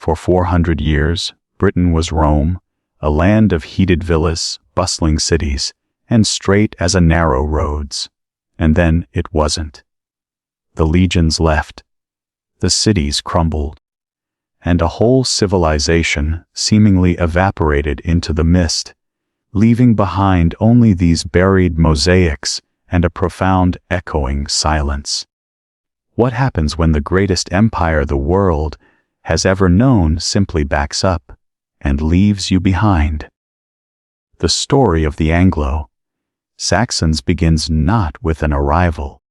For 400 years, Britain was Rome, a land of heated villas, bustling cities, and straight as a narrow roads. And then it wasn't. The legions left, the cities crumbled, and a whole civilization seemingly evaporated into the mist, leaving behind only these buried mosaics and a profound echoing silence. What happens when the greatest empire the world has ever known simply backs up and leaves you behind? The story of the Anglo-Saxons begins not with an arrival,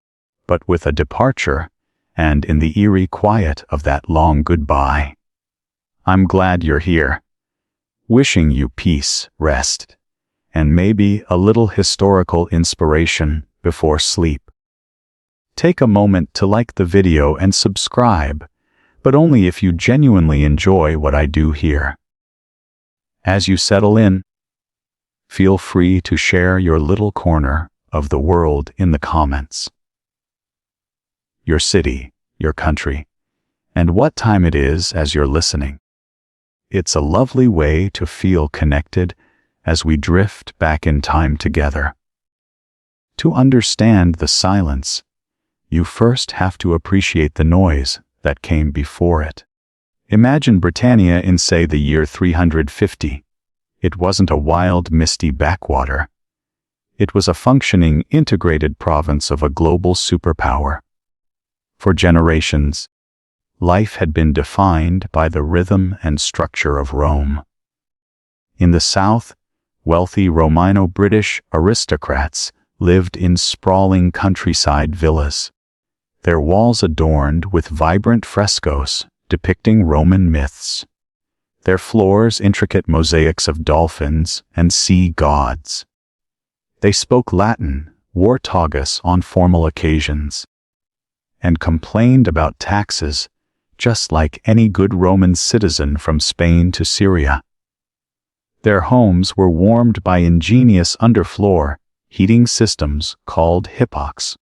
but with a departure, and in the eerie quiet of that long goodbye. I'm glad you're here. Wishing you peace, rest, and maybe a little historical inspiration before sleep. Take a moment to like the video and subscribe, but only if you genuinely enjoy what I do here. As you settle in, feel free to share your little corner of the world in the comments. Your city, your country, and what time it is as you're listening. It's a lovely way to feel connected as we drift back in time together. To understand the silence, you first have to appreciate the noise that came before it. Imagine Britannia in, say, the year 350. It wasn't a wild, misty backwater. It was a functioning, integrated province of a global superpower. For generations, life had been defined by the rhythm and structure of Rome. In the south, wealthy Romano-British aristocrats lived in sprawling countryside villas, their walls adorned with vibrant frescoes depicting Roman myths, their floors intricate mosaics of dolphins and sea gods. They spoke Latin, wore togas on formal occasions, and complained about taxes just like any good Roman citizen from Spain to Syria. Their homes were warmed by ingenious underfloor heating systems called hypox.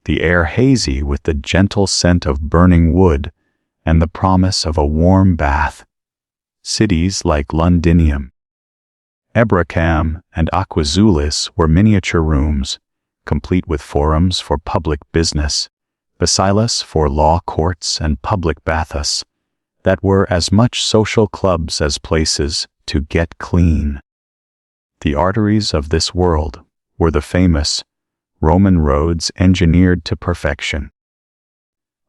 The air hazy with the gentle scent of burning wood and the promise of a warm bath. Cities like Londinium, Ebracam, and Aquazulis were miniature rooms, complete with forums for public business, basilis for law courts and public baths, that were as much social clubs as places to get clean. The arteries of this world were the famous Roman roads engineered to perfection,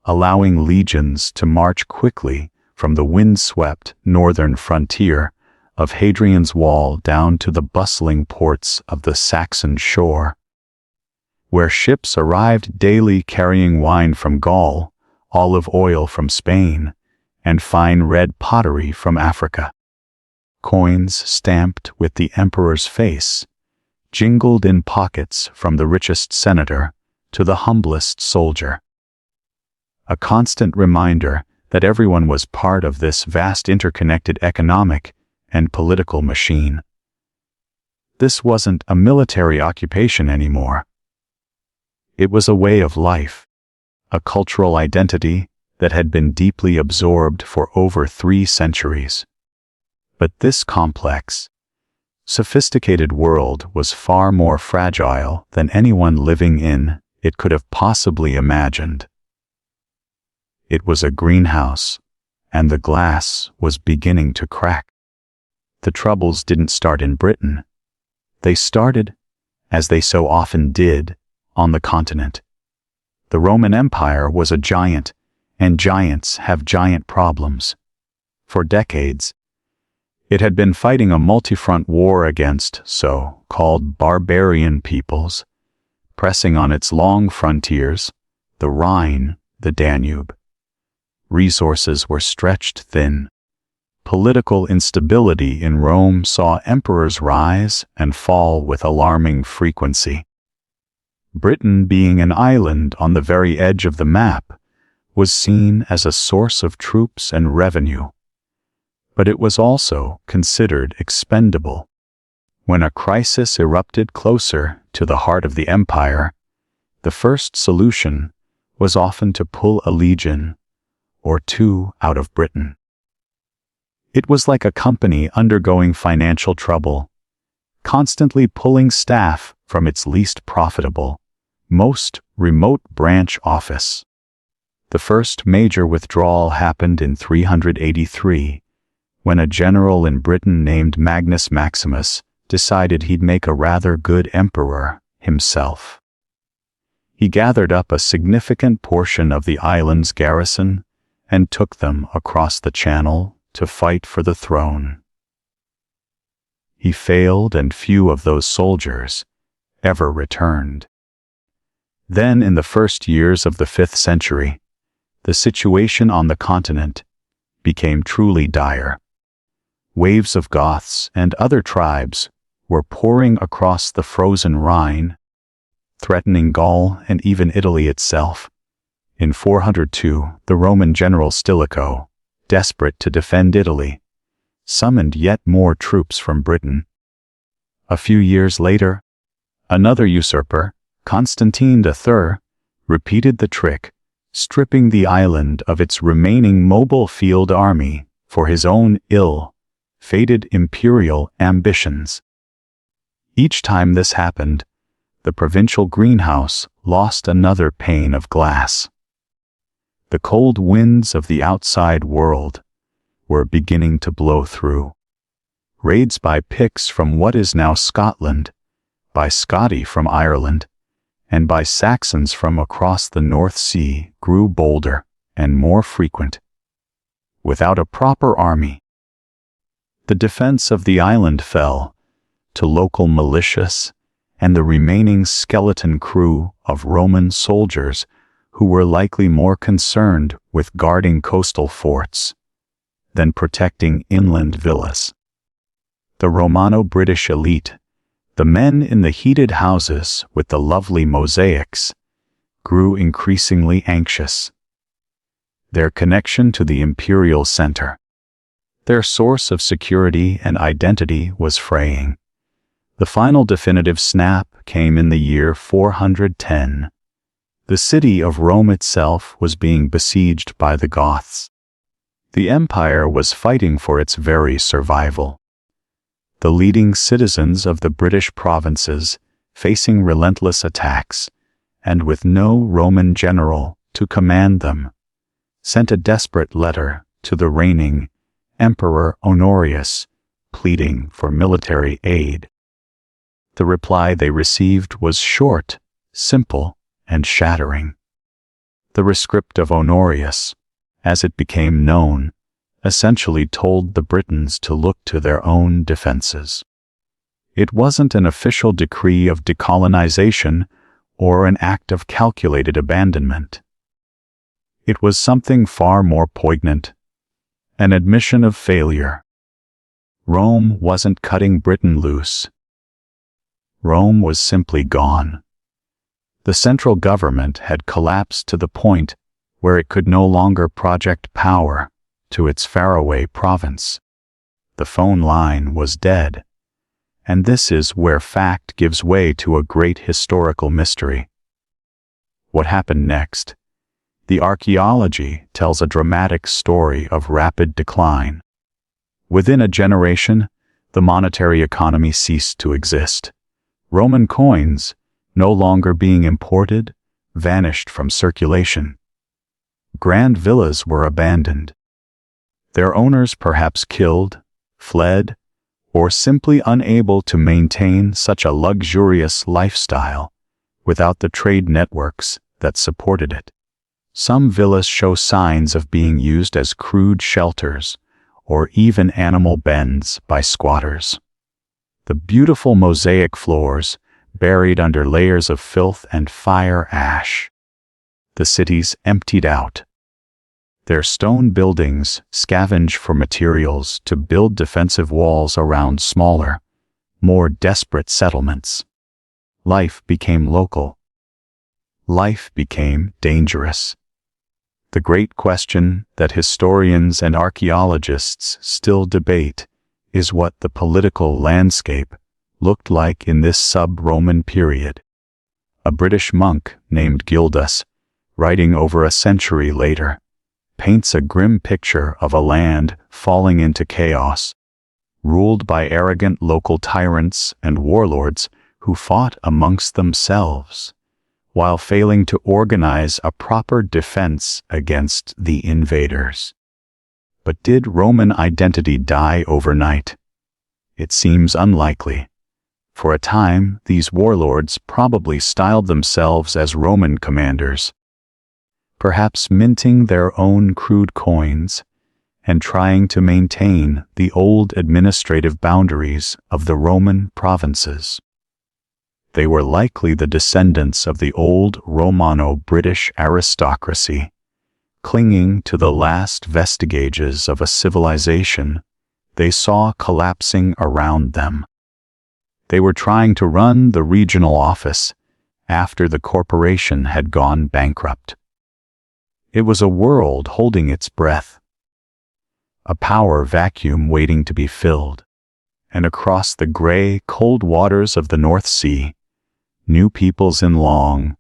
allowing legions to march quickly from the wind-swept northern frontier of Hadrian's Wall down to the bustling ports of the Saxon shore, where ships arrived daily carrying wine from Gaul, olive oil from Spain, and fine red pottery from Africa. Coins stamped with the emperor's face jingled in pockets from the richest senator to the humblest soldier. A constant reminder that everyone was part of this vast interconnected economic and political machine. This wasn't a military occupation anymore. It was a way of life, a cultural identity that had been deeply absorbed for over 3 centuries. But this complex, sophisticated world was far more fragile than anyone living in it could have possibly imagined. It was a greenhouse, and the glass was beginning to crack. The troubles didn't start in Britain. They started, as they so often did, on the continent. The Roman Empire was a giant, and giants have giant problems. For decades, it had been fighting a multi-front war against so-called barbarian peoples, pressing on its long frontiers, the Rhine, the Danube. Resources were stretched thin. Political instability in Rome saw emperors rise and fall with alarming frequency. Britain, being an island on the very edge of the map, was seen as a source of troops and revenue. But it was also considered expendable. When a crisis erupted closer to the heart of the empire, the first solution was often to pull a legion or 2 out of Britain. It was like a company undergoing financial trouble, constantly pulling staff from its least profitable, most remote branch office. The first major withdrawal happened in 383, when a general in Britain named Magnus Maximus decided he'd make a rather good emperor himself. He gathered up a significant portion of the island's garrison and took them across the channel to fight for the throne. He failed, and few of those soldiers ever returned. Then, in the first years of the 5th century, the situation on the continent became truly dire. Waves of Goths and other tribes were pouring across the frozen Rhine, threatening Gaul and even Italy itself. In 402, the Roman general Stilicho, desperate to defend Italy, summoned yet more troops from Britain. A few years later, another usurper, Constantine III, repeated the trick, stripping the island of its remaining mobile field army for his own ill-fated imperial ambitions. Each time this happened, the provincial greenhouse lost another pane of glass. The cold winds of the outside world were beginning to blow through. Raids by Picts from what is now Scotland, by Scoti from Ireland, and by Saxons from across the North Sea grew bolder and more frequent. Without a proper army, the defense of the island fell to local militias and the remaining skeleton crew of Roman soldiers who were likely more concerned with guarding coastal forts than protecting inland villas. The Romano-British elite, the men in the heated houses with the lovely mosaics, grew increasingly anxious. Their connection to the imperial center, their source of security and identity, was fraying. The final definitive snap came in the year 410. The city of Rome itself was being besieged by the Goths. The empire was fighting for its very survival. The leading citizens of the British provinces, facing relentless attacks, and with no Roman general to command them, sent a desperate letter to the reigning Emperor Honorius, pleading for military aid. The reply they received was short, simple, and shattering. The rescript of Honorius, as it became known, essentially told the Britons to look to their own defenses. It wasn't an official decree of decolonization or an act of calculated abandonment. It was something far more poignant, an admission of failure. Rome wasn't cutting Britain loose. Rome was simply gone. The central government had collapsed to the point where it could no longer project power to its faraway province. The phone line was dead. And this is where fact gives way to a great historical mystery. What happened next? The archaeology tells a dramatic story of rapid decline. Within a generation, the monetary economy ceased to exist. Roman coins, no longer being imported, vanished from circulation. Grand villas were abandoned. Their owners perhaps killed, fled, or simply unable to maintain such a luxurious lifestyle without the trade networks that supported it. Some villas show signs of being used as crude shelters or even animal bends by squatters. The beautiful mosaic floors buried under layers of filth and fire ash. The cities emptied out. Their stone buildings scavenged for materials to build defensive walls around smaller, more desperate settlements. Life became local. Life became dangerous. The great question that historians and archaeologists still debate is what the political landscape looked like in this sub-Roman period. A British monk named Gildas, writing over a century later, paints a grim picture of a land falling into chaos, ruled by arrogant local tyrants and warlords who fought amongst themselves, while failing to organize a proper defense against the invaders. But did Roman identity die overnight? It seems unlikely. For a time, these warlords probably styled themselves as Roman commanders, perhaps minting their own crude coins and trying to maintain the old administrative boundaries of the Roman provinces. They were likely the descendants of the old Romano-British aristocracy, clinging to the last vestiges of a civilization they saw collapsing around them. They were trying to run the regional office after the corporation had gone bankrupt. It was a world holding its breath, a power vacuum waiting to be filled, and across the gray, cold waters of the North Sea, new peoples in long,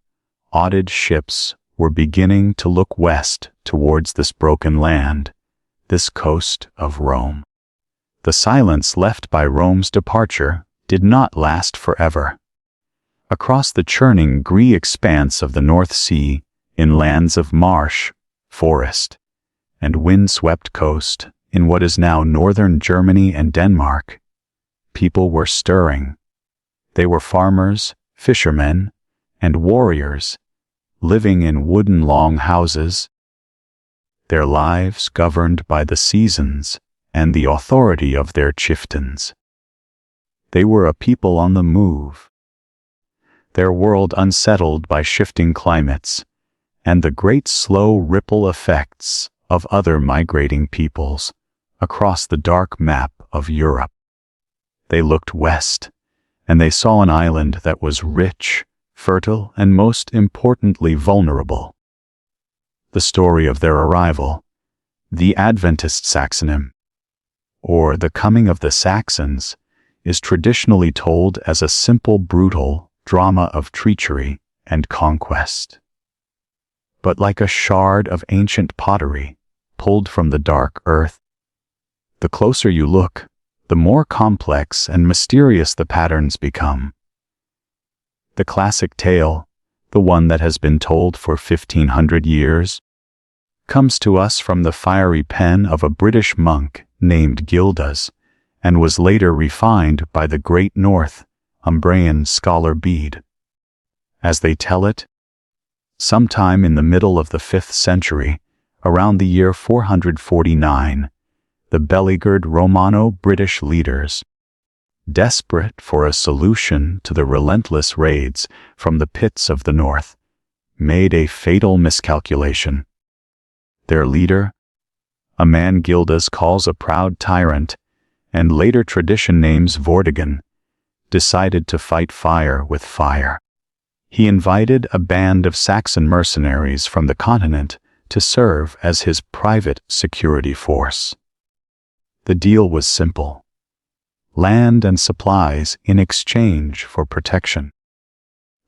odded ships were beginning to look west towards this broken land, this coast of Rome. The silence left by Rome's departure did not last forever. Across the churning grey expanse of the North Sea, in lands of marsh, forest, and wind-swept coast, in what is now northern Germany and Denmark, people were stirring. They were farmers, fishermen, and warriors, living in wooden long houses, their lives governed by the seasons and the authority of their chieftains. They were a people on the move, their world unsettled by shifting climates and the great slow ripple effects of other migrating peoples across the dark map of Europe. They looked west, and they saw an island that was rich, fertile, and most importantly vulnerable. The story of their arrival, the Adventist Saxonym, or the coming of the Saxons, is traditionally told as a simple, brutal drama of treachery and conquest. But like a shard of ancient pottery pulled from the dark earth, the closer you look, the more complex and mysterious the patterns become. The classic tale, the one that has been told for 1,500 years, comes to us from the fiery pen of a British monk named Gildas, and was later refined by the Great North Umbrian scholar Bede. As they tell it, sometime in the middle of the 5th century, around the year 449, the beleaguered Romano-British leaders, desperate for a solution to the relentless raids from the pits of the north, made a fatal miscalculation. Their leader, a man Gildas calls a proud tyrant, and later tradition names Vortigern, decided to fight fire with fire. He invited a band of Saxon mercenaries from the continent to serve as his private security force. The deal was simple: land and supplies in exchange for protection.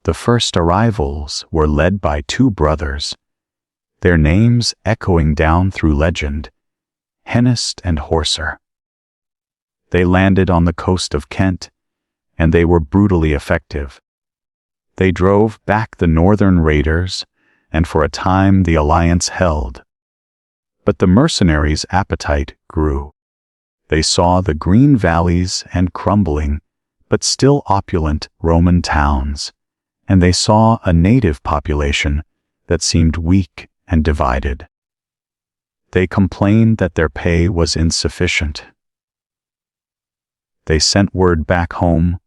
The first arrivals were led by two brothers, their names echoing down through legend, Hennest and Horser. They landed on the coast of Kent, and they were brutally effective. They drove back the northern raiders, and for a time the alliance held. But the mercenaries' appetite grew. They saw the green valleys and crumbling, but still opulent Roman towns, and they saw a native population that seemed weak and divided. They complained that their pay was insufficient. They sent word back home,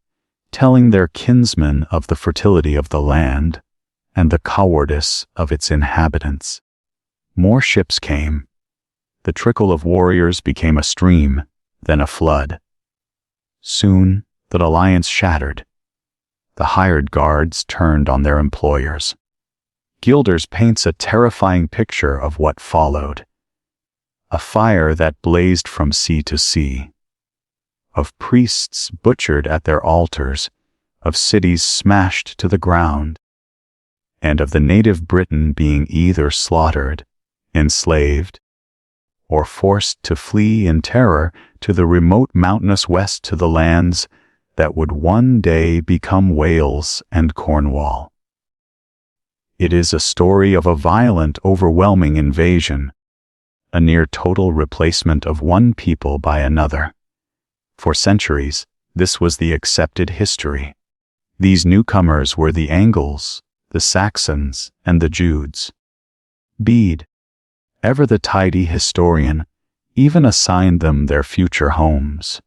telling their kinsmen of the fertility of the land and the cowardice of its inhabitants. More ships came. The trickle of warriors became a stream, then a flood. Soon, the alliance shattered. The hired guards turned on their employers. Gildas paints a terrifying picture of what followed: a fire that blazed from sea to sea, of priests butchered at their altars, of cities smashed to the ground, and of the native Briton being either slaughtered, enslaved, or forced to flee in terror to the remote mountainous west to the lands that would one day become Wales and Cornwall. It is a story of a violent, overwhelming invasion, a near total replacement of one people by another. For centuries, this was the accepted history. These newcomers were the Angles, the Saxons, and the Jutes. Bede, ever the tidy historian, even assigned them their future homes.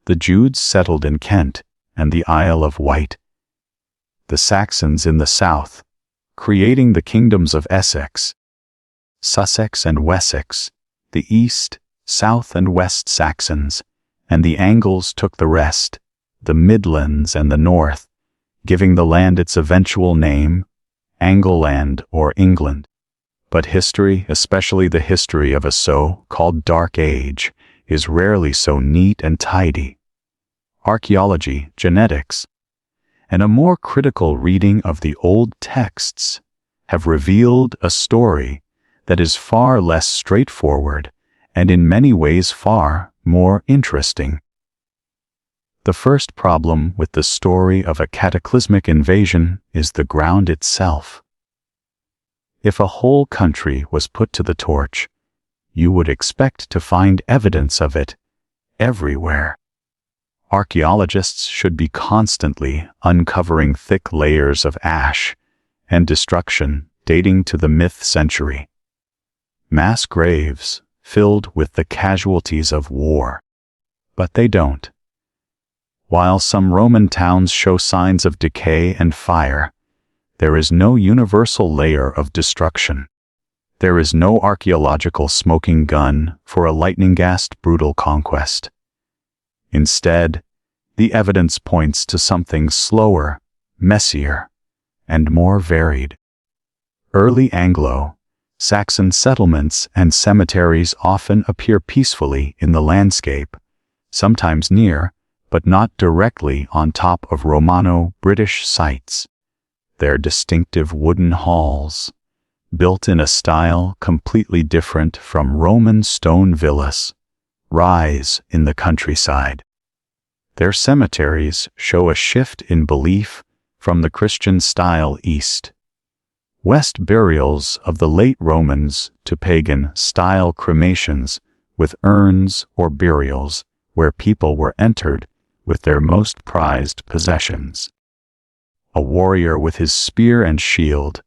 The Jutes settled in Kent and the Isle of Wight, the Saxons in the south, creating the kingdoms of Essex, Sussex and Wessex, the east, south and west Saxons, and the Angles took the rest, the Midlands and the north, giving the land its eventual name, Angleland or England. But history, especially the history of a so-called Dark Age, is rarely so neat and tidy. Archaeology, genetics, and a more critical reading of the old texts have revealed a story that is far less straightforward and in many ways far more interesting. The first problem with the story of a cataclysmic invasion is the ground itself. If a whole country was put to the torch, you would expect to find evidence of it everywhere. Archaeologists should be constantly uncovering thick layers of ash and destruction dating to the myth century. Mass graves filled with the casualties of war. But they don't. While some Roman towns show signs of decay and fire, there is no universal layer of destruction. There is no archaeological smoking gun for a lightning-gassed brutal conquest. Instead, the evidence points to something slower, messier, and more varied. Early Anglo-Saxon settlements and cemeteries often appear peacefully in the landscape, sometimes near, but not directly on top of Romano-British sites. Their distinctive wooden halls, built in a style completely different from Roman stone villas, rise in the countryside. Their cemeteries show a shift in belief from the Christian style East-West burials of the late Romans to pagan-style cremations with urns or burials where people were entered with their most prized possessions. A warrior with his spear and shield,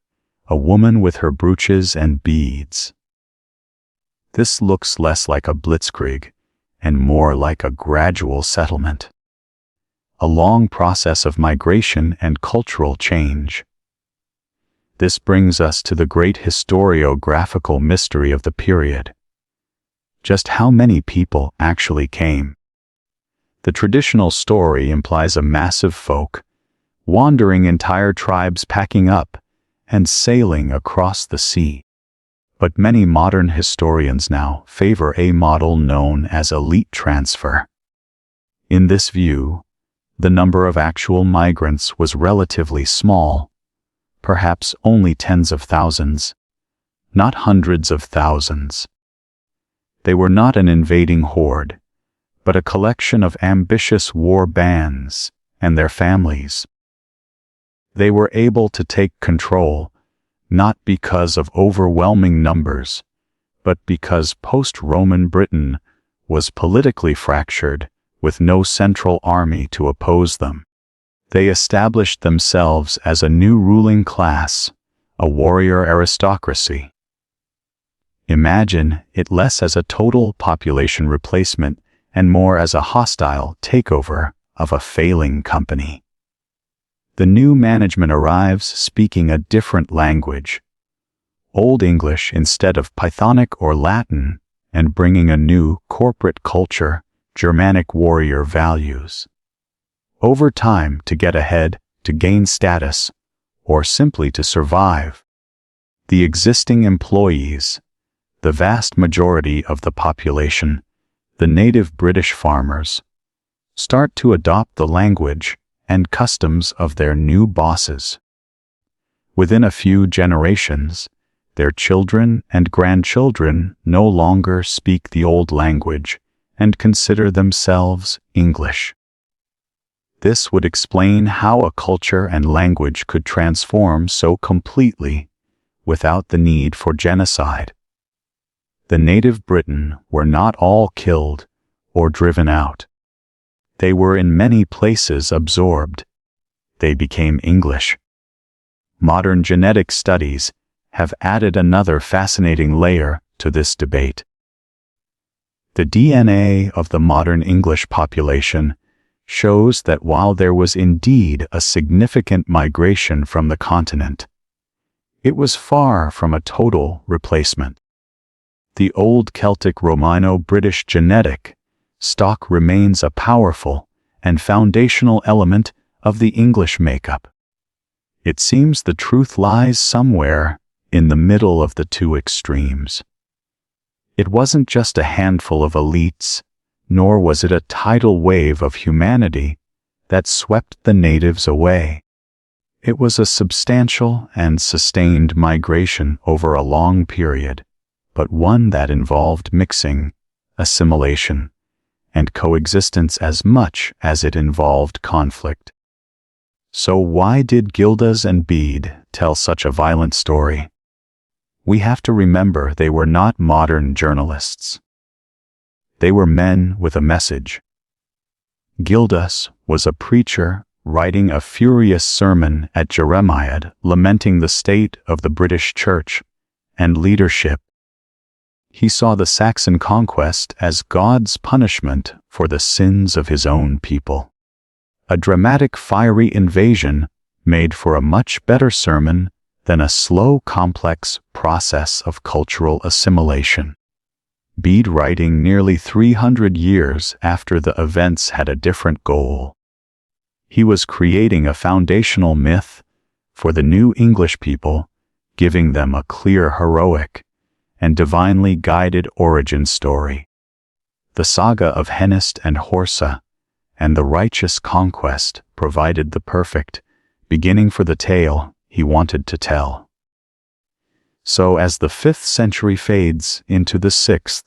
a woman with her brooches and beads. This looks less like a blitzkrieg and more like a gradual settlement. A long process of migration and cultural change. This brings us to the great historiographical mystery of the period. Just how many people actually came? The traditional story implies a massive folk, wandering entire tribes packing up and sailing across the sea. But many modern historians now favor a model known as elite transfer. In this view, the number of actual migrants was relatively small, perhaps only tens of thousands, not hundreds of thousands. They were not an invading horde, but a collection of ambitious war bands and their families. They were able to take control, not because of overwhelming numbers, but because post-Roman Britain was politically fractured with no central army to oppose them. They established themselves as a new ruling class, a warrior aristocracy. Imagine it less as a total population replacement and more as a hostile takeover of a failing company. The new management arrives speaking a different language, Old English instead of Pythonic or Latin, and bringing a new corporate culture, Germanic warrior values. Over time, to get ahead, to gain status, or simply to survive, the existing employees, the vast majority of the population, the native British farmers, start to adopt the language and customs of their new bosses. Within a few generations, Their children and grandchildren no longer speak the old language and consider themselves English. This would explain how a culture and language could transform so completely without the need for genocide. The native Briton were not all killed or driven out. They were in many places absorbed. They became English. Modern genetic studies have added another fascinating layer to this debate. The DNA of the modern English population shows that while there was indeed a significant migration from the continent, it was far from a total replacement. The old Celtic Romano-British genetic stock remains a powerful and foundational element of the English makeup. It seems the truth lies somewhere in the middle of the two extremes. It wasn't just a handful of elites, nor was it a tidal wave of humanity that swept the natives away. It was a substantial and sustained migration over a long period, but one that involved mixing, assimilation, and coexistence as much as it involved conflict. So why did Gildas and Bede tell such a violent story? We have to remember they were not modern journalists. They were men with a message. Gildas was a preacher writing a furious sermon at Jeremiad, lamenting the state of the British Church and leadership. He saw the Saxon conquest as God's punishment for the sins of his own people. A dramatic, fiery invasion made for a much better sermon than a slow, complex process of cultural assimilation. Bede writing nearly 300 years after the events had a different goal. He was creating a foundational myth for the new English people, giving them a clear, heroic, and divinely guided origin story. The saga of Henist and Horsa and the righteous conquest provided the perfect beginning for the tale he wanted to tell. So as the 5th century fades into the 6th,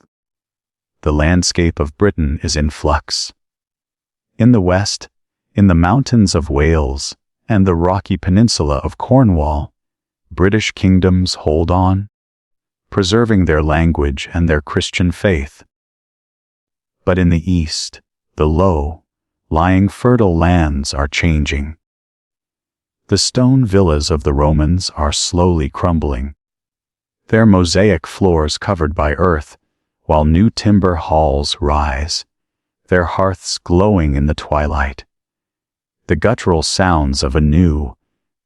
the landscape of Britain is in flux. In the west, in the mountains of Wales and the rocky peninsula of Cornwall, British kingdoms hold on, preserving their language and their Christian faith. But in the east, the low-lying fertile lands are changing. The stone villas of the Romans are slowly crumbling, their mosaic floors covered by earth, while new timber halls rise, their hearths glowing in the twilight. The guttural sounds of a new,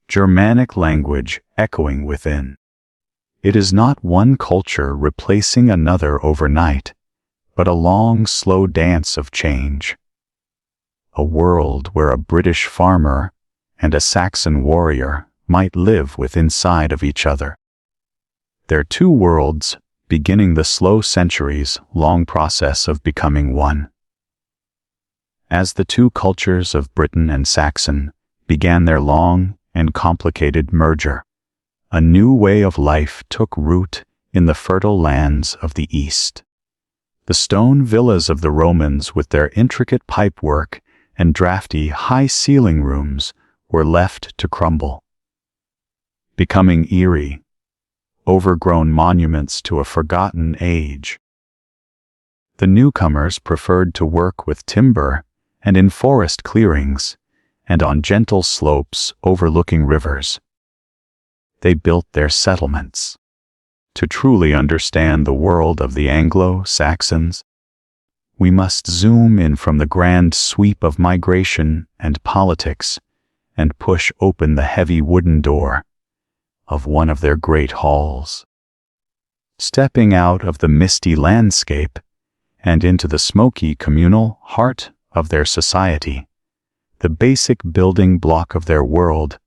Germanic language echoing within. It is not one culture replacing another overnight, but a long, slow dance of change. A world where a British farmer and a Saxon warrior might live within inside of each other. Their two worlds beginning the slow centuries-long process of becoming one. As the two cultures of Briton and Saxon began their long and complicated merger, a new way of life took root in the fertile lands of the East. The stone villas of the Romans with their intricate pipework and drafty high ceiling rooms were left to crumble, becoming eerie, overgrown monuments to a forgotten age. The newcomers preferred to work with timber and in forest clearings and on gentle slopes overlooking rivers. They built their settlements. To truly understand the world of the Anglo-Saxons, we must zoom in from the grand sweep of migration and politics and push open the heavy wooden door of one of their great halls. Stepping out of the misty landscape and into the smoky communal heart of their society, the basic building block of their world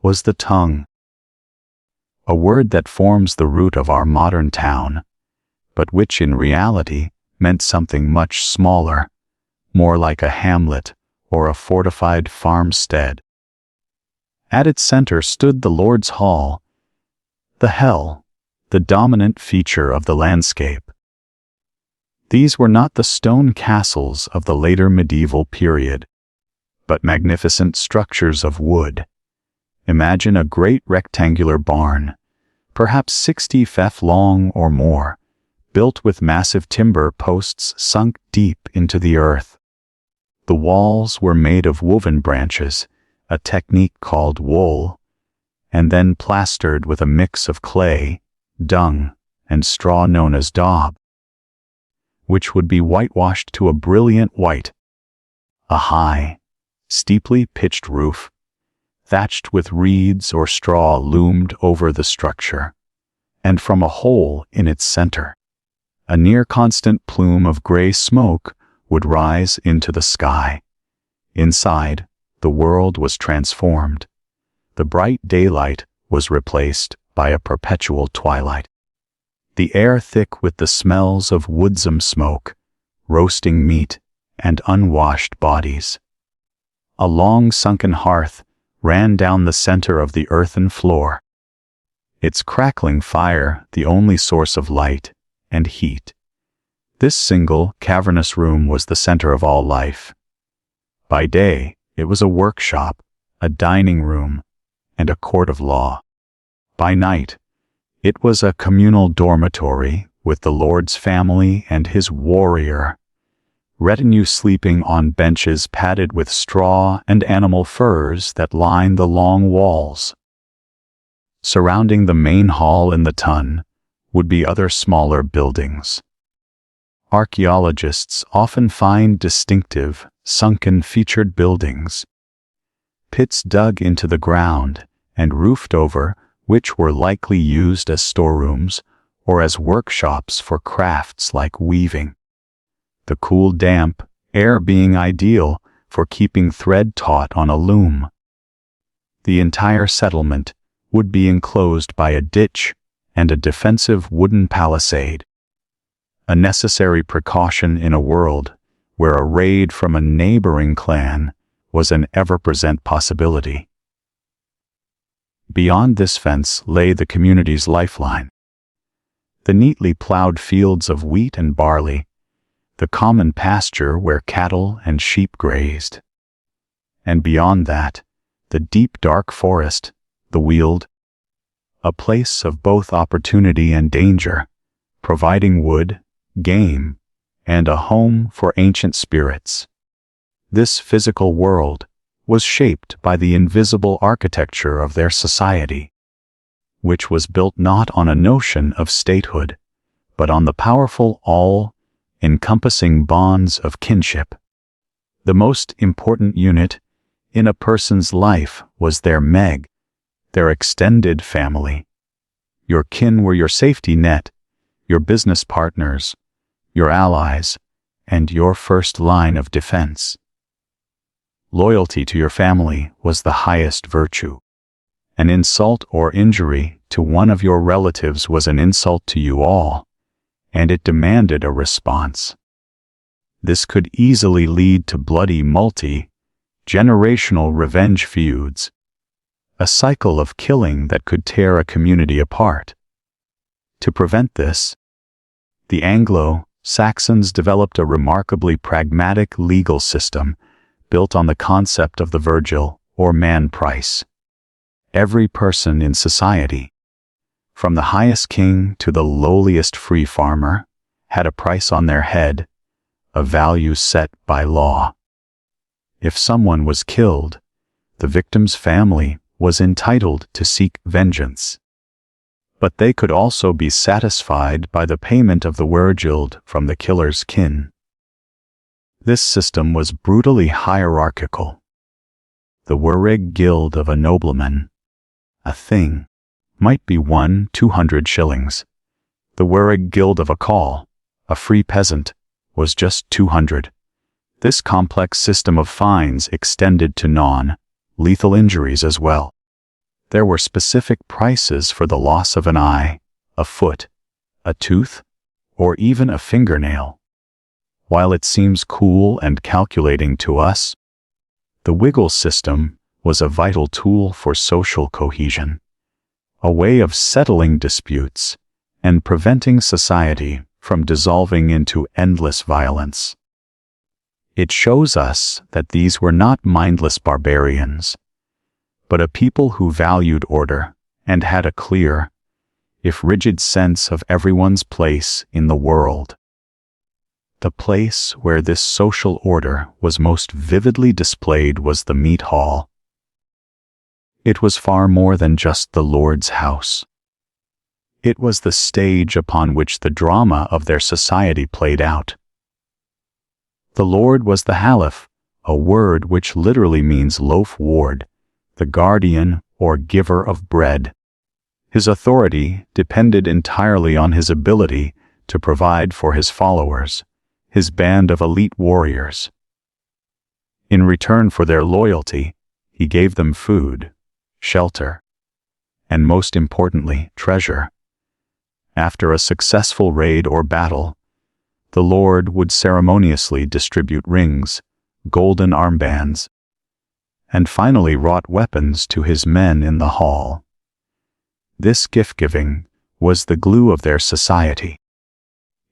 was the tongue, a word that forms the root of our modern town, but which in reality meant something much smaller, more like a hamlet or a fortified farmstead. At its center stood the Lord's Hall, the hell the dominant feature of the landscape. These were not the stone castles of the later medieval period, but magnificent structures of wood. Imagine a great rectangular barn, perhaps 60 feet long or more, built with massive timber posts sunk deep into the earth. The walls were made of woven branches, a technique called wool, and then plastered with a mix of clay, dung, and straw known as daub, which would be whitewashed to a brilliant white. A high, steeply pitched roof, thatched with reeds or straw, loomed over the structure, and from a hole in its center, a near-constant plume of gray smoke would rise into the sky. Inside, the world was transformed. The bright daylight was replaced by a perpetual twilight. The air thick with the smells of woodsome smoke, roasting meat, and unwashed bodies. A long sunken hearth ran down the center of the earthen floor, its crackling fire the only source of light and heat. This single, cavernous room was the center of all life. By day, it was a workshop, a dining room, and a court of law. By night, it was a communal dormitory with the Lord's family and his warrior retinue sleeping on benches padded with straw and animal furs that lined the long walls. Surrounding the main hall in the tun would be other smaller buildings. Archaeologists often find distinctive, sunken featured buildings, pits dug into the ground and roofed over, which were likely used as storerooms or as workshops for crafts like weaving. The cool, damp air being ideal for keeping thread taut on a loom. The entire settlement would be enclosed by a ditch and a defensive wooden palisade, a necessary precaution in a world where a raid from a neighboring clan was an ever-present possibility. Beyond this fence lay the community's lifeline. The neatly plowed fields of wheat and barley, the common pasture where cattle and sheep grazed. And beyond that, the deep dark forest, the Weald, a place of both opportunity and danger, providing wood, game, and a home for ancient spirits. This physical world was shaped by the invisible architecture of their society, which was built not on a notion of statehood, but on the powerful all-encompassing bonds of kinship. The most important unit in a person's life was their meg, their extended family. Your kin were your safety net, your business partners, your allies, and your first line of defense. Loyalty to your family was the highest virtue. An insult or injury to one of your relatives was an insult to you all, and it demanded a response. This could easily lead to bloody multi-generational revenge feuds, a cycle of killing that could tear a community apart. To prevent this, the Anglo-Saxons developed a remarkably pragmatic legal system built on the concept of the virgil or man price. Every person in society, from the highest king to the lowliest free farmer, had a price on their head, a value set by law. If someone was killed, the victim's family was entitled to seek vengeance. But they could also be satisfied by the payment of the wergild from the killer's kin. This system was brutally hierarchical. The werig guild of a nobleman, a thing, might be 200 shillings. The werig guild of a call, a free peasant, was just 200. This complex system of fines extended to non-lethal injuries as well. There were specific prices for the loss of an eye, a foot, a tooth, or even a fingernail. While it seems cool and calculating to us, the wiggle system was a vital tool for social cohesion, a way of settling disputes and preventing society from dissolving into endless violence. It shows us that these were not mindless barbarians, but a people who valued order and had a clear, if rigid, sense of everyone's place in the world. The place where this social order was most vividly displayed was the meat hall. It was far more than just the Lord's house. It was the stage upon which the drama of their society played out. The Lord was the Halif, a word which literally means loaf ward, the guardian or giver of bread. His authority depended entirely on his ability to provide for his followers, his band of elite warriors. In return for their loyalty, he gave them food, shelter, and most importantly, treasure. After a successful raid or battle, the Lord would ceremoniously distribute rings, golden armbands, and finally wrought weapons to his men in the hall. This gift-giving was the glue of their society.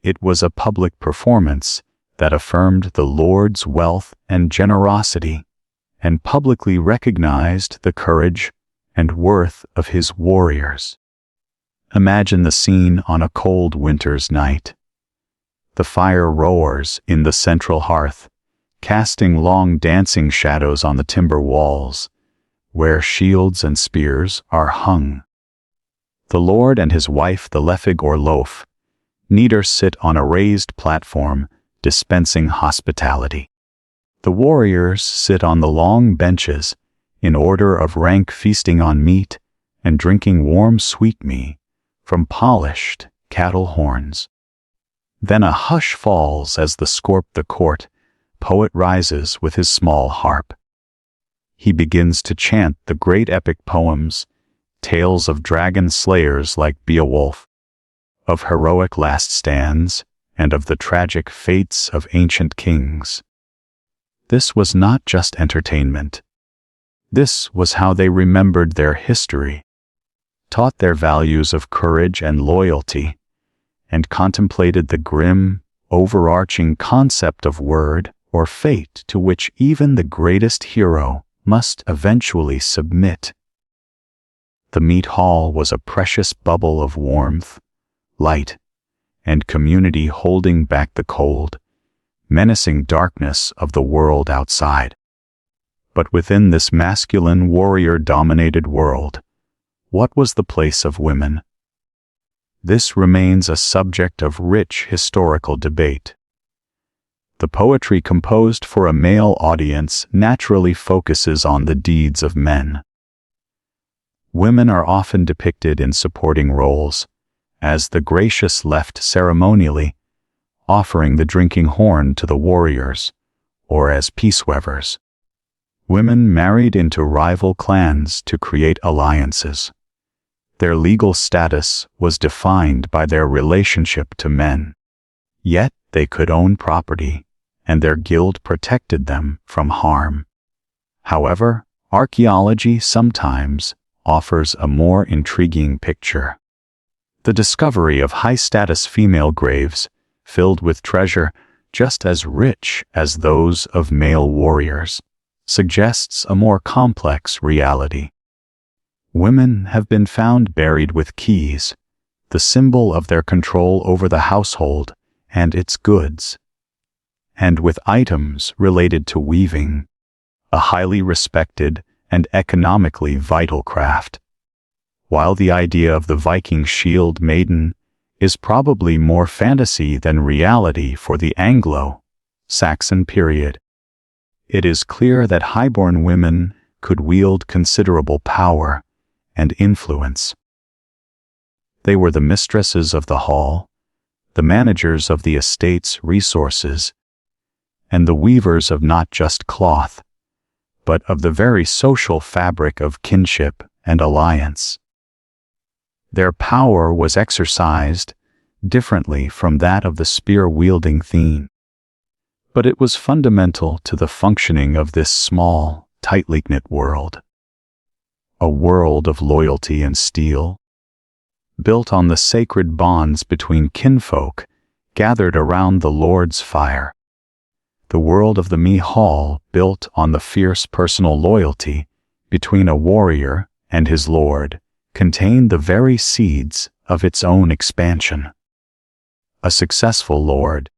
It was a public performance that affirmed the Lord's wealth and generosity and publicly recognized the courage and worth of his warriors. Imagine the scene on a cold winter's night. The fire roars in the central hearth, casting long dancing shadows on the timber walls, where shields and spears are hung. The Lord and his wife, the lefig or loaf, neither sit on a raised platform dispensing hospitality. The warriors sit on the long benches, in order of rank, feasting on meat and drinking warm sweetmeat from polished cattle horns. Then a hush falls as the court poet rises with his small harp. He begins to chant the great epic poems, tales of dragon slayers like Beowulf, of heroic last stands, and of the tragic fates of ancient kings. This was not just entertainment. This was how they remembered their history, taught their values of courage and loyalty, and contemplated the grim, overarching concept of word or fate to which even the greatest hero must eventually submit. The meat hall was a precious bubble of warmth, light, and community, holding back the cold, menacing darkness of the world outside. But within this masculine, warrior-dominated world, what was the place of women? This remains a subject of rich historical debate. The poetry composed for a male audience naturally focuses on the deeds of men. Women are often depicted in supporting roles, as the gracious left ceremonially, offering the drinking horn to the warriors, or as peaceweavers. Women married into rival clans to create alliances. Their legal status was defined by their relationship to men. Yet they could own property, and their guild protected them from harm. However, archaeology sometimes offers a more intriguing picture. The discovery of high-status female graves, filled with treasure just as rich as those of male warriors, suggests a more complex reality. Women have been found buried with keys, the symbol of their control over the household and its goods, and with items related to weaving, a highly respected and economically vital craft. While the idea of the Viking shield maiden is probably more fantasy than reality for the Anglo-Saxon period, it is clear that highborn women could wield considerable power and influence. They were the mistresses of the hall, the managers of the estate's resources, and the weavers of not just cloth, but of the very social fabric of kinship and alliance. Their power was exercised differently from that of the spear-wielding thegn, but it was fundamental to the functioning of this small, tightly knit world. A world of loyalty and steel. built on the sacred bonds between kinfolk gathered around the Lord's fire. The world of the Mee Hall, built on the fierce personal loyalty between a warrior and his lord, contained the very seeds of its own expansion. A successful lord,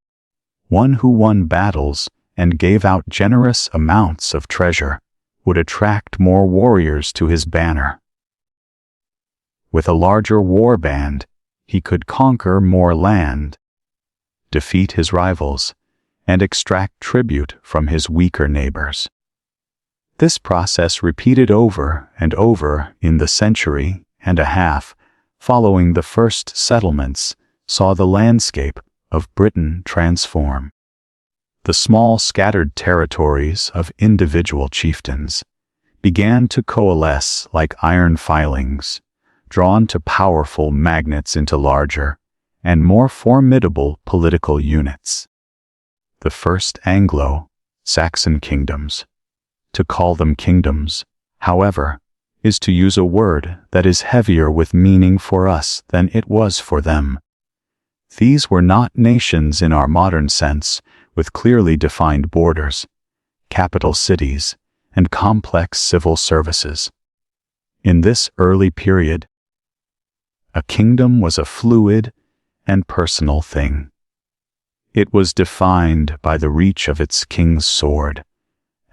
one who won battles and gave out generous amounts of treasure, would attract more warriors to his banner. With a larger war band, he could conquer more land, defeat his rivals, and extract tribute from his weaker neighbors. This process repeated over and over in the century and a half following the first settlements saw the landscape of Britain transform. The small scattered territories of individual chieftains began to coalesce like iron filings, drawn to powerful magnets into larger and more formidable political units. The first Anglo-Saxon kingdoms. To call them kingdoms, however, is to use a word that is heavier with meaning for us than it was for them. These were not nations in our modern sense, with clearly defined borders, capital cities, and complex civil services. In this early period, a kingdom was a fluid and personal thing. It was defined by the reach of its king's sword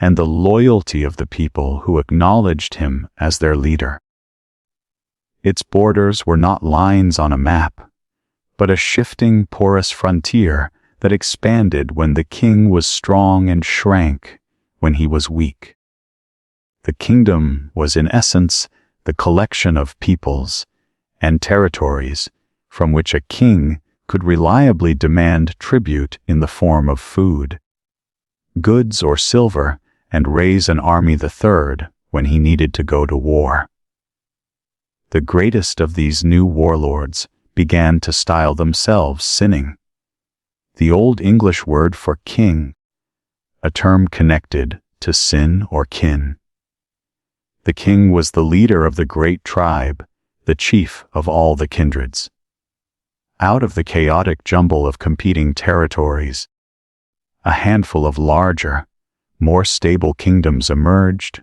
and the loyalty of the people who acknowledged him as their leader. Its borders were not lines on a map, but a shifting, porous frontier that expanded when the king was strong and shrank when he was weak. The kingdom was in essence the collection of peoples and territories from which a king could reliably demand tribute in the form of food, goods or silver, and raise an army the third when he needed to go to war. The greatest of these new warlords began to style themselves sinning. The Old English word for king, a term connected to sin or kin. The king was the leader of the great tribe, the chief of all the kindreds. Out of the chaotic jumble of competing territories, a handful of larger, more stable kingdoms emerged,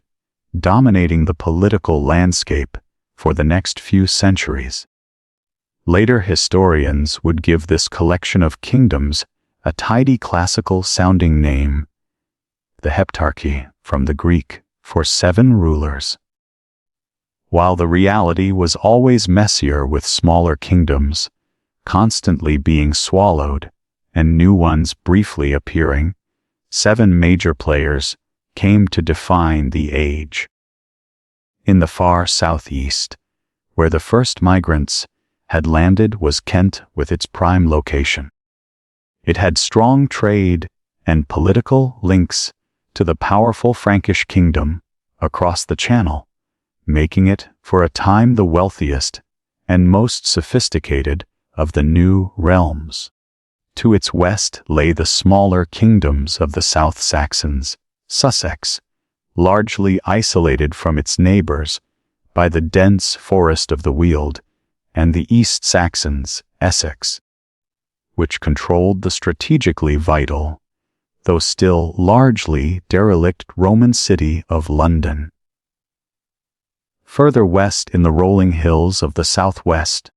dominating the political landscape for the next few centuries. Later historians would give this collection of kingdoms a tidy classical-sounding name, the heptarchy, from the Greek for 7 rulers. While the reality was always messier with smaller kingdoms, constantly being swallowed, and new ones briefly appearing, 7 major players came to define the age. In the far southeast, where the first migrants had landed, was Kent with its prime location. It had strong trade and political links to the powerful Frankish kingdom across the Channel, making it for a time the wealthiest and most sophisticated of the new realms. To its west lay the smaller kingdoms of the South Saxons, Sussex, largely isolated from its neighbors by the dense forest of the Weald, and the East Saxons, Essex, which controlled the strategically vital, though still largely derelict Roman city of London. Further west in the rolling hills of the southwest,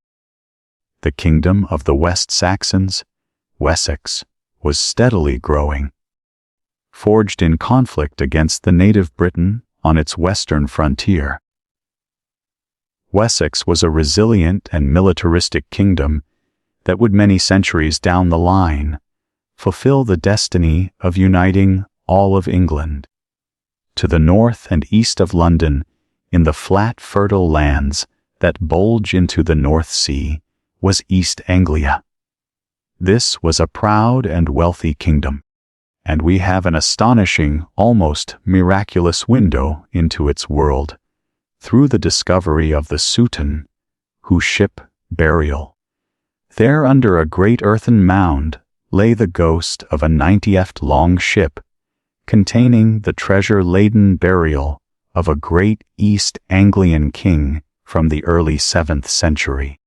the kingdom of the West Saxons, Wessex, was steadily growing. Forged in conflict against the native Britain on its western frontier, Wessex was a resilient and militaristic kingdom that would many centuries down the line fulfill the destiny of uniting all of England. To the north and east of London, in the flat fertile lands that bulge into the North Sea, was East Anglia. This was a proud and wealthy kingdom, and we have an astonishing, almost miraculous window into its world, through the discovery of the Sutton, whose ship burial. There under a great earthen mound lay the ghost of a 90-ft-long ship, containing the treasure-laden burial of a great East Anglian king from the early 7th century.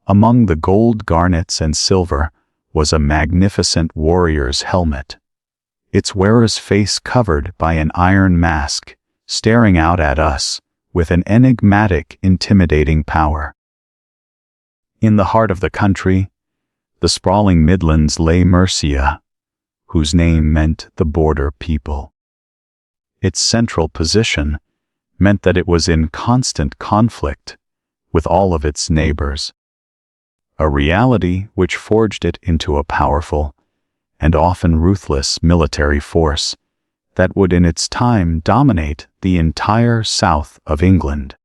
Among the gold garnets and silver was a magnificent warrior's helmet, its wearer's face covered by an iron mask, staring out at us with an enigmatic, intimidating power. In the heart of the country, the sprawling Midlands, lay Mercia, whose name meant the border people. Its central position meant that it was in constant conflict with all of its neighbors, a reality which forged it into a powerful and often ruthless military force that would in its time dominate the entire south of England,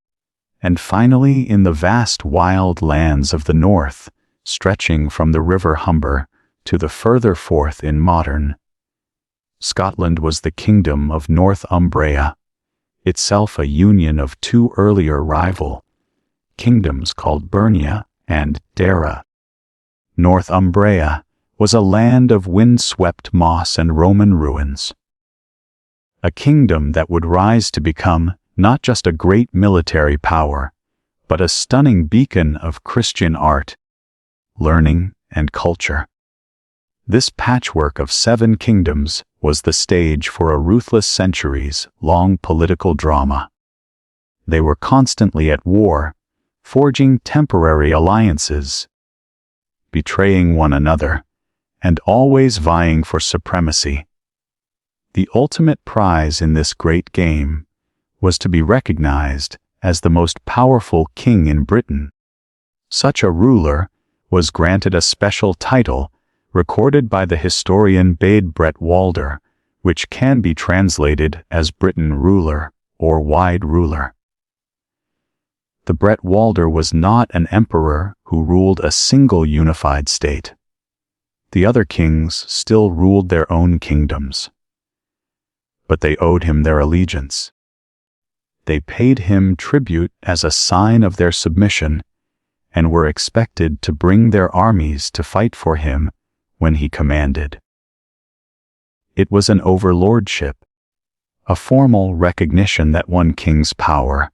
and finally in the vast wild lands of the north, stretching from the River Humber to the further forth in modern Scotland was the kingdom of Northumbria, itself a union of two earlier rival kingdoms called Bernia and Dara. Northumbria was a land of wind-swept moss and Roman ruins, a kingdom that would rise to become not just a great military power, but a stunning beacon of Christian art, learning, and culture. This patchwork of 7 kingdoms was the stage for a ruthless centuries-long political drama. They were constantly at war, forging temporary alliances, betraying one another, and always vying for supremacy. The ultimate prize in this great game was to be recognized as the most powerful king in Britain. Such a ruler was granted a special title recorded by the historian Bede Bretwalder, which can be translated as Britain ruler or wide ruler. The Bretwalder was not an emperor who ruled a single unified state. The other kings still ruled their own kingdoms, but they owed him their allegiance. They paid him tribute as a sign of their submission and were expected to bring their armies to fight for him when he commanded. It was an overlordship, a formal recognition that one king's power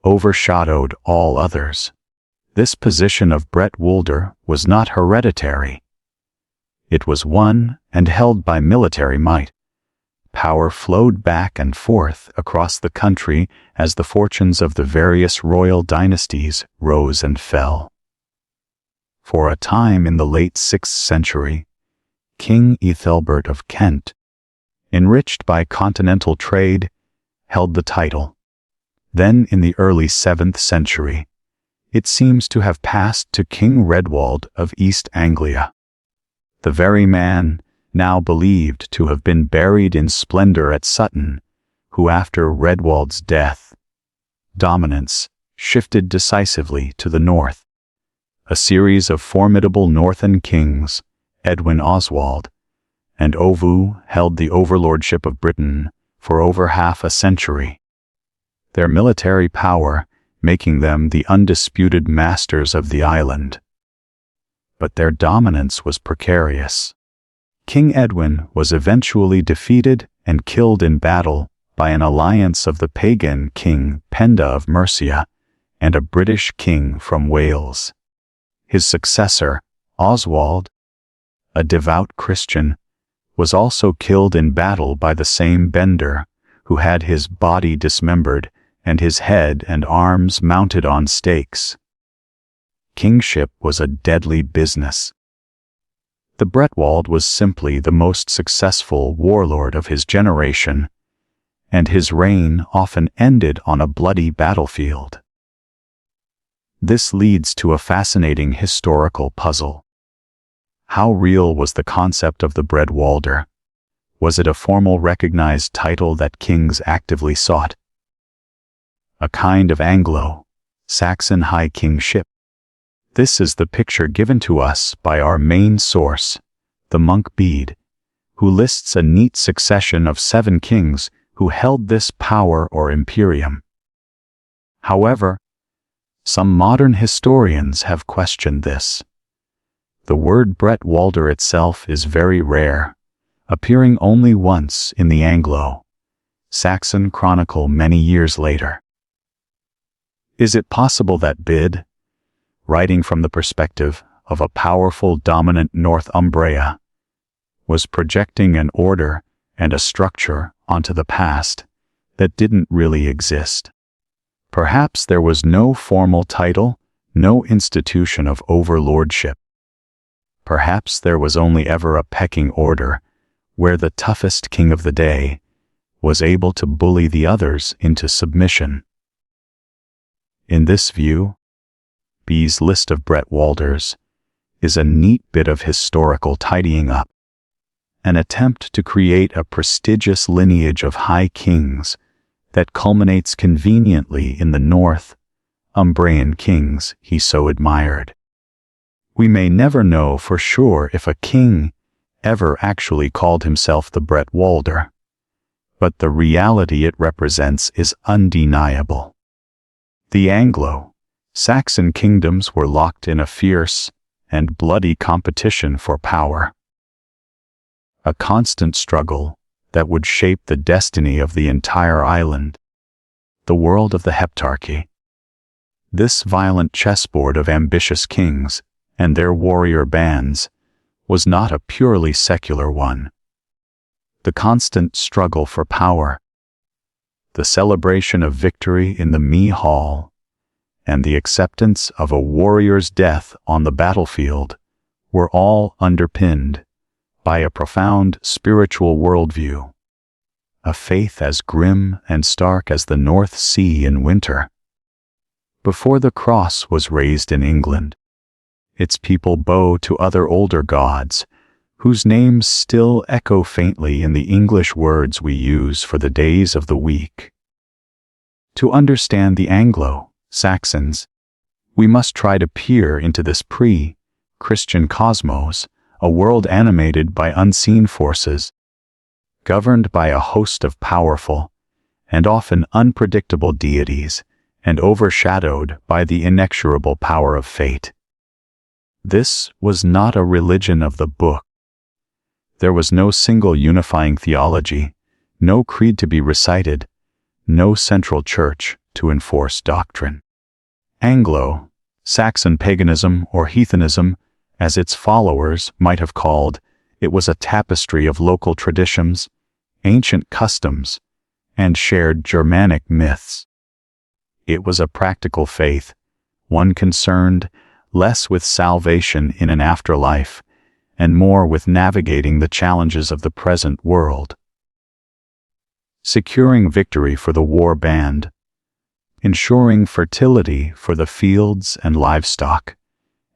overshadowed all others. This position of Bretwalder was not hereditary. It was won and held by military might. Power flowed back and forth across the country as the fortunes of the various royal dynasties rose and fell. For a time in the late 6th century, King Ethelbert of Kent, enriched by continental trade, held the title. Then in the early 7th century, it seems to have passed to King Redwald of East Anglia, the very man now believed to have been buried in splendor at Sutton, who after Redwald's death, dominance shifted decisively to the north. A series of formidable northern kings, Edwin Oswald and Ovu, held the overlordship of Britain for over half a century, their military power making them the undisputed masters of the island. But their dominance was precarious. King Edwin was eventually defeated and killed in battle by an alliance of the pagan King Penda of Mercia and a British king from Wales. His successor, Oswald, a devout Christian, was also killed in battle by the same Bender, who had his body dismembered and his head and arms mounted on stakes. Kingship was a deadly business. The Bretwald was simply the most successful warlord of his generation, and his reign often ended on a bloody battlefield. This leads to a fascinating historical puzzle. How real was the concept of the Bretwalder? Was it a formal recognized title that kings actively sought? A kind of Anglo-Saxon high kingship? This is the picture given to us by our main source, the monk Bede, who lists a neat succession of 7 kings who held this power or imperium. However, some modern historians have questioned this. The word Bretwalder itself is very rare, appearing only once in the Anglo-Saxon Chronicle many years later. Is it possible that Bede, writing from the perspective of a powerful dominant Northumbria, was projecting an order and a structure onto the past that didn't really exist. Perhaps there was no formal title, no institution of overlordship. Perhaps there was only ever a pecking order where the toughest king of the day was able to bully the others into submission. In this view, B's list of Brett Walders is a neat bit of historical tidying up, an attempt to create a prestigious lineage of high kings that culminates conveniently in the Northumbrian kings he so admired. We may never know for sure if a king ever actually called himself the Brett Walder, but the reality it represents is undeniable. The Anglo-Saxon kingdoms were locked in a fierce and bloody competition for power, a constant struggle that would shape the destiny of the entire island, the world of the Heptarchy. This violent chessboard of ambitious kings and their warrior bands was not a purely secular one. The constant struggle for power, the celebration of victory in the Mee Hall, and the acceptance of a warrior's death on the battlefield were all underpinned by a profound spiritual worldview, a faith as grim and stark as the North Sea in winter. Before the cross was raised in England, its people bow to other older gods, whose names still echo faintly in the English words we use for the days of the week. To understand the Anglo-Saxons, we must try to peer into this pre-Christian cosmos, a world animated by unseen forces, governed by a host of powerful and often unpredictable deities, and overshadowed by the inexorable power of fate. This was not a religion of the book. There was no single unifying theology, no creed to be recited, no central church to enforce doctrine. Anglo-Saxon paganism, or heathenism, as its followers might have called, it was a tapestry of local traditions, ancient customs, and shared Germanic myths. It was a practical faith, one concerned less with salvation in an afterlife and more with navigating the challenges of the present world. Securing victory for the war band, ensuring fertility for the fields and livestock,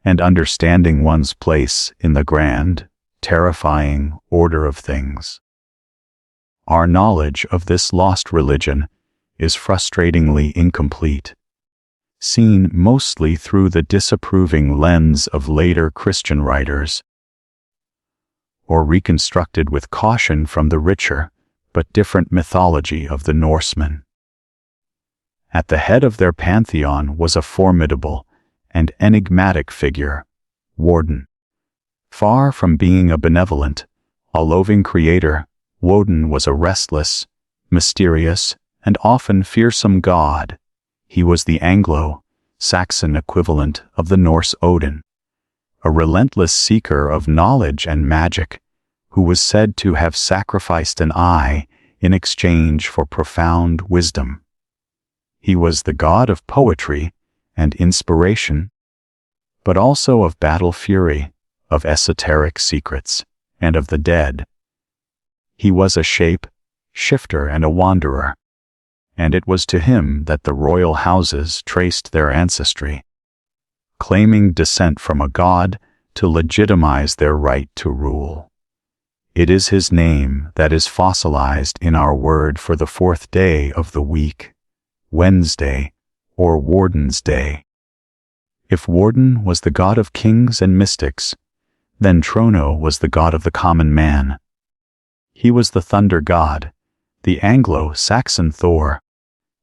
and understanding one's place in the grand, terrifying order of things. Our knowledge of this lost religion is frustratingly incomplete, seen mostly through the disapproving lens of later Christian writers, or reconstructed with caution from the richer but different mythology of the Norsemen. At the head of their pantheon was a formidable and enigmatic figure, Woden. Far from being a benevolent, all-loving creator, Woden was a restless, mysterious, and often fearsome god. He was the Anglo-Saxon equivalent of the Norse Odin, a relentless seeker of knowledge and magic, who was said to have sacrificed an eye in exchange for profound wisdom. He was the god of poetry and inspiration, but also of battle fury, of esoteric secrets, and of the dead. He was a shape-shifter and a wanderer, and it was to him that the royal houses traced their ancestry, claiming descent from a god to legitimize their right to rule. It is his name that is fossilized in our word for the fourth day of the week, Wednesday, or Warden's Day. If Woden was the god of kings and mystics, then Trono was the god of the common man. He was the thunder god, the Anglo-Saxon Thor,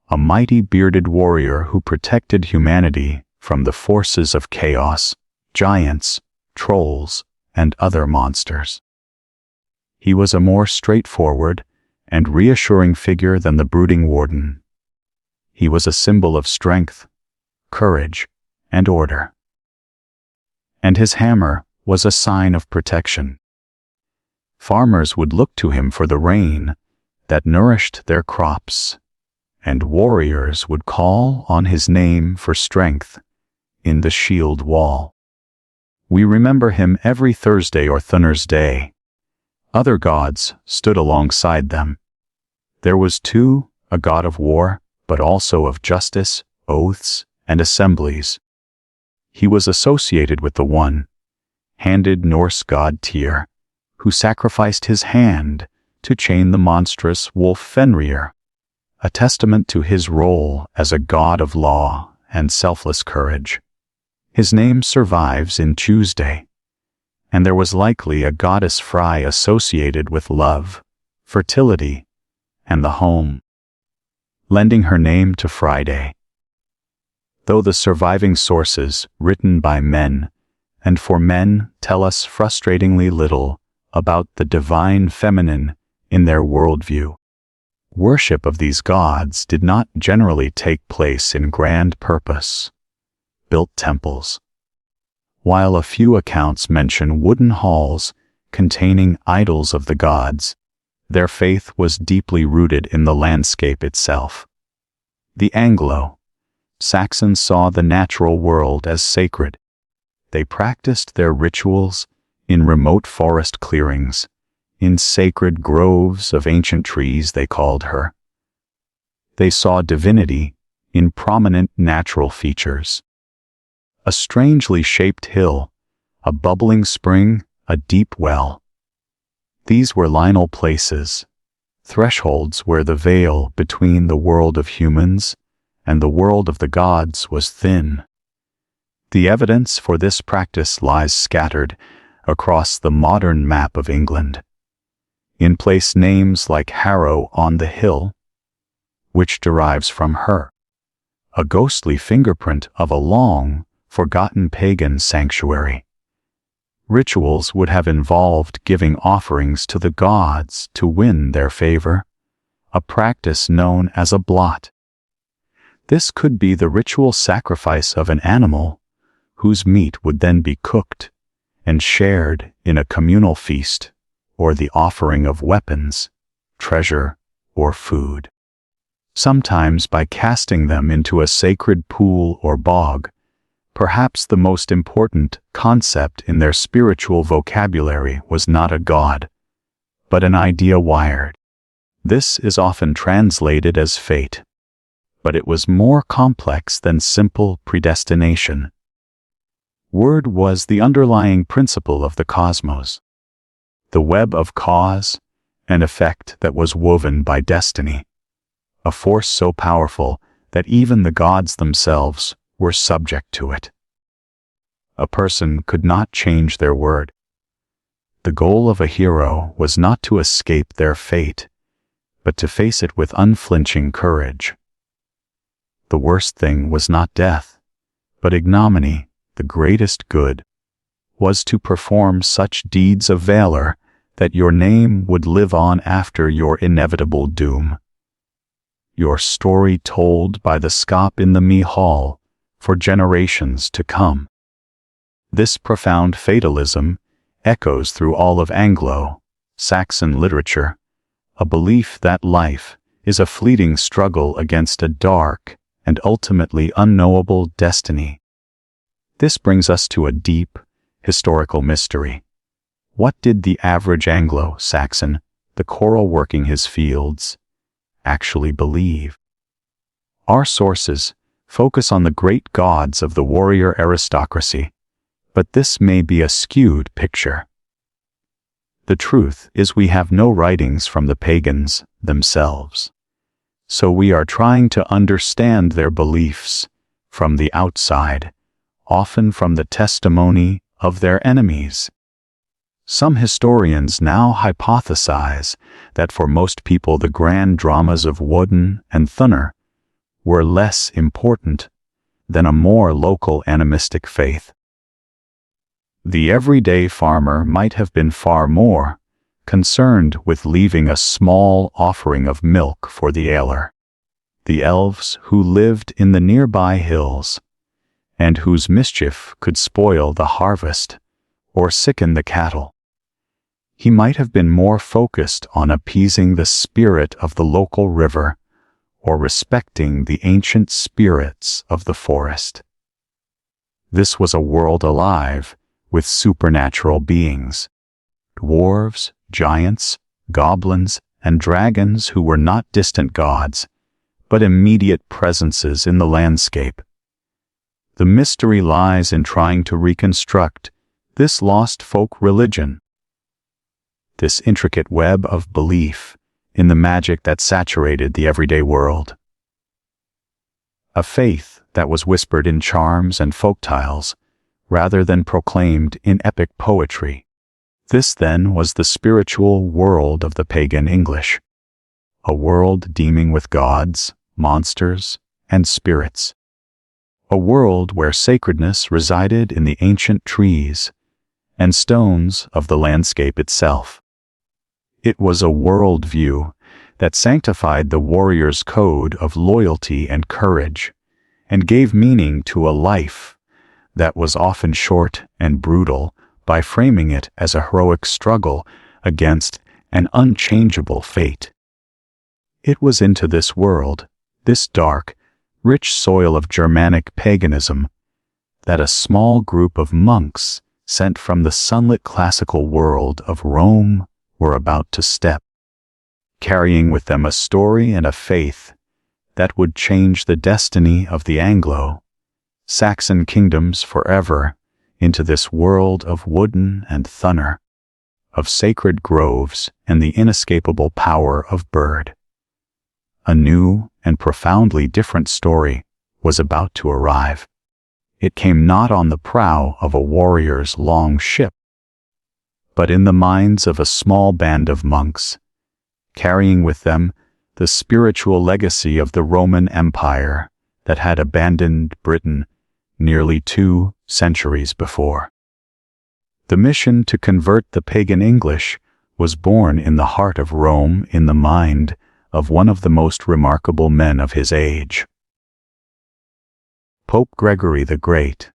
a mighty bearded warrior who protected humanity from the forces of chaos, giants, trolls, and other monsters. He was a more straightforward and reassuring figure than the brooding Warden. He was a symbol of strength, courage, and order. and his hammer was a sign of protection. Farmers would look to him for the rain that nourished their crops, and warriors would call on his name for strength in the shield wall. We remember him every Thursday or Thunner's Day. Other gods stood alongside them. There was too a god of war, but also of justice, oaths, and assemblies. He was associated with the one-handed Norse god Tyr, who sacrificed his hand to chain the monstrous wolf Fenrir, a testament to his role as a god of law and selfless courage. His name survives in Tuesday, and there was likely a goddess Fry associated with love, fertility, and the home, lending her name to Friday. Though the surviving sources, written by men and for men, tell us frustratingly little about the divine feminine in their worldview. Worship of these gods did not generally take place in grand purpose-built temples. While a few accounts mention wooden halls containing idols of the gods, their faith was deeply rooted in the landscape itself. The Anglo-Saxons saw the natural world as sacred. They practiced their rituals in remote forest clearings, in sacred groves of ancient trees they called her. They saw divinity in prominent natural features. A strangely shaped hill, a bubbling spring, a deep well. These were liminal places, thresholds where the veil between the world of humans and the world of the gods was thin. The evidence for this practice lies scattered across the modern map of England. In place names like Harrow on the Hill, which derives from her, a ghostly fingerprint of a long, forgotten pagan sanctuary. Rituals would have involved giving offerings to the gods to win their favor, a practice known as a blot. This could be the ritual sacrifice of an animal, whose meat would then be cooked and shared in a communal feast, or the offering of weapons, treasure, or food. Sometimes by casting them into a sacred pool or bog, perhaps the most important concept in their spiritual vocabulary was not a god, but an idea wired. This is often translated as fate, but it was more complex than simple predestination. Word was the underlying principle of the cosmos, the web of cause and effect that was woven by destiny, a force so powerful that even the gods themselves were subject to it. A person could not change their word. The goal of a hero was not to escape their fate, but to face it with unflinching courage. The worst thing was not death, but ignominy. The greatest good was to perform such deeds of valor that your name would live on after your inevitable doom. Your story told by the scop in the Mee Hall for generations to come. This profound fatalism echoes through all of Anglo-Saxon literature, a belief that life is a fleeting struggle against a dark and ultimately unknowable destiny. This brings us to a deep, historical mystery. What did the average Anglo-Saxon, the coral working his fields, actually believe? Our sources focus on the great gods of the warrior aristocracy, but this may be a skewed picture. The truth is we have no writings from the pagans themselves, so we are trying to understand their beliefs from the outside, often from the testimony of their enemies. Some historians now hypothesize that for most people the grand dramas of Woden and Thunner were less important than a more local animistic faith. The everyday farmer might have been far more concerned with leaving a small offering of milk for the ailer. The elves who lived in the nearby hills and whose mischief could spoil the harvest or sicken the cattle. He might have been more focused on appeasing the spirit of the local river or respecting the ancient spirits of the forest. This was a world alive with supernatural beings, dwarves, giants, goblins, and dragons who were not distant gods, but immediate presences in the landscape. The mystery lies in trying to reconstruct this lost folk religion, this intricate web of belief in the magic that saturated the everyday world. A faith that was whispered in charms and folk tales, rather than proclaimed in epic poetry. This, then, was the spiritual world of the pagan English, a world teeming with gods, monsters, and spirits. A world where sacredness resided in the ancient trees and stones of the landscape itself. It was a world view that sanctified the warrior's code of loyalty and courage, and gave meaning to a life that was often short and brutal by framing it as a heroic struggle against an unchangeable fate. It was into this world, this dark, rich soil of Germanic paganism, that a small group of monks sent from the sunlit classical world of Rome were about to step, carrying with them a story and a faith that would change the destiny of the Anglo-Saxon kingdoms forever into this world of wooden and thunder, of sacred groves and the inescapable power of bird. A new and profoundly different story was about to arrive. It came not on the prow of a warrior's long ship, but in the minds of a small band of monks, carrying with them the spiritual legacy of the Roman Empire that had abandoned Britain nearly 2 centuries before. The mission to convert the pagan English was born in the heart of Rome in the mind of one of the most remarkable men of his age, Pope Gregory the Great.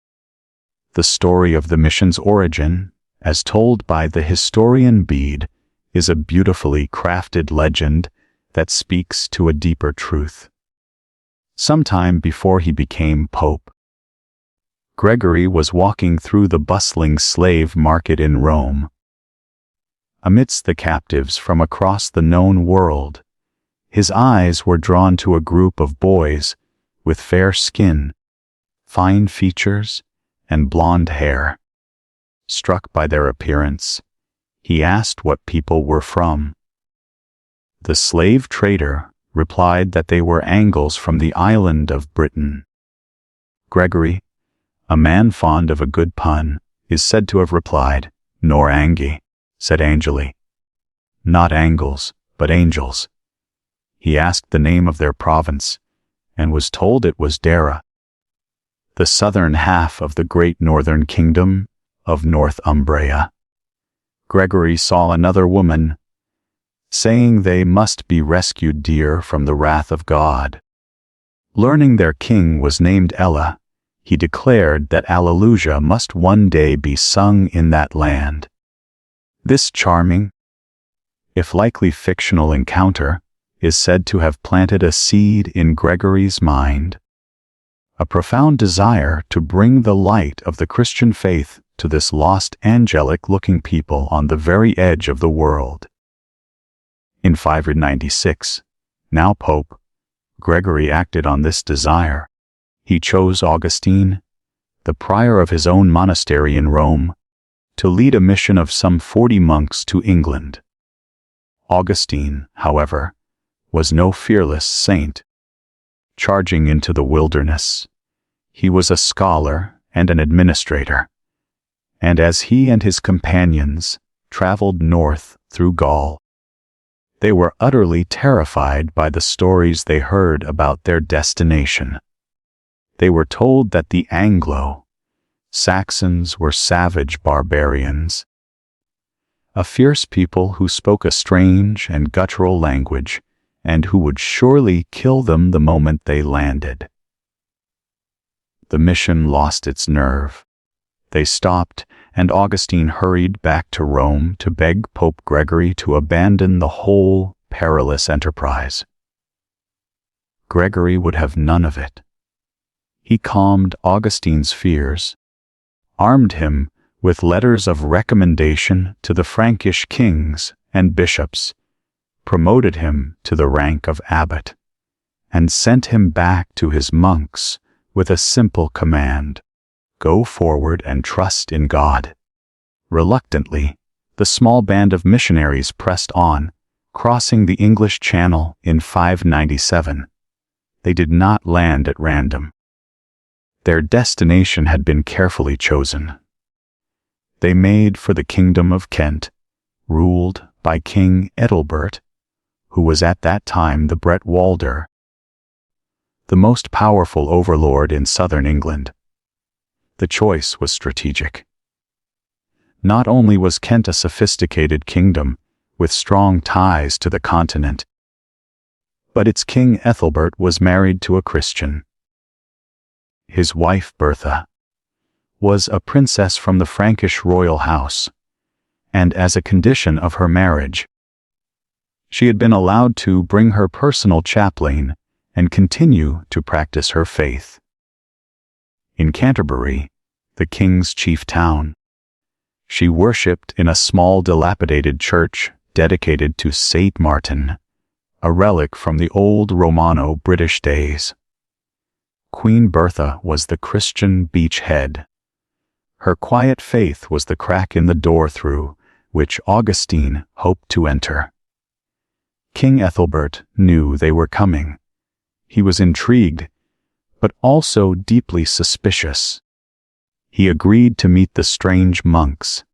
The story of the mission's origin, as told by the historian Bede, is a beautifully crafted legend that speaks to a deeper truth. Sometime before he became pope, Gregory was walking through the bustling slave market in Rome. Amidst the captives from across the known world, his eyes were drawn to a group of boys with fair skin, fine features, and blonde hair. Struck by their appearance, he asked what people were from. The slave trader replied that they were Angles from the island of Britain. Gregory, a man fond of a good pun, is said to have replied, "Nor Angi," said Angeli. Not Angles, but angels. He asked the name of their province, and was told it was Dara, the southern half of the great northern kingdom of Northumbria. Gregory saw another woman, saying they must be rescued dear from the wrath of God. Learning their king was named Ella, he declared that Alleluia must one day be sung in that land. This charming, if likely fictional encounter, is said to have planted a seed in Gregory's mind, a profound desire to bring the light of the Christian faith to this lost angelic-looking people on the very edge of the world. In 596, now Pope, Gregory acted on this desire. He chose Augustine, the prior of his own monastery in Rome, to lead a mission of some 40 monks to England. Augustine, however, was no fearless saint. Charging into the wilderness, he was a scholar and an administrator, and as he and his companions traveled north through Gaul, they were utterly terrified by the stories they heard about their destination. They were told that the Anglo-Saxons were savage barbarians, a fierce people who spoke a strange and guttural language, and who would surely kill them the moment they landed. the mission lost its nerve. They stopped, and Augustine hurried back to Rome to beg Pope Gregory to abandon the whole perilous enterprise. Gregory would have none of it. He calmed Augustine's fears, armed him with letters of recommendation to the Frankish kings and bishops, promoted him to the rank of abbot, and sent him back to his monks with a simple command: go forward and trust in God. Reluctantly, the small band of missionaries pressed on, crossing the English Channel in 597. They did not land at random. Their destination had been carefully chosen. They made for the kingdom of Kent, ruled by King Ethelbert, who was at that time the Bretwalder, the most powerful overlord in southern England. The choice was strategic. Not only was Kent a sophisticated kingdom with strong ties to the continent, but its king Ethelbert was married to a Christian. His wife Bertha was a princess from the Frankish royal house, and as a condition of her marriage, she had been allowed to bring her personal chaplain and continue to practice her faith. In Canterbury, the king's chief town, she worshipped in a small dilapidated church dedicated to Saint Martin, a relic from the old Romano-British days. Queen Bertha was the Christian beachhead. Her quiet faith was the crack in the door through which Augustine hoped to enter. King Ethelbert knew they were coming. He was intrigued, but also deeply suspicious. He agreed to meet the strange monks,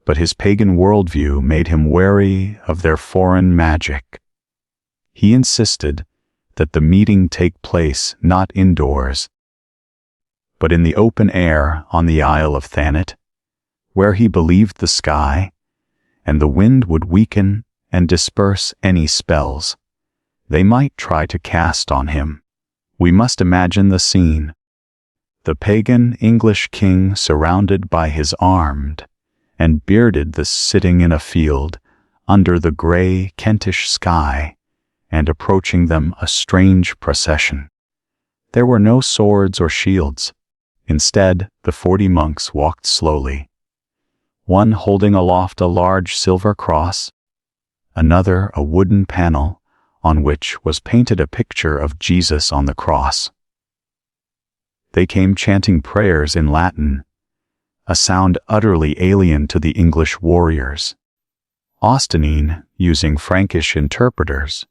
but his pagan worldview made him wary of their foreign magic. He insisted that the meeting take place not indoors, but in the open air on the Isle of Thanet, where he believed the sky and the wind would weaken and disperse any spells they might try to cast on him. We must imagine the scene. The pagan English king surrounded by his armed and bearded the sitting in a field under the grey Kentish sky, and approaching them a strange procession. There were no swords or shields. Instead, the 40 monks walked slowly, one holding aloft a large silver cross, another a wooden panel on which was painted a picture of Jesus on the cross. They came chanting prayers in Latin, a sound utterly alien to the English warriors. Augustine, using Frankish interpreters,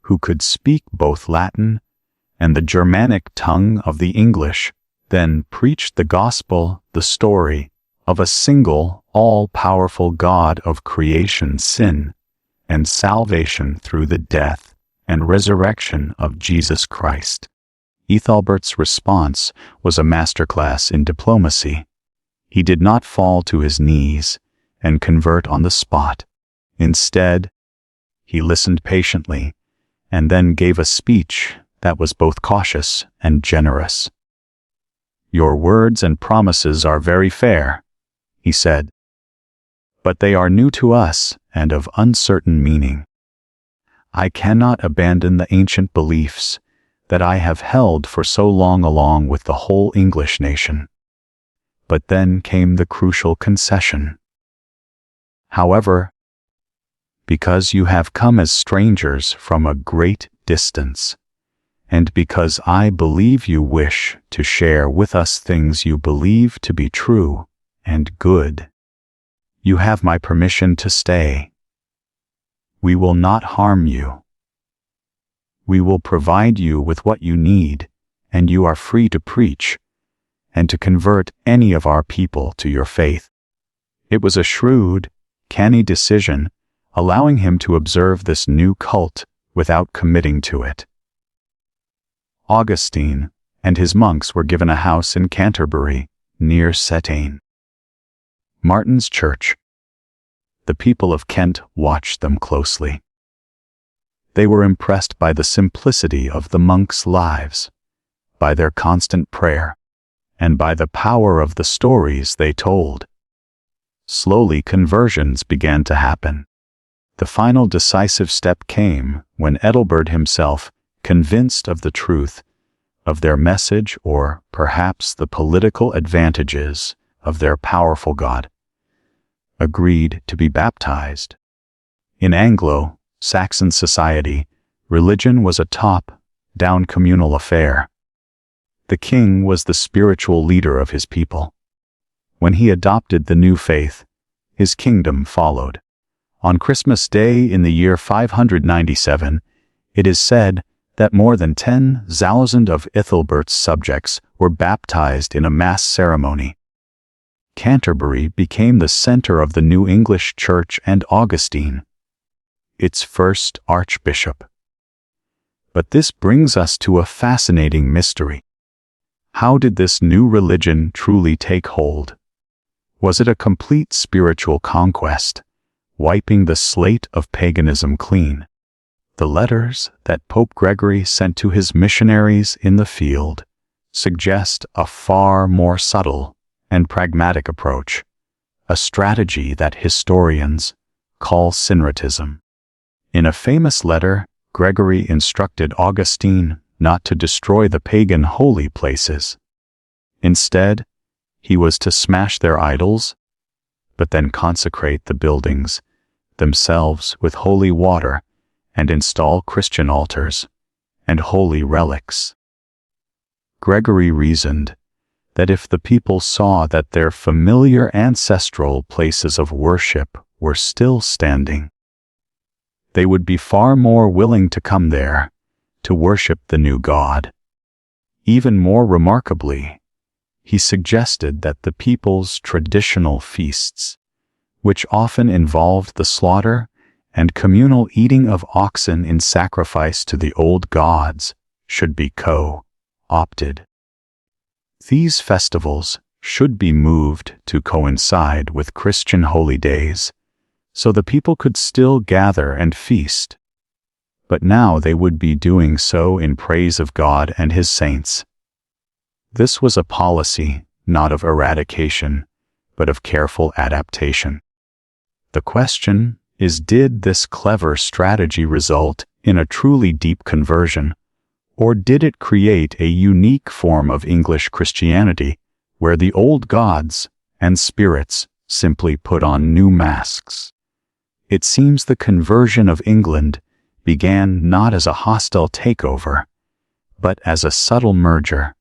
who could speak both Latin and the Germanic tongue of the English, then preached the gospel, the story of a single, all-powerful God of creation, sin, and salvation through the death and resurrection of Jesus Christ. Ethelbert's response was a masterclass in diplomacy. He did not fall to his knees and convert on the spot. Instead, he listened patiently and then gave a speech that was both cautious and generous. "Your words and promises are very fair," he said, "but they are new to us and of uncertain meaning. I cannot abandon the ancient beliefs that I have held for so long along with the whole English nation." But then came the crucial concession. "However, because you have come as strangers from a great distance, and because I believe you wish to share with us things you believe to be true and good, you have my permission to stay. We will not harm you. We will provide you with what you need, and you are free to preach and to convert any of our people to your faith." It was a shrewd, canny decision, allowing him to observe this new cult without committing to it. Augustine and his monks were given a house in Canterbury, near St. Martin's Church. The people of Kent watched them closely. They were impressed by the simplicity of the monks' lives, by their constant prayer, and by the power of the stories they told. Slowly, conversions began to happen. The final decisive step came when Ethelbert himself, convinced of the truth of their message, or perhaps the political advantages of their powerful god, agreed to be baptized. In Anglo-Saxon society, religion was a top-down communal affair. The king was the spiritual leader of his people. When he adopted the new faith, his kingdom followed. On Christmas Day in the year 597, it is said that more than 10,000 of Ethelbert's subjects were baptized in a mass ceremony. Canterbury became the center of the new English Church and Augustine, its first archbishop. But this brings us to a fascinating mystery. How did this new religion truly take hold? Was it a complete spiritual conquest, wiping the slate of paganism clean? The letters that Pope Gregory sent to his missionaries in the field suggest a far more subtle and pragmatic approach, a strategy that historians call syncretism. In a famous letter, Gregory instructed Augustine not to destroy the pagan holy places. Instead, he was to smash their idols, but then consecrate the buildings themselves with holy water and install Christian altars and holy relics. Gregory reasoned that if the people saw that their familiar ancestral places of worship were still standing, they would be far more willing to come there to worship the new God. Even more remarkably, he suggested that the people's traditional feasts, which often involved the slaughter and communal eating of oxen in sacrifice to the old gods, should be co-opted. These festivals should be moved to coincide with Christian holy days, so the people could still gather and feast. But now they would be doing so in praise of God and His saints. This was a policy not of eradication, but of careful adaptation. The question is, did this clever strategy result in a truly deep conversion, or did it create a unique form of English Christianity where the old gods and spirits simply put on new masks? It seems the conversion of England began not as a hostile takeover, but as a subtle merger,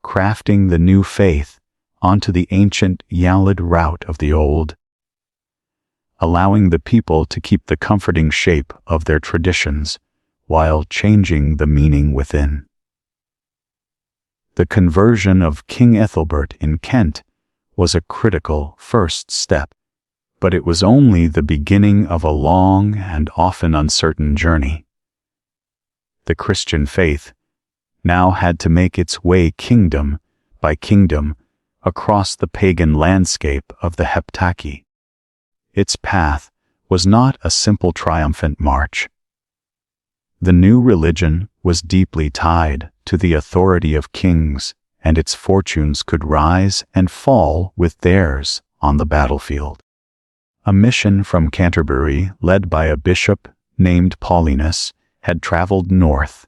crafting the new faith onto the ancient yalid route of the old, allowing the people to keep the comforting shape of their traditions while changing the meaning within. The conversion of King Ethelbert in Kent was a critical first step, but it was only the beginning of a long and often uncertain journey. The Christian faith now had to make its way kingdom by kingdom across the pagan landscape of the Heptarchy. Its path was not a simple triumphant march. The new religion was deeply tied to the authority of kings, and its fortunes could rise and fall with theirs on the battlefield. A mission from Canterbury, led by a bishop named Paulinus, had traveled north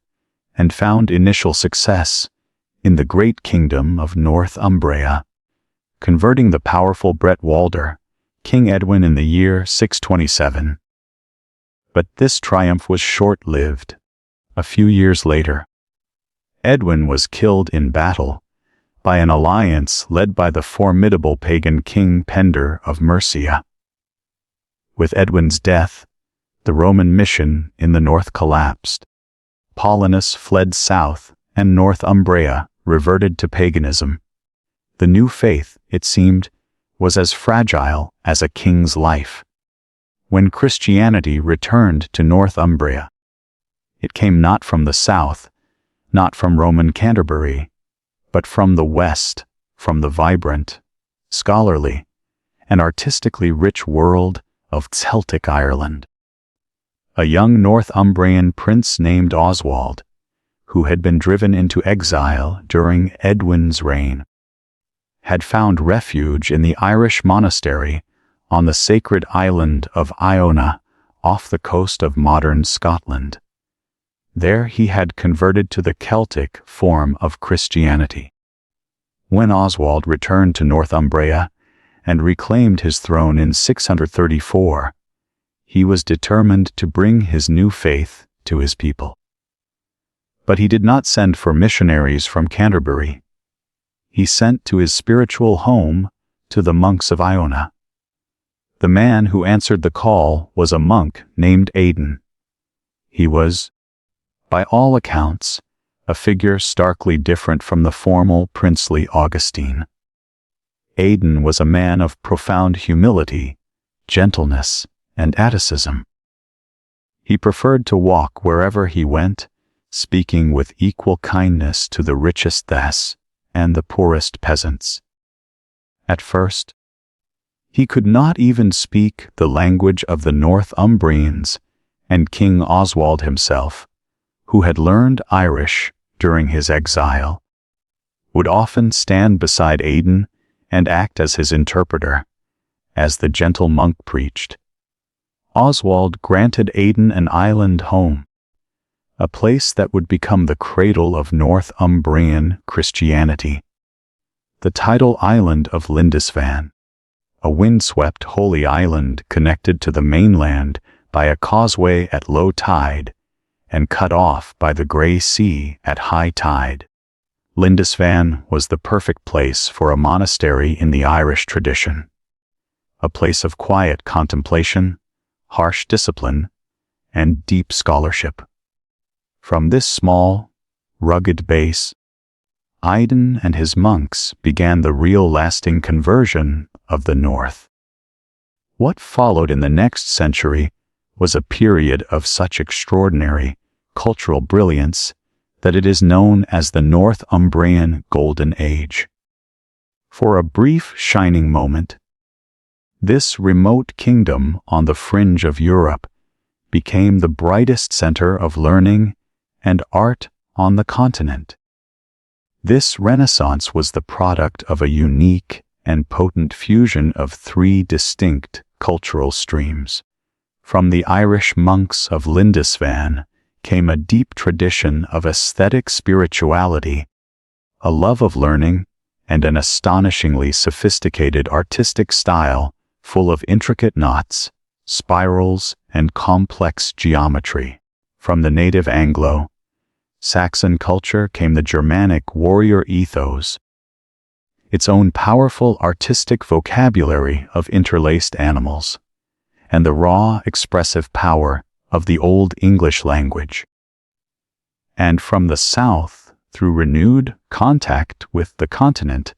and found initial success in the great kingdom of Northumbria, converting the powerful Bretwalder, King Edwin, in the year 627. But this triumph was short-lived. A few years later, Edwin was killed in battle by an alliance led by the formidable pagan King Pender of Mercia. With Edwin's death, the Roman mission in the north collapsed. Paulinus fled south, and Northumbria reverted to paganism. The new faith, it seemed, was as fragile as a king's life. When Christianity returned to Northumbria, it came not from the south, not from Roman Canterbury, but from the west, from the vibrant, scholarly, and artistically rich world of Celtic Ireland. A young Northumbrian prince named Oswald, who had been driven into exile during Edwin's reign, had found refuge in the Irish monastery on the sacred island of Iona, off the coast of modern Scotland. There he had converted to the Celtic form of Christianity. When Oswald returned to Northumbria and reclaimed his throne in 634, he was determined to bring his new faith to his people. But he did not send for missionaries from Canterbury. He sent to his spiritual home, to the monks of Iona. The man who answered the call was a monk named Aidan. He was, by all accounts, a figure starkly different from the formal princely Augustine. Aidan was a man of profound humility, gentleness, and asceticism. He preferred to walk wherever he went, speaking with equal kindness to the richest thas and the poorest peasants. At first, he could not even speak the language of the Northumbrians, and King Oswald himself, who had learned Irish during his exile, would often stand beside Aidan and act as his interpreter, as the gentle monk preached. Oswald granted Aidan an island home, a place that would become the cradle of Northumbrian Christianity, the tidal island of Lindisfarne, a windswept holy island connected to the mainland by a causeway at low tide and cut off by the Grey Sea at high tide. Lindisfarne was the perfect place for a monastery in the Irish tradition, a place of quiet contemplation, harsh discipline, and deep scholarship. From this small, rugged base, Aidan and his monks began the real lasting conversion of the North. What followed in the next century was a period of such extraordinary cultural brilliance that it is known as the Northumbrian Golden Age. For a brief shining moment, this remote kingdom on the fringe of Europe became the brightest center of learning and art on the continent. This Renaissance was the product of a unique and potent fusion of three distinct cultural streams. From the Irish monks of Lindisfarne came a deep tradition of aesthetic spirituality, a love of learning, and an astonishingly sophisticated artistic style full of intricate knots, spirals, and complex geometry. From the native Anglo-Saxon culture came the Germanic warrior ethos, its own powerful artistic vocabulary of interlaced animals, and the raw, expressive power of the Old English language. And from the South, through renewed contact with the continent,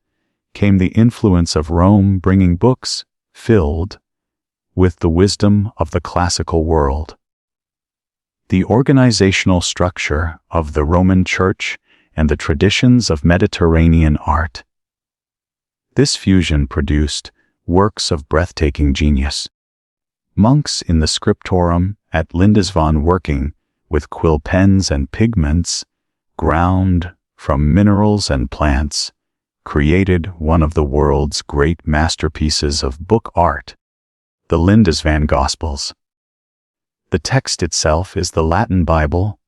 came the influence of Rome, bringing books filled with the wisdom of the classical world. The organizational structure of the Roman Church and the traditions of Mediterranean art. This fusion produced works of breathtaking genius. Monks in the scriptorium at Lindisfarne working with quill pens and pigments ground from minerals and plants created one of the world's great masterpieces of book art, the Lindisfarne Gospels. The text itself is the Latin Bible,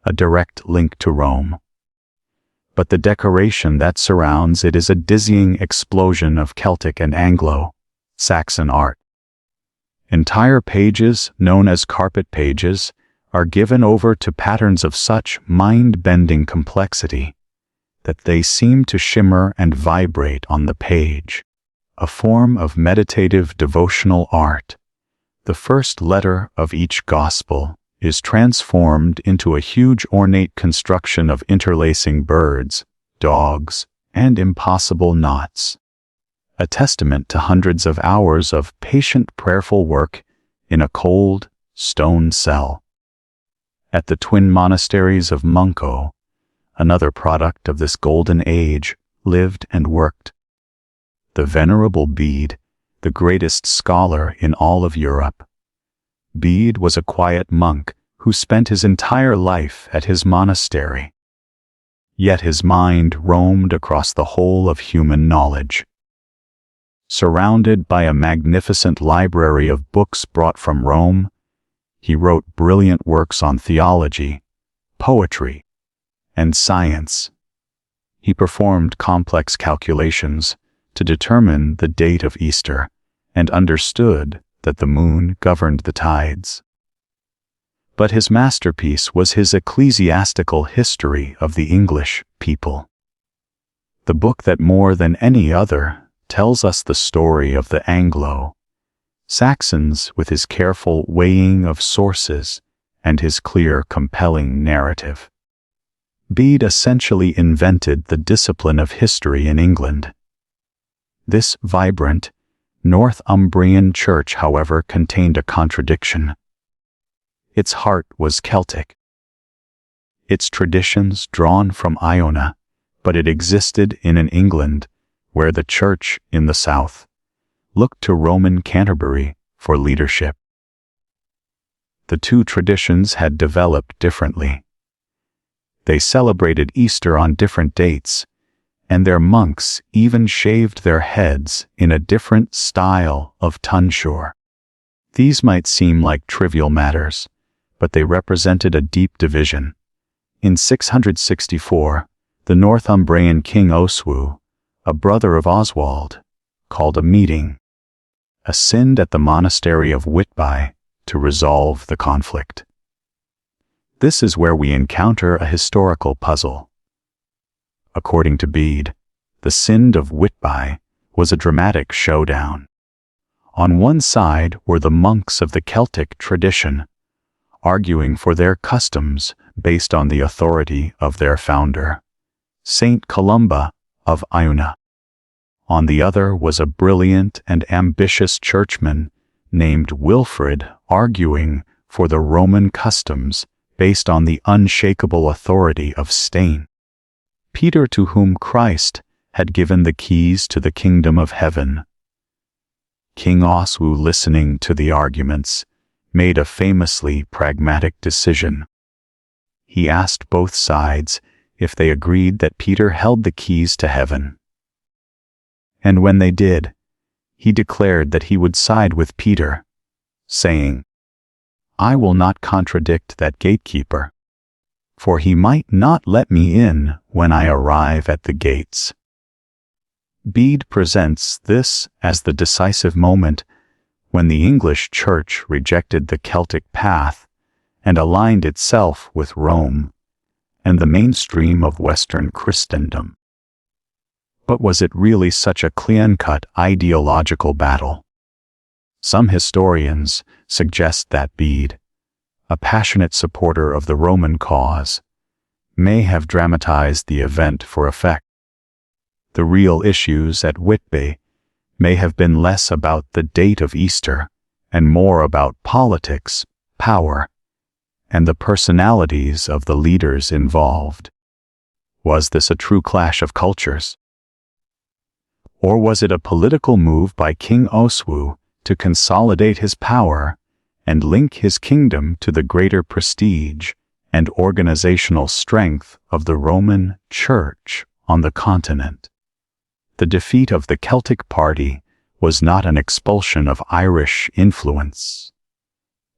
a direct link to Rome. But the decoration that surrounds it is a dizzying explosion of Celtic and Anglo-Saxon art. Entire pages, known as carpet pages, are given over to patterns of such mind-bending complexity that they seem to shimmer and vibrate on the page, a form of meditative devotional art. The first letter of each gospel is transformed into a huge ornate construction of interlacing birds, dogs, and impossible knots, a testament to hundreds of hours of patient prayerful work in a cold, stone cell. At the twin monasteries of Munko, another product of this golden age, lived and worked the Venerable Bede, the greatest scholar in all of Europe. Bede was a quiet monk who spent his entire life at his monastery. Yet his mind roamed across the whole of human knowledge. Surrounded by a magnificent library of books brought from Rome, he wrote brilliant works on theology, poetry, and science. He performed complex calculations to determine the date of Easter and understood that the moon governed the tides. But his masterpiece was his ecclesiastical history of the English people. The book that more than any other tells us the story of the Anglo-Saxons with his careful weighing of sources and his clear, compelling narrative. Bede essentially invented the discipline of history in England. This vibrant, Northumbrian church, however, contained a contradiction. Its heart was Celtic. Its traditions drawn from Iona, but it existed in an England where the church in the south looked to Roman Canterbury for leadership. The two traditions had developed differently. They celebrated Easter on different dates, and their monks even shaved their heads in a different style of tonsure. These might seem like trivial matters, but they represented a deep division. In 664, the Northumbrian king Oswu, a brother of Oswald, called a meeting, ascended at the monastery of Whitby to resolve the conflict. This is where we encounter a historical puzzle. According to Bede, the Synod of Whitby was a dramatic showdown. On one side were the monks of the Celtic tradition, arguing for their customs based on the authority of their founder, Saint Columba of Iona. On the other was a brilliant and ambitious churchman named Wilfrid, arguing for the Roman customs based on the unshakable authority of Stein, Peter, to whom Christ had given the keys to the kingdom of heaven. King Oswu, listening to the arguments, made a famously pragmatic decision. He asked both sides if they agreed that Peter held the keys to heaven. And when they did, he declared that he would side with Peter, saying, "I will not contradict that gatekeeper, for he might not let me in when I arrive at the gates." Bede presents this as the decisive moment when the English Church rejected the Celtic path and aligned itself with Rome and the mainstream of Western Christendom. But was it really such a clean-cut ideological battle? Some historians suggest that Bede, a passionate supporter of the Roman cause, may have dramatized the event for effect. The real issues at Whitby may have been less about the date of Easter and more about politics, power, and the personalities of the leaders involved. Was this a true clash of cultures? Or was it a political move by King Oswu to consolidate his power and link his kingdom to the greater prestige and organizational strength of the Roman Church on the continent? The defeat of the Celtic party was not an expulsion of Irish influence.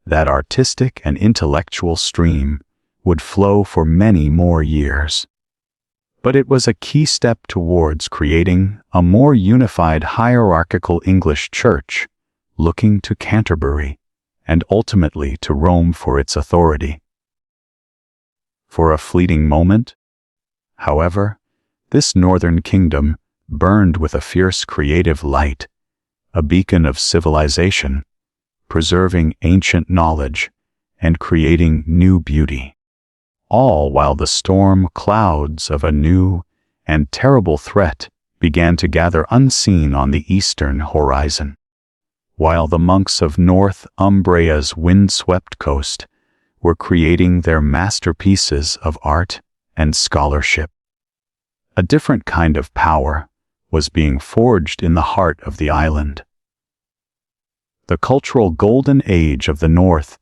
That artistic and intellectual stream would flow for many more years. But it was a key step towards creating a more unified hierarchical English church, looking to Canterbury and ultimately to Rome for its authority. For a fleeting moment, however, this northern kingdom burned with a fierce creative light, a beacon of civilization, preserving ancient knowledge and creating new beauty, all while the storm clouds of a new and terrible threat began to gather unseen on the eastern horizon. While the monks of Northumbria's wind-swept coast were creating their masterpieces of art and scholarship, a different kind of power was being forged in the heart of the island. The cultural golden age of the North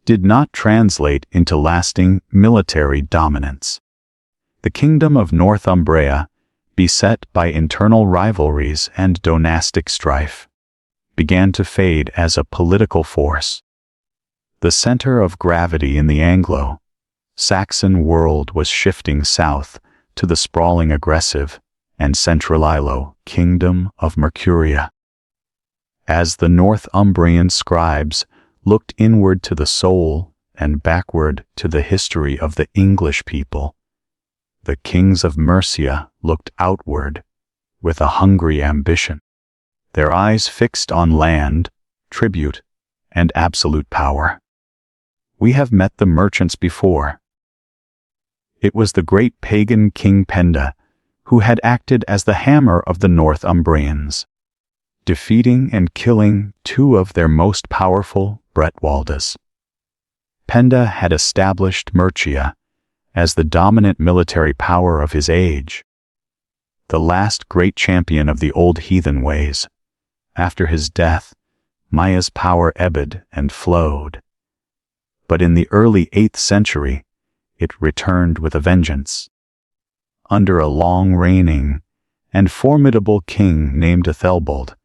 did not translate into lasting military dominance. The kingdom of Northumbria beset by internal rivalries and dynastic strife, began to fade as a political force. The center of gravity in the Anglo-Saxon world was shifting south to the sprawling aggressive and central kingdom of Mercuria. As the Northumbrian scribes looked inward to the soul and backward to the history of the English people, the kings of Mercia looked outward with a hungry ambition, their eyes fixed on land, tribute, and absolute power. We have met the merchants before. It was the great pagan King Penda who had acted as the hammer of the Northumbrians, defeating and killing two of their most powerful Bretwaldas. Penda had established Mercia as the dominant military power of his age, the last great champion of the old heathen ways. After his death, Maya's power ebbed and flowed. But in the early 8th century, it returned with a vengeance. Under a long-reigning and formidable king named Ethelbald,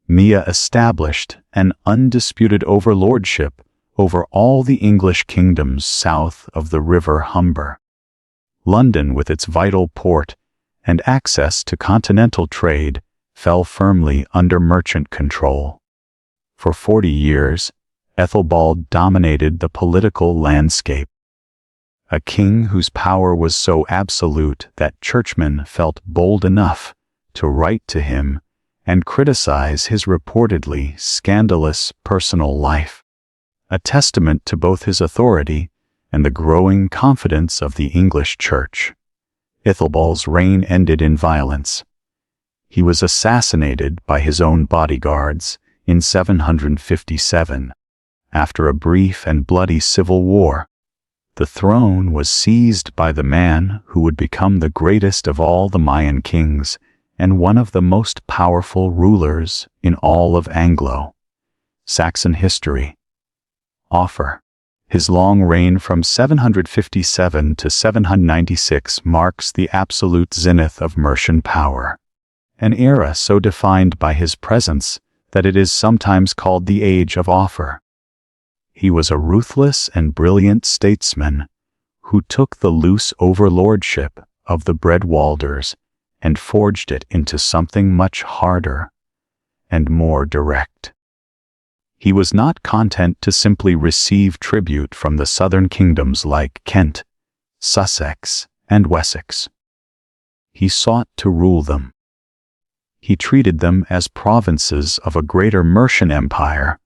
Maya established an undisputed overlordship over all the English kingdoms south of the River Humber. London, with its vital port and access to continental trade, fell firmly under merchant control. For 40 years, Ethelbald dominated the political landscape. A king whose power was so absolute that churchmen felt bold enough to write to him and criticize his reportedly scandalous personal life, a testament to both his authority and the growing confidence of the English Church. Ethelbald's reign ended in violence. He was assassinated by his own bodyguards in 757. After a brief and bloody civil war, the throne was seized by the man who would become the greatest of all the Mayan kings and one of the most powerful rulers in all of Anglo-Saxon history, Offa. His long reign from 757 to 796 marks the absolute zenith of Mercian power, an era so defined by his presence that it is sometimes called the Age of Offa. He was a ruthless and brilliant statesman who took the loose overlordship of the Bretwalders and forged it into something much harder and more direct. He was not content to simply receive tribute from the southern kingdoms like Kent, Sussex, and Wessex. He sought to rule them. He treated them as provinces of a greater Mercian empire,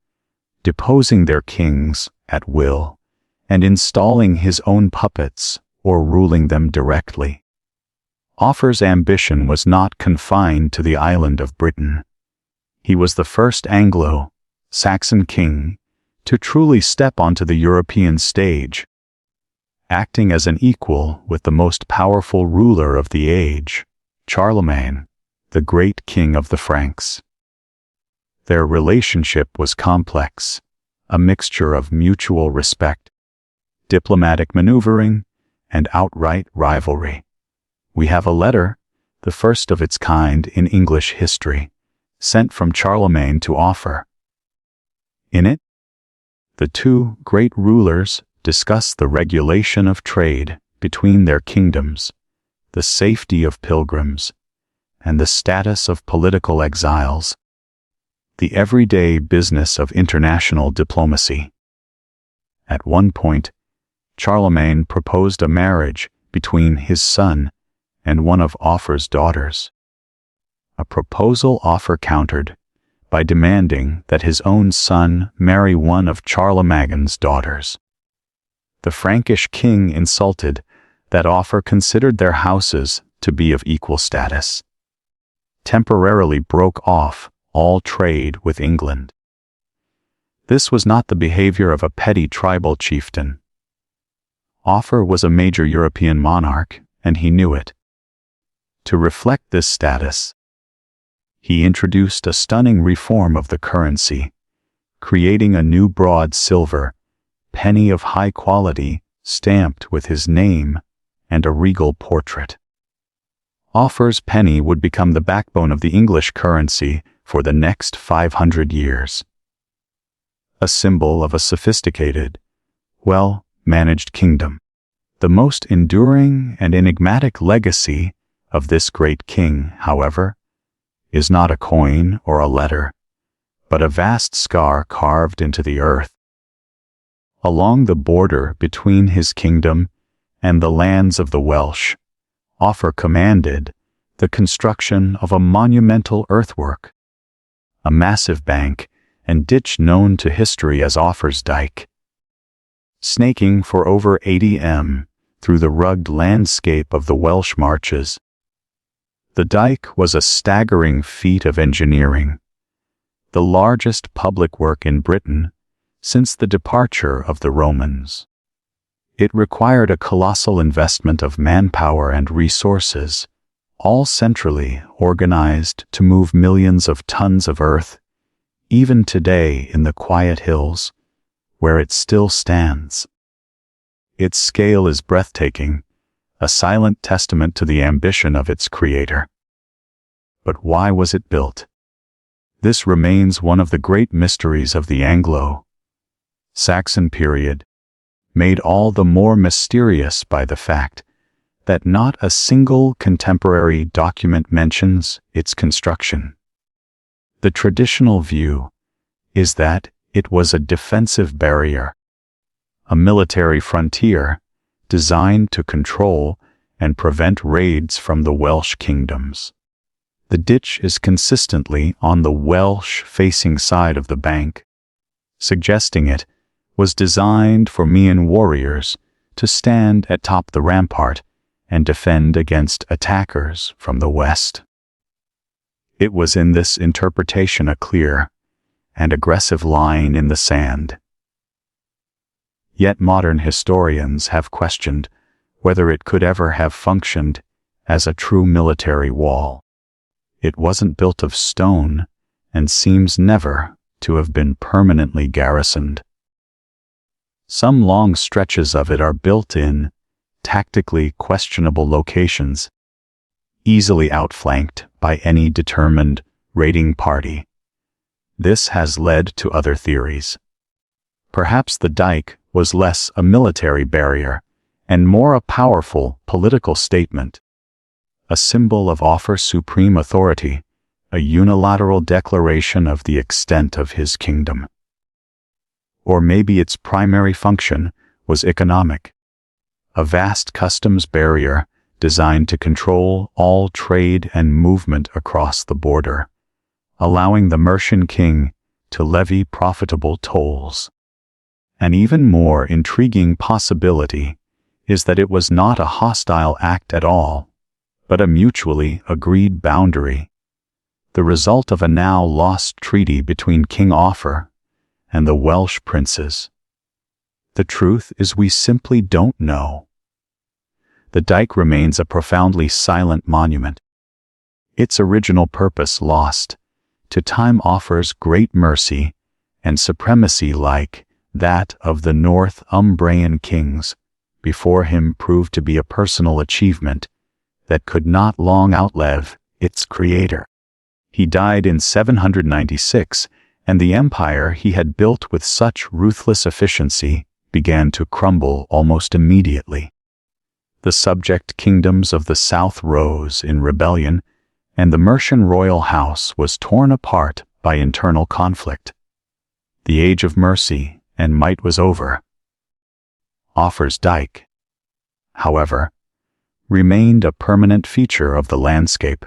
deposing their kings at will and installing his own puppets or ruling them directly. Offa's ambition was not confined to the island of Britain. He was the first Anglo-Saxon king to truly step onto the European stage, acting as an equal with the most powerful ruler of the age, Charlemagne, the great king of the Franks. Their relationship was complex, a mixture of mutual respect, diplomatic maneuvering, and outright rivalry. We have a letter, the first of its kind in English history, sent from Charlemagne to Offa. In it, the two great rulers discuss the regulation of trade between their kingdoms, the safety of pilgrims, and the status of political exiles, the everyday business of international diplomacy. At one point, Charlemagne proposed a marriage between his son and one of Offa's daughters. A proposal Offa countered by demanding that his own son marry one of Charlemagne's daughters. The Frankish king insulted that Offa considered their houses to be of equal status, temporarily broke off all trade with England. This was not the behavior of a petty tribal chieftain. Offa was a major European monarch, and he knew it. To reflect this status, he introduced a stunning reform of the currency, creating a new broad silver penny of high quality stamped with his name and a regal portrait. Offa's penny would become the backbone of the English currency for the next 500 years. A symbol of a sophisticated, well-managed kingdom. The most enduring and enigmatic legacy of this great king, however, is not a coin or a letter, but a vast scar carved into the earth. Along the border between his kingdom and the lands of the Welsh, Offa commanded the construction of a monumental earthwork, a massive bank and ditch known to history as Offa's Dyke. Snaking for over 80 m through the rugged landscape of the Welsh marches, the dike was a staggering feat of engineering, the largest public work in Britain since the departure of the Romans. It required a colossal investment of manpower and resources, all centrally organized to move millions of tons of earth, even today in the quiet hills, where it still stands. Its scale is breathtaking, a silent testament to the ambition of its creator. But why was it built? This remains one of the great mysteries of the Anglo-Saxon period, made all the more mysterious by the fact that not a single contemporary document mentions its construction. The traditional view is that it was a defensive barrier, a military frontier designed to control and prevent raids from the Welsh kingdoms. The ditch is consistently on the Welsh-facing side of the bank, suggesting it was designed for Mean warriors to stand atop the rampart and defend against attackers from the west. It was in this interpretation a clear and aggressive line in the sand. Yet modern historians have questioned whether it could ever have functioned as a true military wall. It wasn't built of stone and seems never to have been permanently garrisoned. Some long stretches of it are built in tactically questionable locations, easily outflanked by any determined raiding party. This has led to other theories. Perhaps the dike was less a military barrier and more a powerful political statement, a symbol of Offa's supreme authority, a unilateral declaration of the extent of his kingdom. Or maybe its primary function was economic, a vast customs barrier designed to control all trade and movement across the border, allowing the Mercian king to levy profitable tolls. An even more intriguing possibility is that it was not a hostile act at all, but a mutually agreed boundary, the result of a now lost treaty between King Offa and the Welsh princes. The truth is we simply don't know. The dike remains a profoundly silent monument, its original purpose lost to time. Offa's great mercy and supremacy, like that of the Northumbrian kings before him, proved to be a personal achievement that could not long outlive its creator. He died in 796, and the empire he had built with such ruthless efficiency began to crumble almost immediately. The subject kingdoms of the south rose in rebellion, and the Mercian royal house was torn apart by internal conflict. The age of mercy and might was over. Offa's Dyke, however, remained a permanent feature of the landscape,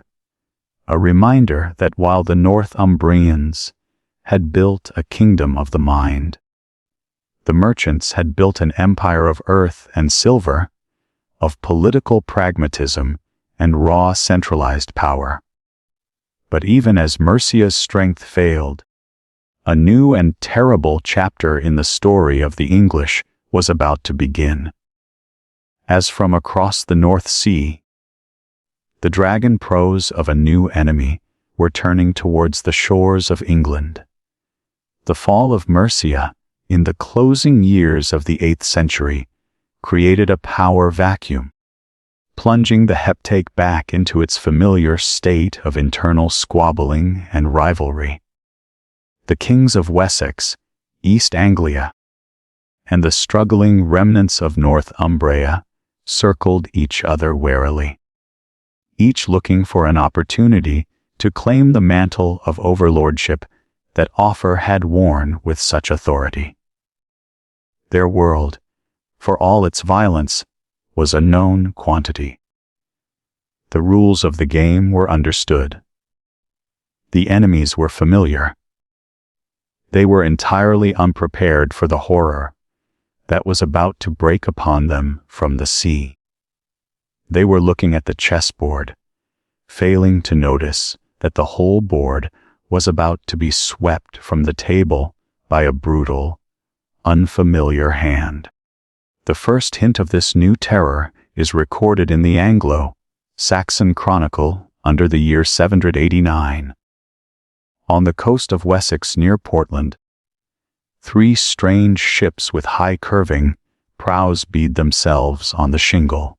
a reminder that while the Northumbrians had built a kingdom of the mind, the merchants had built an empire of earth and silver, of political pragmatism and raw centralized power. But even as Mercia's strength failed, a new and terrible chapter in the story of the English was about to begin. As from across the North Sea, the dragon prows of a new enemy were turning towards the shores of England. The fall of Mercia, in the closing years of the 8th century, created a power vacuum. plunging the heptake back into its familiar state of internal squabbling and rivalry. The kings of Wessex, East Anglia, and the struggling remnants of Northumbria circled each other warily, each looking for an opportunity to claim the mantle of overlordship that Offa had worn with such authority. Their world, for all its violence, was a known quantity. The rules of the game were understood. The enemies were familiar. They were entirely unprepared for the horror that was about to break upon them from the sea. They were looking at the chessboard, failing to notice that the whole board was about to be swept from the table by a brutal, unfamiliar hand. The first hint of this new terror is recorded in the Anglo-Saxon Chronicle under the year 789. On the coast of Wessex near Portland, 3 strange ships with high curving prows beat themselves on the shingle.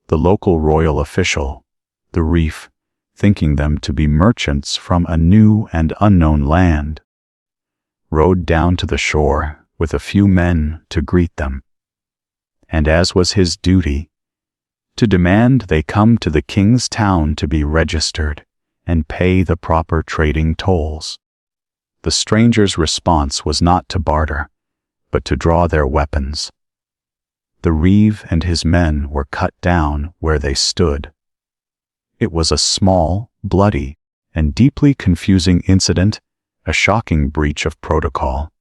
The local royal official, the reef, thinking them to be merchants from a new and unknown land, rowed down to the shore with a few men to greet them, and as was his duty, to demand they come to the king's town to be registered and pay the proper trading tolls. The strangers' response was not to barter, but to draw their weapons. The reeve and his men were cut down where they stood. It was a small, bloody, and deeply confusing incident, a shocking breach of protocol.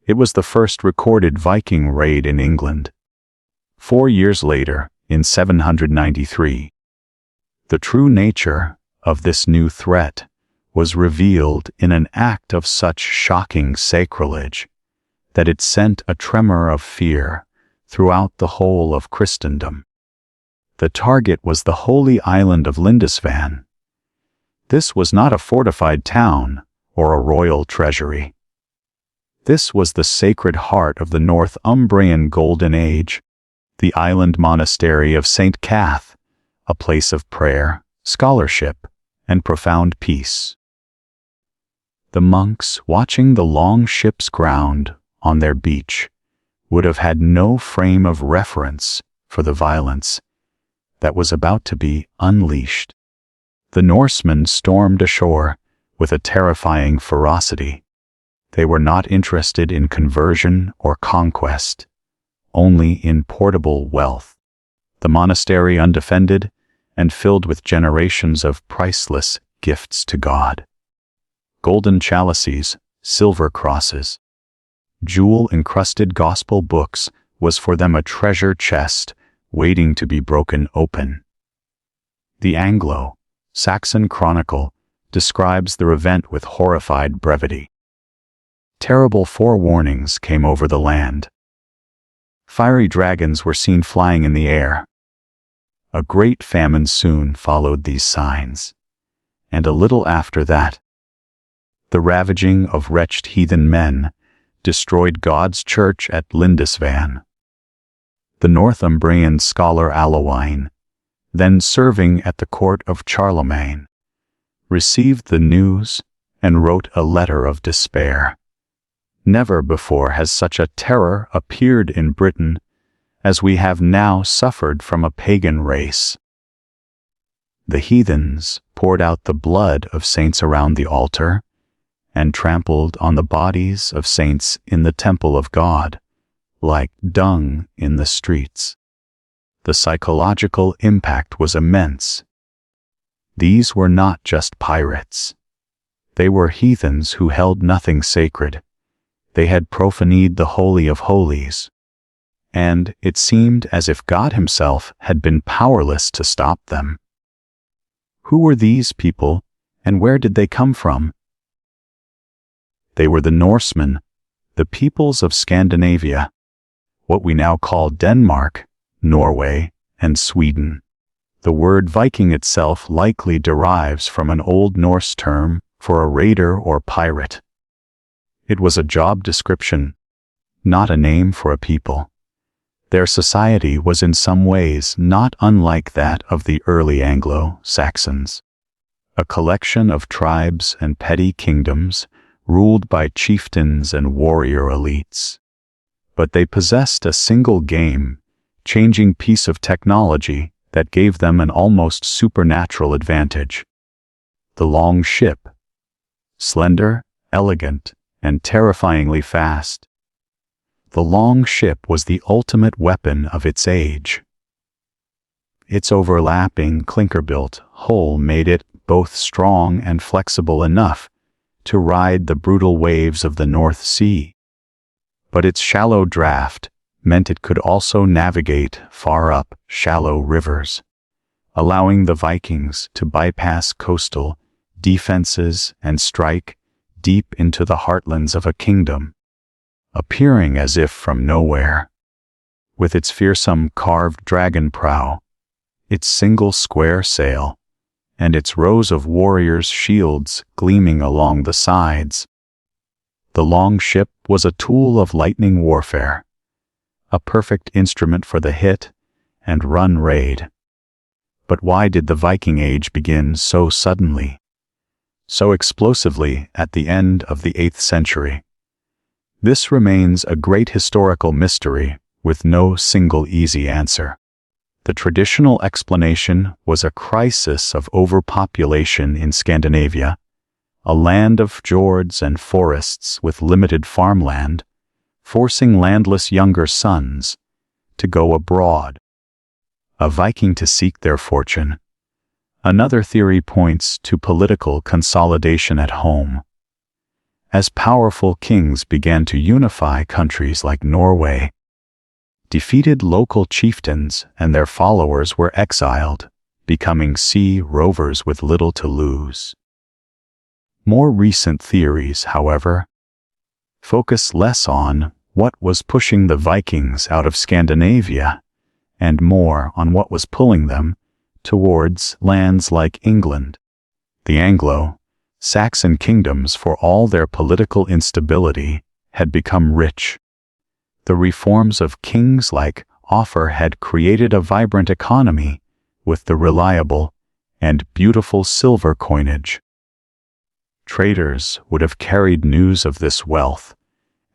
It was the first recorded Viking raid in England. 4 years later, in 793, the true nature of this new threat was revealed in an act of such shocking sacrilege that it sent a tremor of fear throughout the whole of Christendom. The target was the holy island of Lindisfarne. This was not a fortified town or a royal treasury. This was the sacred heart of the Northumbrian Golden Age, the island monastery of St. Cath, a place of prayer, scholarship, and profound peace. The monks watching the long ships ground on their beach would have had no frame of reference for the violence that was about to be unleashed. The Norsemen stormed ashore with a terrifying ferocity. They were not interested in conversion or conquest, only in portable wealth. The monastery undefended and filled with generations of priceless gifts to God. Golden chalices, silver crosses, jewel-encrusted gospel books was for them a treasure chest waiting to be broken open. The Anglo-Saxon Chronicle describes the event with horrified brevity. Terrible forewarnings came over the land. Fiery dragons were seen flying in the air. A great famine soon followed these signs, and a little after that, the ravaging of wretched heathen men destroyed God's church at Lindisfarne. The Northumbrian scholar Alcuin, then serving at the court of Charlemagne, received the news and wrote a letter of despair. Never before has such a terror appeared in Britain as we have now suffered from a pagan race. The heathens poured out the blood of saints around the altar and trampled on the bodies of saints in the temple of God, like dung in the streets. The psychological impact was immense. These were not just pirates. They were heathens who held nothing sacred. They had profaned the Holy of Holies, and it seemed as if God himself had been powerless to stop them. Who were these people, and where did they come from? They were the Norsemen, the peoples of Scandinavia, what we now call Denmark, Norway, and Sweden. The word Viking itself likely derives from an Old Norse term for a raider or pirate. It was a job description, not a name for a people. Their society was in some ways not unlike that of the early Anglo-Saxons, a collection of tribes and petty kingdoms ruled by chieftains and warrior elites. But they possessed a single game-changing piece of technology that gave them an almost supernatural advantage: the long ship. Slender, elegant, and terrifyingly fast, the long ship was the ultimate weapon of its age. Its overlapping, clinker-built hull made it both strong and flexible enough to ride the brutal waves of the North Sea. But its shallow draft meant it could also navigate far up shallow rivers, allowing the Vikings to bypass coastal defenses and strike deep into the heartlands of a kingdom, appearing as if from nowhere. With its fearsome carved dragon prow, its single square sail, and its rows of warriors' shields gleaming along the sides, the long ship was a tool of lightning warfare, a perfect instrument for the hit and run raid. But why did the Viking Age begin so suddenly, so explosively at the end of the 8th century? This remains a great historical mystery with no single easy answer. The traditional explanation was a crisis of overpopulation in Scandinavia, a land of fjords and forests with limited farmland, forcing landless younger sons to go abroad, a Viking to seek their fortune. Another theory points to political consolidation at home. As powerful kings began to unify countries like Norway, defeated local chieftains and their followers were exiled, becoming sea rovers with little to lose. More recent theories, however, focus less on what was pushing the Vikings out of Scandinavia and more on what was pulling them towards lands like England. The Anglo-Saxon kingdoms, for all their political instability, had become rich. The reforms of kings like Offa had created a vibrant economy with the reliable and beautiful silver coinage. Traders would have carried news of this wealth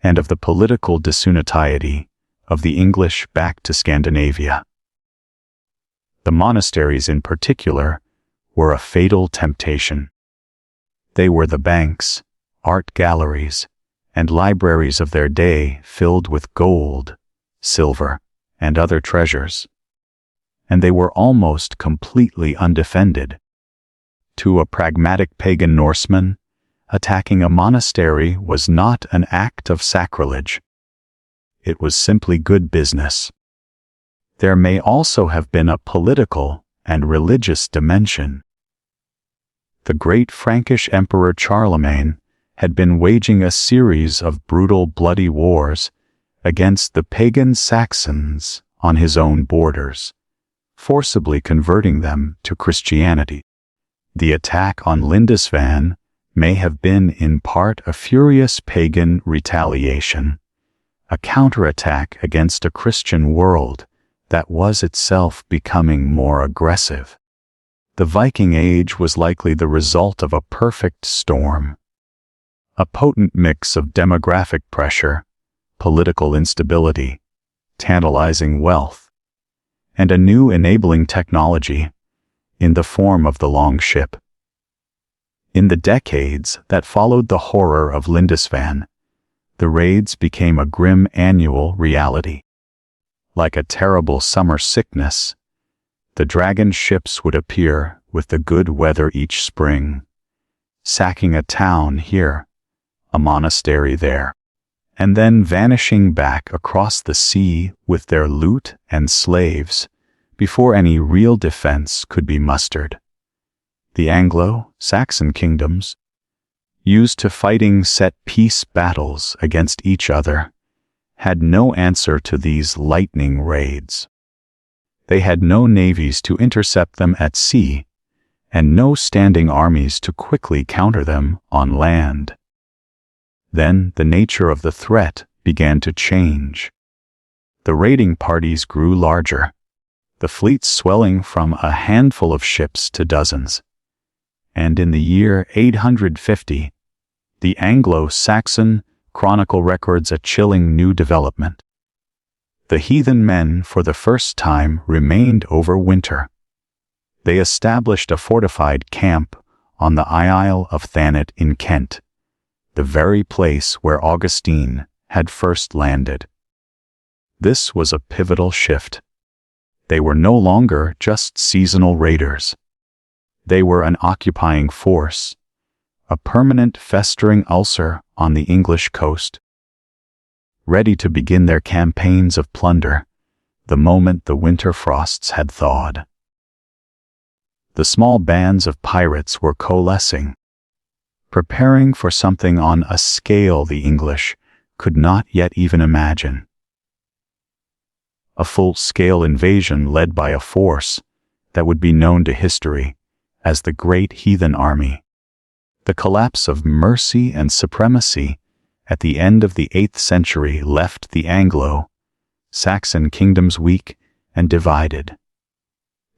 and of the political disunity of the English back to Scandinavia. The monasteries in particular were a fatal temptation. They were the banks, art galleries, and libraries of their day, filled with gold, silver, and other treasures. And they were almost completely undefended. To a pragmatic pagan Norseman, attacking a monastery was not an act of sacrilege. It was simply good business. There may also have been a political and religious dimension. The great Frankish Emperor Charlemagne had been waging a series of brutal, bloody wars against the pagan Saxons on his own borders, forcibly converting them to Christianity. The attack on Lindisfarne may have been in part a furious pagan retaliation, a counterattack against a Christian world that was itself becoming more aggressive. The Viking Age was likely the result of a perfect storm, a potent mix of demographic pressure, political instability, tantalizing wealth, and a new enabling technology in the form of the long ship. In the decades that followed the horror of Lindisfarne, the raids became a grim annual reality. Like a terrible summer sickness, the dragon ships would appear with the good weather each spring, sacking a town here, a monastery there, and then vanishing back across the sea with their loot and slaves before any real defense could be mustered. The Anglo-Saxon kingdoms, used to fighting set-piece battles against each other, had no answer to these lightning raids. They had no navies to intercept them at sea, and no standing armies to quickly counter them on land. Then the nature of the threat began to change. The raiding parties grew larger, the fleets swelling from a handful of ships to dozens. And in the year 850, the Anglo-Saxon Chronicle records a chilling new development. The heathen men, for the first time, remained over winter. They established a fortified camp on the Isle of Thanet in Kent, the very place where Augustine had first landed. This was a pivotal shift. They were no longer just seasonal raiders. They were an occupying force, a permanent festering ulcer on the English coast, ready to begin their campaigns of plunder the moment the winter frosts had thawed. The small bands of pirates were coalescing, preparing for something on a scale the English could not yet even imagine. A full-scale invasion led by a force that would be known to history as the Great Heathen Army. The collapse of mercy and supremacy at the end of the 8th century left the Anglo-Saxon kingdoms weak and divided.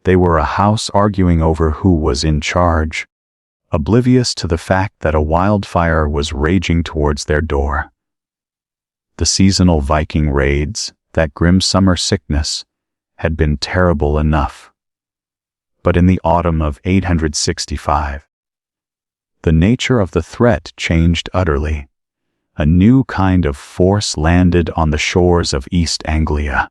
They were a house arguing over who was in charge, oblivious to the fact that a wildfire was raging towards their door. The seasonal Viking raids, that grim summer sickness, had been terrible enough. But in the autumn of 865, the nature of the threat changed utterly. A new kind of force landed on the shores of East Anglia,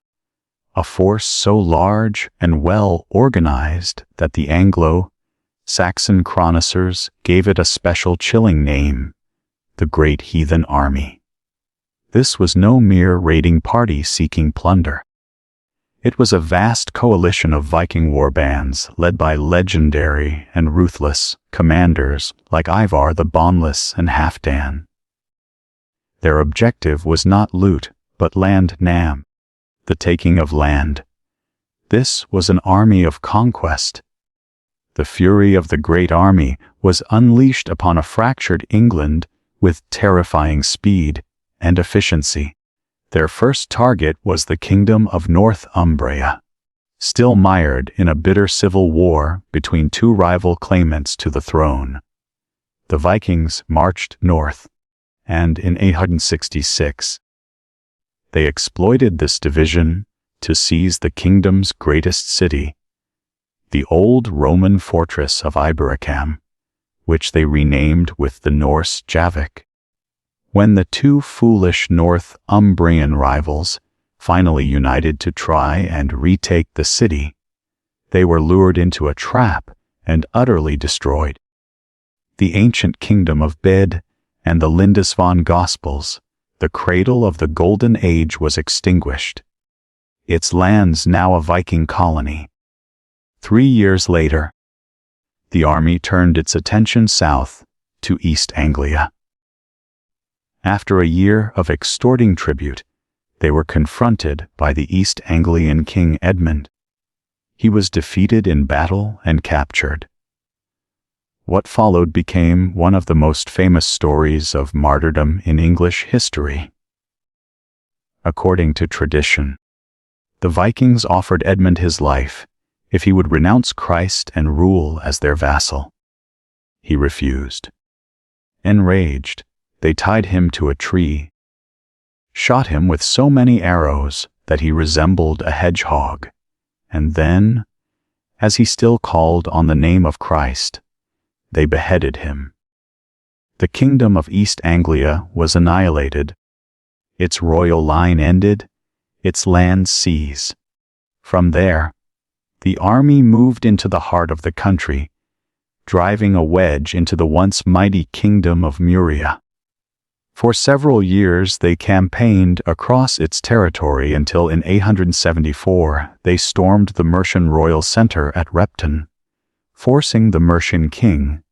a force so large and well organized that the Anglo-Saxon chroniclers gave it a special chilling name, the Great Heathen Army. This was no mere raiding party seeking plunder. It was a vast coalition of Viking warbands led by legendary and ruthless commanders like Ivar the Boneless and Halfdan. Their objective was not loot, but land nam, the taking of land. This was an army of conquest. The fury of the Great Army was unleashed upon a fractured England with terrifying speed and efficiency. Their first target was the kingdom of Northumbria, still mired in a bitter civil war between two rival claimants to the throne. The Vikings marched north, and in 866, they exploited this division to seize the kingdom's greatest city, the old Roman fortress of Ibericam, which they renamed with the Norse Javik. When the two foolish Northumbrian rivals finally united to try and retake the city, they were lured into a trap and utterly destroyed. The ancient kingdom of Bed and the Lindisfarne Gospels, the cradle of the Golden Age, was extinguished, its lands now a Viking colony. 3 years later, the army turned its attention south to East Anglia. After a year of extorting tribute, they were confronted by the East Anglian king Edmund. He was defeated in battle and captured. What followed became one of the most famous stories of martyrdom in English history. According to tradition, the Vikings offered Edmund his life if he would renounce Christ and rule as their vassal. He refused. Enraged, they tied him to a tree, shot him with so many arrows that he resembled a hedgehog, and then, as he still called on the name of Christ, they beheaded him. The kingdom of East Anglia was annihilated, its royal line ended, its land seized. From there, the army moved into the heart of the country, driving a wedge into the once mighty kingdom of Muria. For several years they campaigned across its territory until in 874 they stormed the Mercian royal center at Repton, forcing the Mercian king,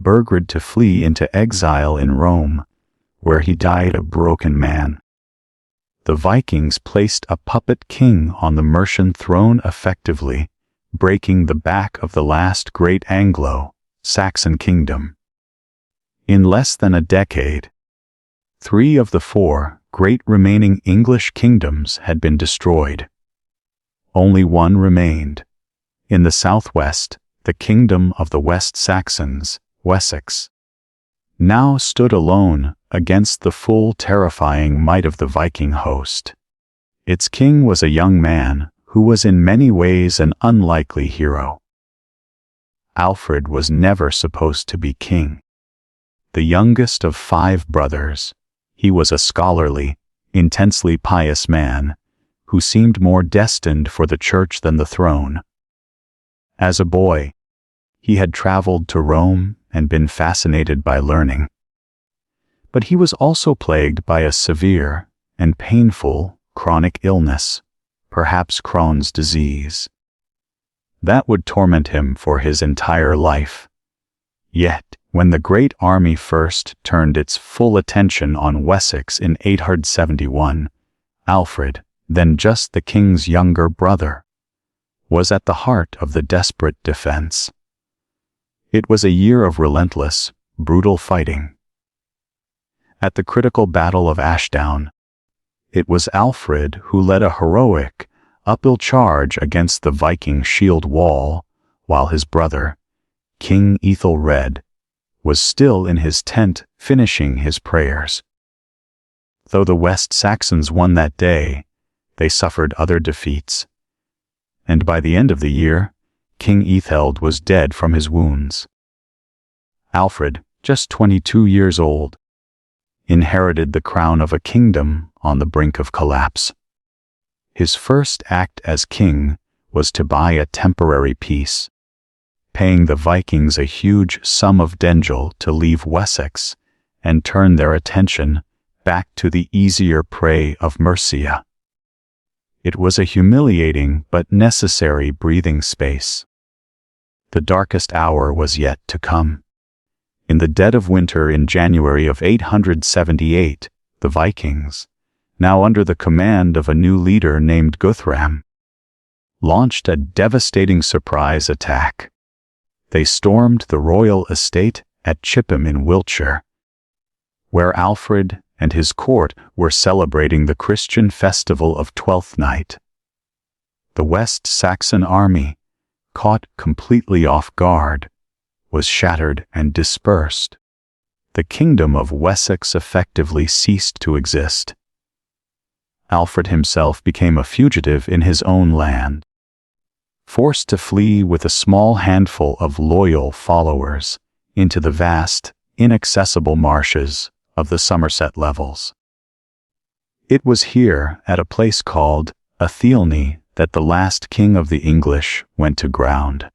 Burgred, to flee into exile in Rome, where he died a broken man. The Vikings placed a puppet king on the Mercian throne, effectively breaking the back of the last great Anglo-Saxon kingdom. In less than a decade, 3 of the 4 great remaining English kingdoms had been destroyed. Only one remained. In the southwest, the kingdom of the West Saxons, Wessex, now stood alone against the full terrifying might of the Viking host. Its king was a young man who was in many ways an unlikely hero. Alfred was never supposed to be king. The youngest of 5 brothers, he was a scholarly, intensely pious man who seemed more destined for the church than the throne. As a boy, he had traveled to Rome and been fascinated by learning. But he was also plagued by a severe and painful chronic illness, perhaps Crohn's disease. That would torment him for his entire life. Yet, when the great army first turned its full attention on Wessex in 871, Alfred, then just the king's younger brother, was at the heart of the desperate defense. It was a year of relentless, brutal fighting. At the critical Battle of Ashdown, it was Alfred who led a heroic, uphill charge against the Viking shield wall, while his brother, King Ethelred, was still in his tent finishing his prayers. Though the West Saxons won that day, they suffered other defeats. And by the end of the year, King Ethelred was dead from his wounds. Alfred, just 22 years old, inherited the crown of a kingdom on the brink of collapse. His first act as king was to buy a temporary peace, paying the Vikings a huge sum of dengel to leave Wessex and turn their attention back to the easier prey of Mercia. It was a humiliating but necessary breathing space. The darkest hour was yet to come. In the dead of winter in January of 878, the Vikings, now under the command of a new leader named Guthrum, launched a devastating surprise attack. They stormed the royal estate at Chipham in Wiltshire, where Alfred and his court were celebrating the Christian festival of Twelfth Night. The West Saxon army, caught completely off guard, was shattered and dispersed. The kingdom of Wessex effectively ceased to exist. Alfred himself became a fugitive in his own land, forced to flee with a small handful of loyal followers into the vast, inaccessible marshes of the Somerset levels. It was here, at a place called Athelney, that the last king of the English went to ground.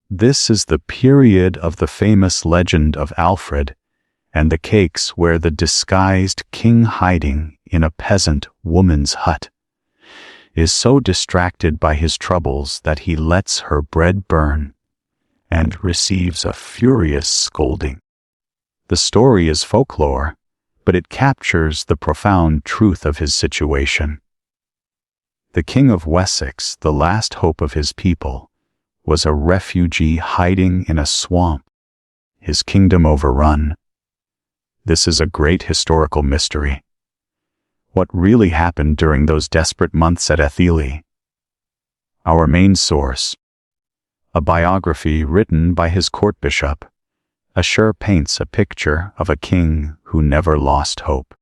This is the period of the famous legend of Alfred and the cakes where the disguised king hiding in a peasant woman's hut is so distracted by his troubles that he lets her bread burn and receives a furious scolding. The story is folklore, but it captures the profound truth of his situation. The King of Wessex, the last hope of his people, was a refugee hiding in a swamp, his kingdom overrun. This is a great historical mystery. What really happened during those desperate months at Athelney? Our main source, a biography written by his court bishop, Assur paints a picture of a king who never lost hope,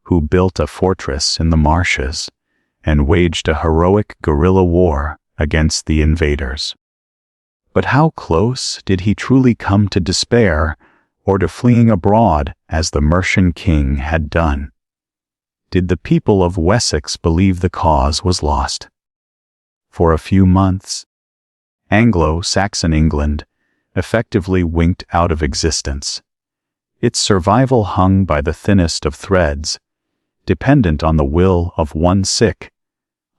who built a fortress in the marshes and waged a heroic guerrilla war against the invaders. But how close did he truly come to despair or to fleeing abroad as the Mercian king had done? Did the people of Wessex believe the cause was lost? For a few months, Anglo-Saxon England effectively winked out of existence. Its survival hung by the thinnest of threads, dependent on the will of one sick,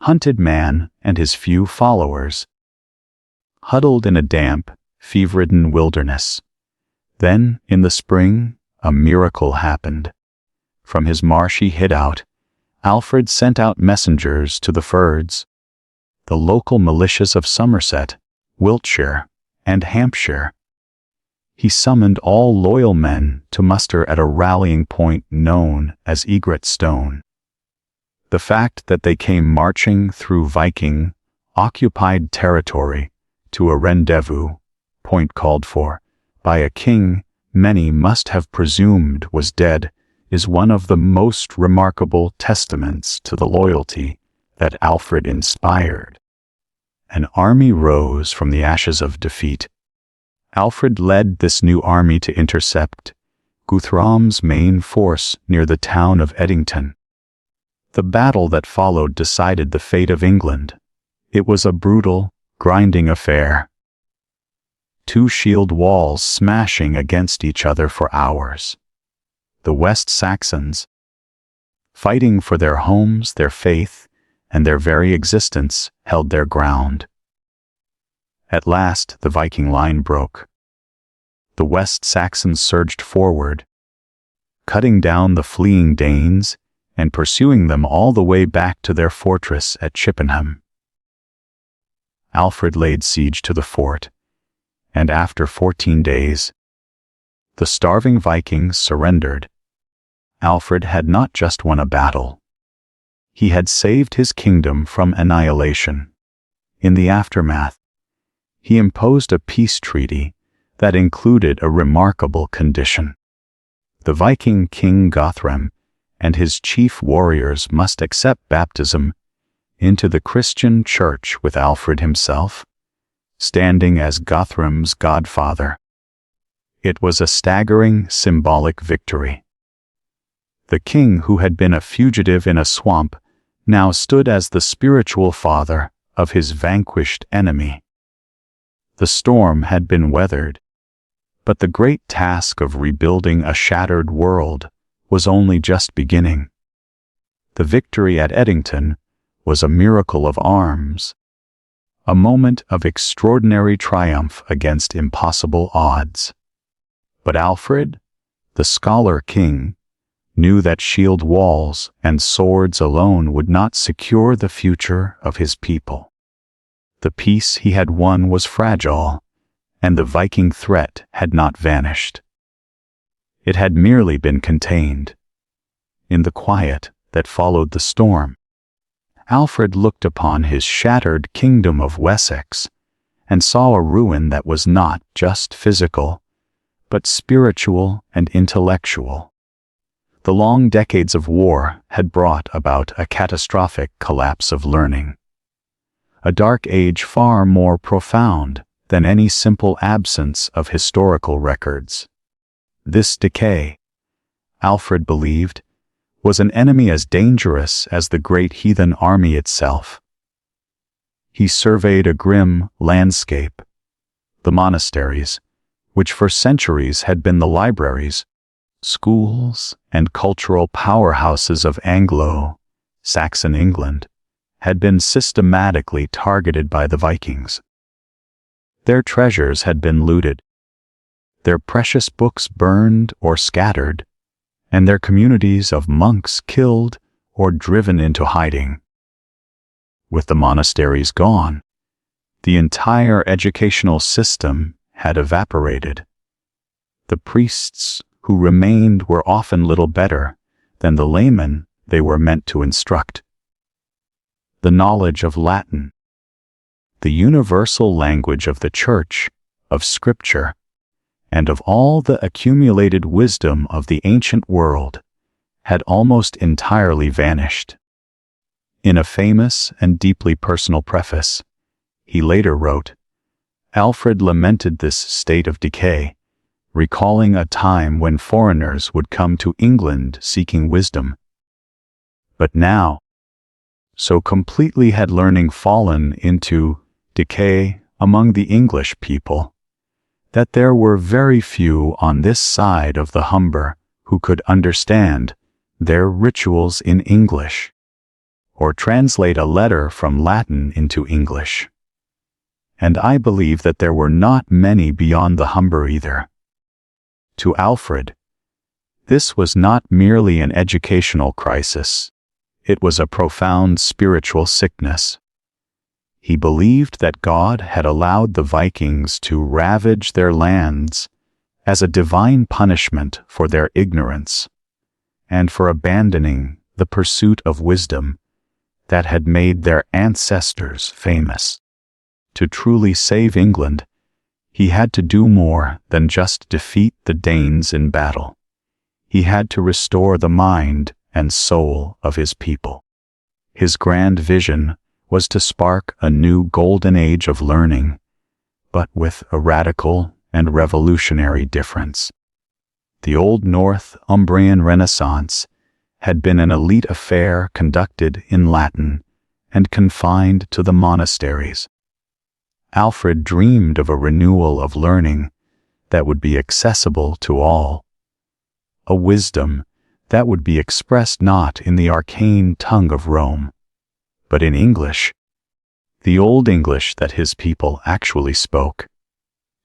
hunted man and his few followers, huddled in a damp, fever-ridden wilderness. Then, in the spring, a miracle happened. From his marshy hideout, Alfred sent out messengers to the Fyrds, the local militias of Somerset, Wiltshire, and Hampshire. he summoned all loyal men to muster at a rallying point known as Egret Stone. The fact that they came marching through Viking occupied territory to a rendezvous point called for by a king many must have presumed was dead is one of the most remarkable testaments to the loyalty that Alfred inspired. An army rose from the ashes of defeat. Alfred led this new army to intercept Guthrum's main force near the town of Edington. The battle that followed decided the fate of England. It was a brutal, grinding affair. Two shield walls smashing against each other for hours. The West Saxons, fighting for their homes, their faith, and their very existence, held their ground. At last, the Viking line broke. The West Saxons surged forward, cutting down the fleeing Danes and pursuing them all the way back to their fortress at Chippenham. Alfred laid siege to the fort, and after 14 days, the starving Vikings surrendered. Alfred had not just won a battle. He had saved his kingdom from annihilation. In the aftermath, he imposed a peace treaty that included a remarkable condition. The Viking king Guthrum and his chief warriors must accept baptism into the Christian church with Alfred himself, standing as Guthrum's godfather. It was a staggering symbolic victory. The king, who had been a fugitive in a swamp, now stood as the spiritual father of his vanquished enemy. The storm had been weathered, but the great task of rebuilding a shattered world was only just beginning. The victory at Edington was a miracle of arms, a moment of extraordinary triumph against impossible odds. But Alfred, the scholar king, knew that shield walls and swords alone would not secure the future of his people. The peace he had won was fragile, and the Viking threat had not vanished. It had merely been contained. In the quiet that followed the storm, Alfred looked upon his shattered kingdom of Wessex and saw a ruin that was not just physical, but spiritual and intellectual. The long decades of war had brought about a catastrophic collapse of learning, a dark age far more profound than any simple absence of historical records. This decay, Alfred believed, was an enemy as dangerous as the great heathen army itself. He surveyed a grim landscape, the monasteries, which for centuries had been the libraries, schools, and cultural powerhouses of Anglo-Saxon England, had been systematically targeted by the Vikings. Their treasures had been looted, their precious books burned or scattered, and their communities of monks killed or driven into hiding. With the monasteries gone, the entire educational system had evaporated. The priests who remained were often little better than the laymen they were meant to instruct. The knowledge of Latin, the universal language of the Church, of Scripture, and of all the accumulated wisdom of the ancient world, had almost entirely vanished. In a famous and deeply personal preface, he later wrote, Alfred lamented this state of decay, recalling a time when foreigners would come to England seeking wisdom. But now, so completely had learning fallen into decay among the English people, that there were very few on this side of the Humber who could understand their rituals in English, or translate a letter from Latin into English. And I believe that there were not many beyond the Humber either. To Alfred, this was not merely an educational crisis, it was a profound spiritual sickness. He believed that God had allowed the Vikings to ravage their lands as a divine punishment for their ignorance, and for abandoning the pursuit of wisdom that had made their ancestors famous. To truly save England, he had to do more than just defeat the Danes in battle. He had to restore the mind and soul of his people. His grand vision was to spark a new golden age of learning, but with a radical and revolutionary difference. The Old Northumbrian Renaissance had been an elite affair conducted in Latin and confined to the monasteries. Alfred dreamed of a renewal of learning that would be accessible to all, a wisdom that would be expressed not in the arcane tongue of Rome, but in English, the Old English that his people actually spoke.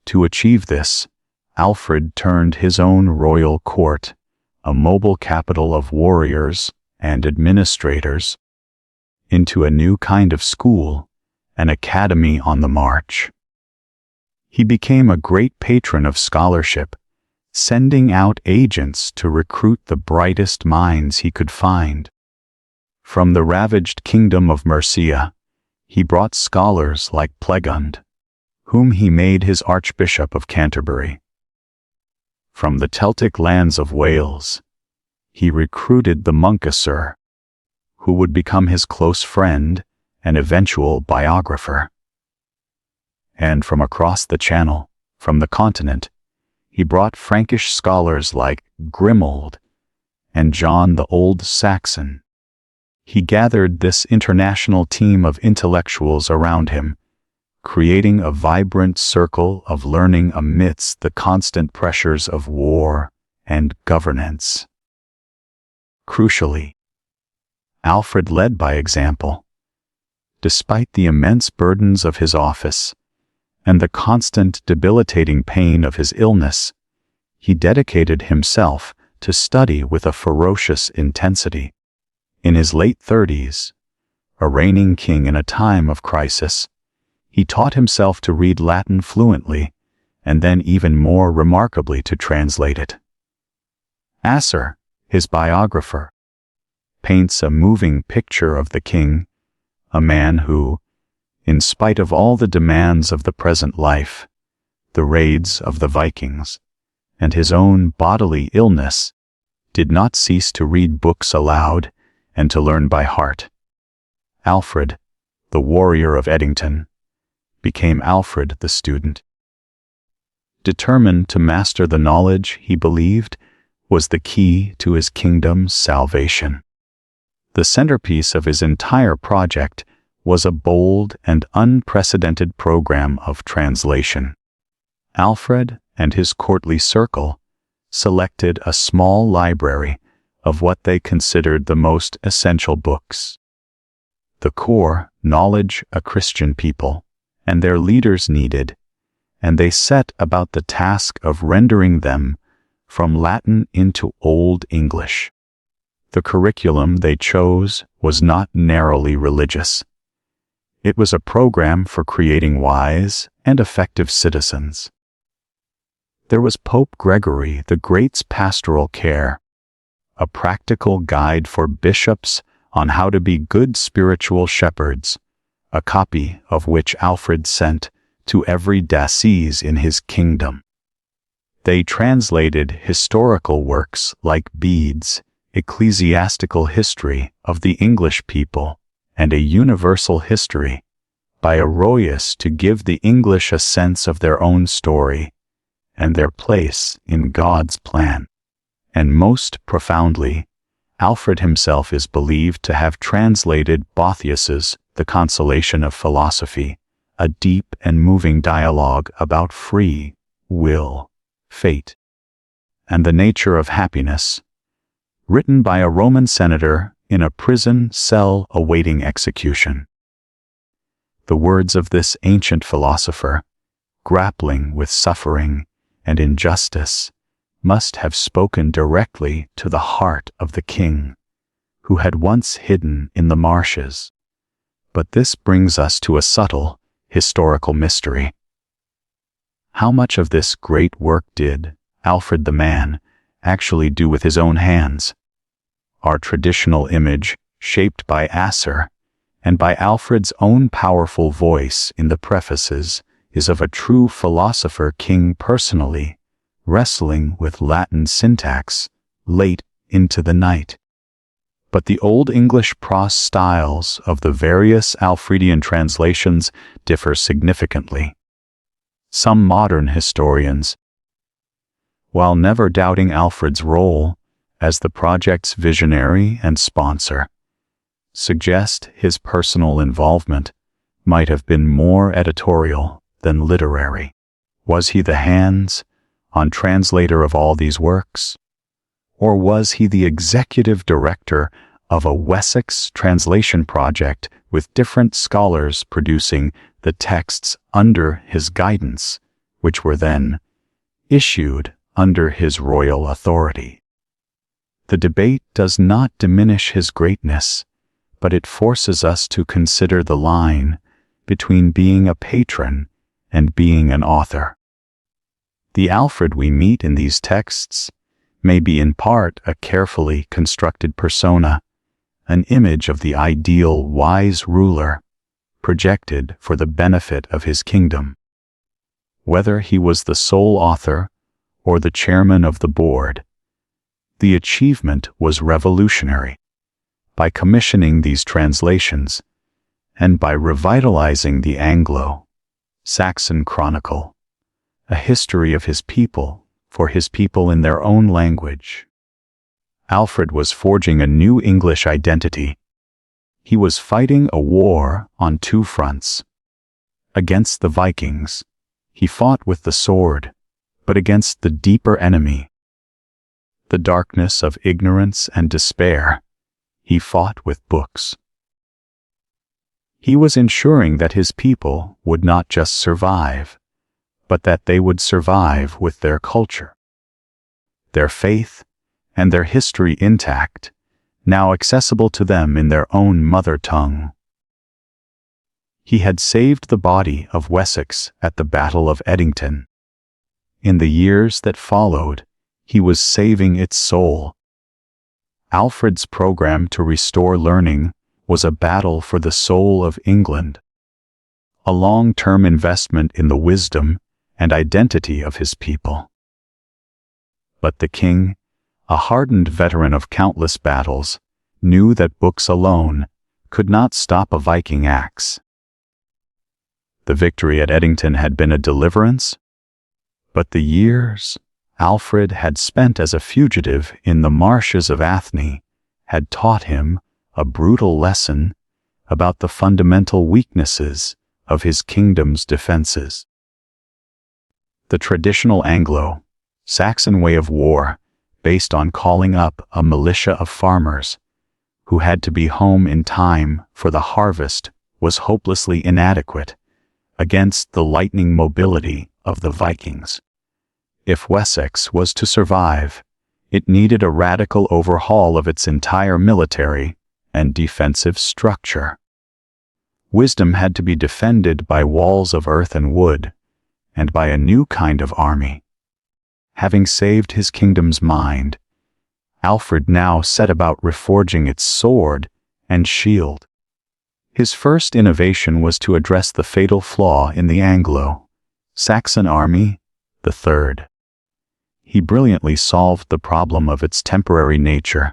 To achieve this, Alfred turned his own royal court, a mobile capital of warriors and administrators, into a new kind of school, an academy on the march. He became a great patron of scholarship, sending out agents to recruit the brightest minds he could find. From the ravaged kingdom of Mercia, he brought scholars like Plegund, whom he made his Archbishop of Canterbury. From the Celtic lands of Wales, he recruited the Monkesser, who would become his close friend and eventual biographer. And from across the Channel, from the continent, he brought Frankish scholars like Grimoald and John the Old Saxon. He gathered this international team of intellectuals around him, creating a vibrant circle of learning amidst the constant pressures of war and governance. Crucially, Alfred led by example. Despite the immense burdens of his office and the constant debilitating pain of his illness, he dedicated himself to study with a ferocious intensity. In his late 30s, a reigning king in a time of crisis, he taught himself to read Latin fluently, and then even more remarkably to translate it. Asser, his biographer, paints a moving picture of the king, a man who, in spite of all the demands of the present life, the raids of the Vikings, and his own bodily illness, did not cease to read books aloud and to learn by heart. Alfred, the warrior of Edington, became Alfred the student. Determined to master the knowledge he believed was the key to his kingdom's salvation. The centerpiece of his entire project was a bold and unprecedented program of translation. Alfred and his courtly circle selected a small library of what they considered the most essential books, the core knowledge a Christian people and their leaders needed, and they set about the task of rendering them from Latin into Old English. The curriculum they chose was not narrowly religious. It was a program for creating wise and effective citizens. There was Pope Gregory the Great's pastoral care, a practical guide for bishops on how to be good spiritual shepherds, a copy of which Alfred sent to every diocese in his kingdom. They translated historical works like Bede's Ecclesiastical History of the English People and a Universal History by Arroyas to give the English a sense of their own story and their place in God's plan. And most profoundly, Alfred himself is believed to have translated Boethius's The Consolation of Philosophy, a deep and moving dialogue about free will, fate, and the nature of happiness, written by a Roman senator in a prison cell awaiting execution. The words of this ancient philosopher, grappling with suffering and injustice, must have spoken directly to the heart of the king, who had once hidden in the marshes. But this brings us to a subtle historical mystery. How much of this great work did Alfred the man, actually do with his own hands? Our traditional image, shaped by Asser, and by Alfred's own powerful voice in the prefaces, is of a true philosopher king personally, wrestling with Latin syntax late into the night. But the Old English prose styles of the various Alfredian translations differ significantly. Some modern historians, while never doubting Alfred's role as the project's visionary and sponsor, suggest his personal involvement might have been more editorial than literary. Was he the hands-on translator of all these works? Or was he the executive director of a Wessex translation project with different scholars producing the texts under his guidance, which were then issued under his royal authority? The debate does not diminish his greatness, but it forces us to consider the line between being a patron and being an author. The Alfred we meet in these texts may be in part a carefully constructed persona, an image of the ideal wise ruler projected for the benefit of his kingdom. Whether he was the sole author or the chairman of the board, the achievement was revolutionary. By commissioning these translations, and by revitalizing the Anglo-Saxon Chronicle, a history of his people for his people in their own language, Alfred was forging a new English identity. He was fighting a war on two fronts. Against the Vikings, he fought with the sword, but against the deeper enemy, the darkness of ignorance and despair, he fought with books. He was ensuring that his people would not just survive, but that they would survive with their culture, their faith, and their history intact, now accessible to them in their own mother tongue. He had saved the body of Wessex at the Battle of Edington. In the years that followed, he was saving its soul. Alfred's program to restore learning was a battle for the soul of England, a long-term investment in the wisdom and identity of his people. But the king, a hardened veteran of countless battles, knew that books alone could not stop a Viking axe. The victory at Edington had been a deliverance, but the years Alfred had spent as a fugitive in the marshes of Athenry had taught him a brutal lesson about the fundamental weaknesses of his kingdom's defenses. The traditional Anglo-Saxon way of war, based on calling up a militia of farmers who had to be home in time for the harvest, was hopelessly inadequate against the lightning mobility of the Vikings. If Wessex was to survive, it needed a radical overhaul of its entire military and defensive structure. Wisdom had to be defended by walls of earth and wood, and by a new kind of army. Having saved his kingdom's mind, Alfred now set about reforging its sword and shield. His first innovation was to address the fatal flaw in the Anglo-Saxon army, the third. He brilliantly solved the problem of its temporary nature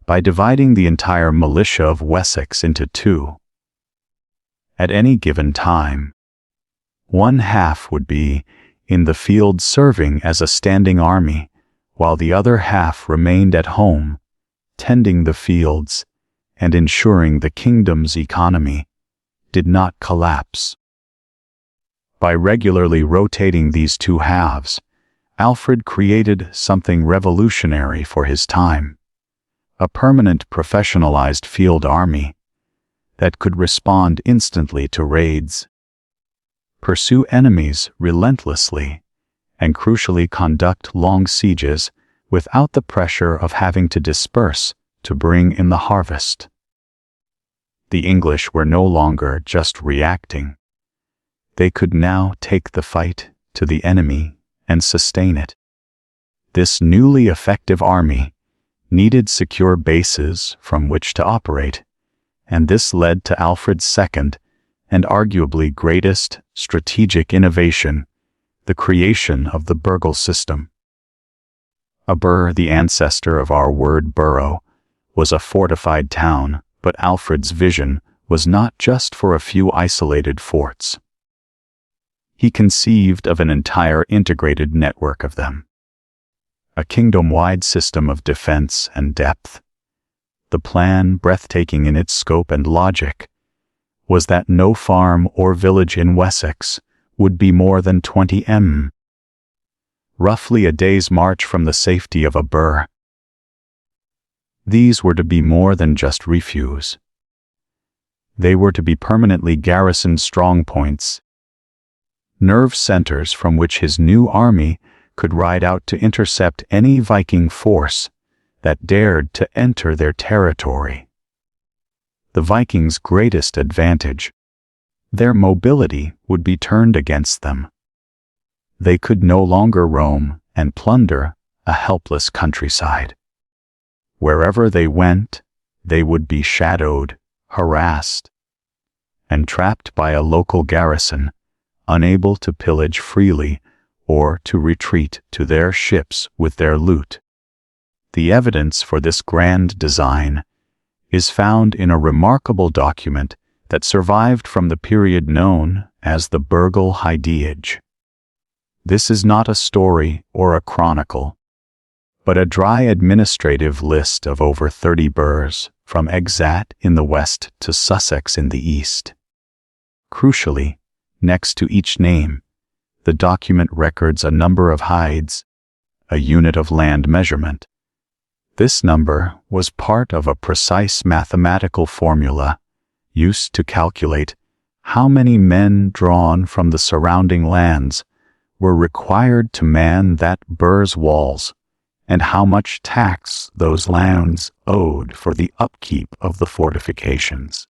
by dividing the entire militia of Wessex into two. At any given time, one half would be in the field serving as a standing army, while the other half remained at home, tending the fields and ensuring the kingdom's economy did not collapse. By regularly rotating these two halves, Alfred created something revolutionary for his time, a permanent professionalized field army that could respond instantly to raids, pursue enemies relentlessly, and crucially conduct long sieges without the pressure of having to disperse to bring in the harvest. The English were no longer just reacting. They could now take the fight to the enemy and sustain it. This newly effective army needed secure bases from which to operate, and this led to Alfred's second and arguably greatest strategic innovation, the creation of the burgh system. A burgh, the ancestor of our word borough, was a fortified town, but Alfred's vision was not just for a few isolated forts. He conceived of an entire integrated network of them, a kingdom-wide system of defense and depth. The plan, breathtaking in its scope and logic, was that no farm or village in Wessex would be more than 20 m, roughly a day's march from the safety of a burgh. These were to be more than just refuge. They were to be permanently garrisoned strongpoints, nerve centers from which his new army could ride out to intercept any Viking force that dared to enter their territory. The Vikings' greatest advantage, their mobility, would be turned against them. They could no longer roam and plunder a helpless countryside. Wherever they went, they would be shadowed, harassed, and trapped by a local garrison, unable to pillage freely or to retreat to their ships with their loot. The evidence for this grand design is found in a remarkable document that survived from the period known as the Burgle Heideage. This is not a story or a chronicle, but a dry administrative list of over 30 burghs, from Exat in the west to Sussex in the east. Crucially, next to each name, the document records a number of hides, a unit of land measurement. This number was part of a precise mathematical formula used to calculate how many men drawn from the surrounding lands were required to man that burgh's walls, and how much tax those lands owed for the upkeep of the fortifications.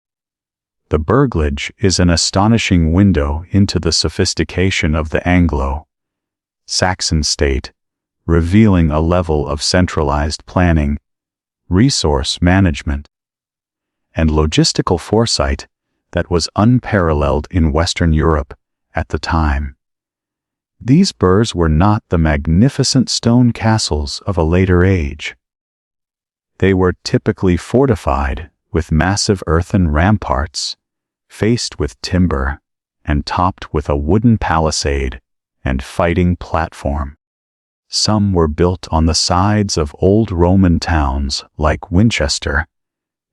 The burglage is an astonishing window into the sophistication of the Anglo-Saxon state, revealing a level of centralized planning, resource management, and logistical foresight that was unparalleled in Western Europe at the time. These burghs were not the magnificent stone castles of a later age. They were typically fortified with massive earthen ramparts, faced with timber, and topped with a wooden palisade and fighting platform. Some were built on the sides of old Roman towns like Winchester,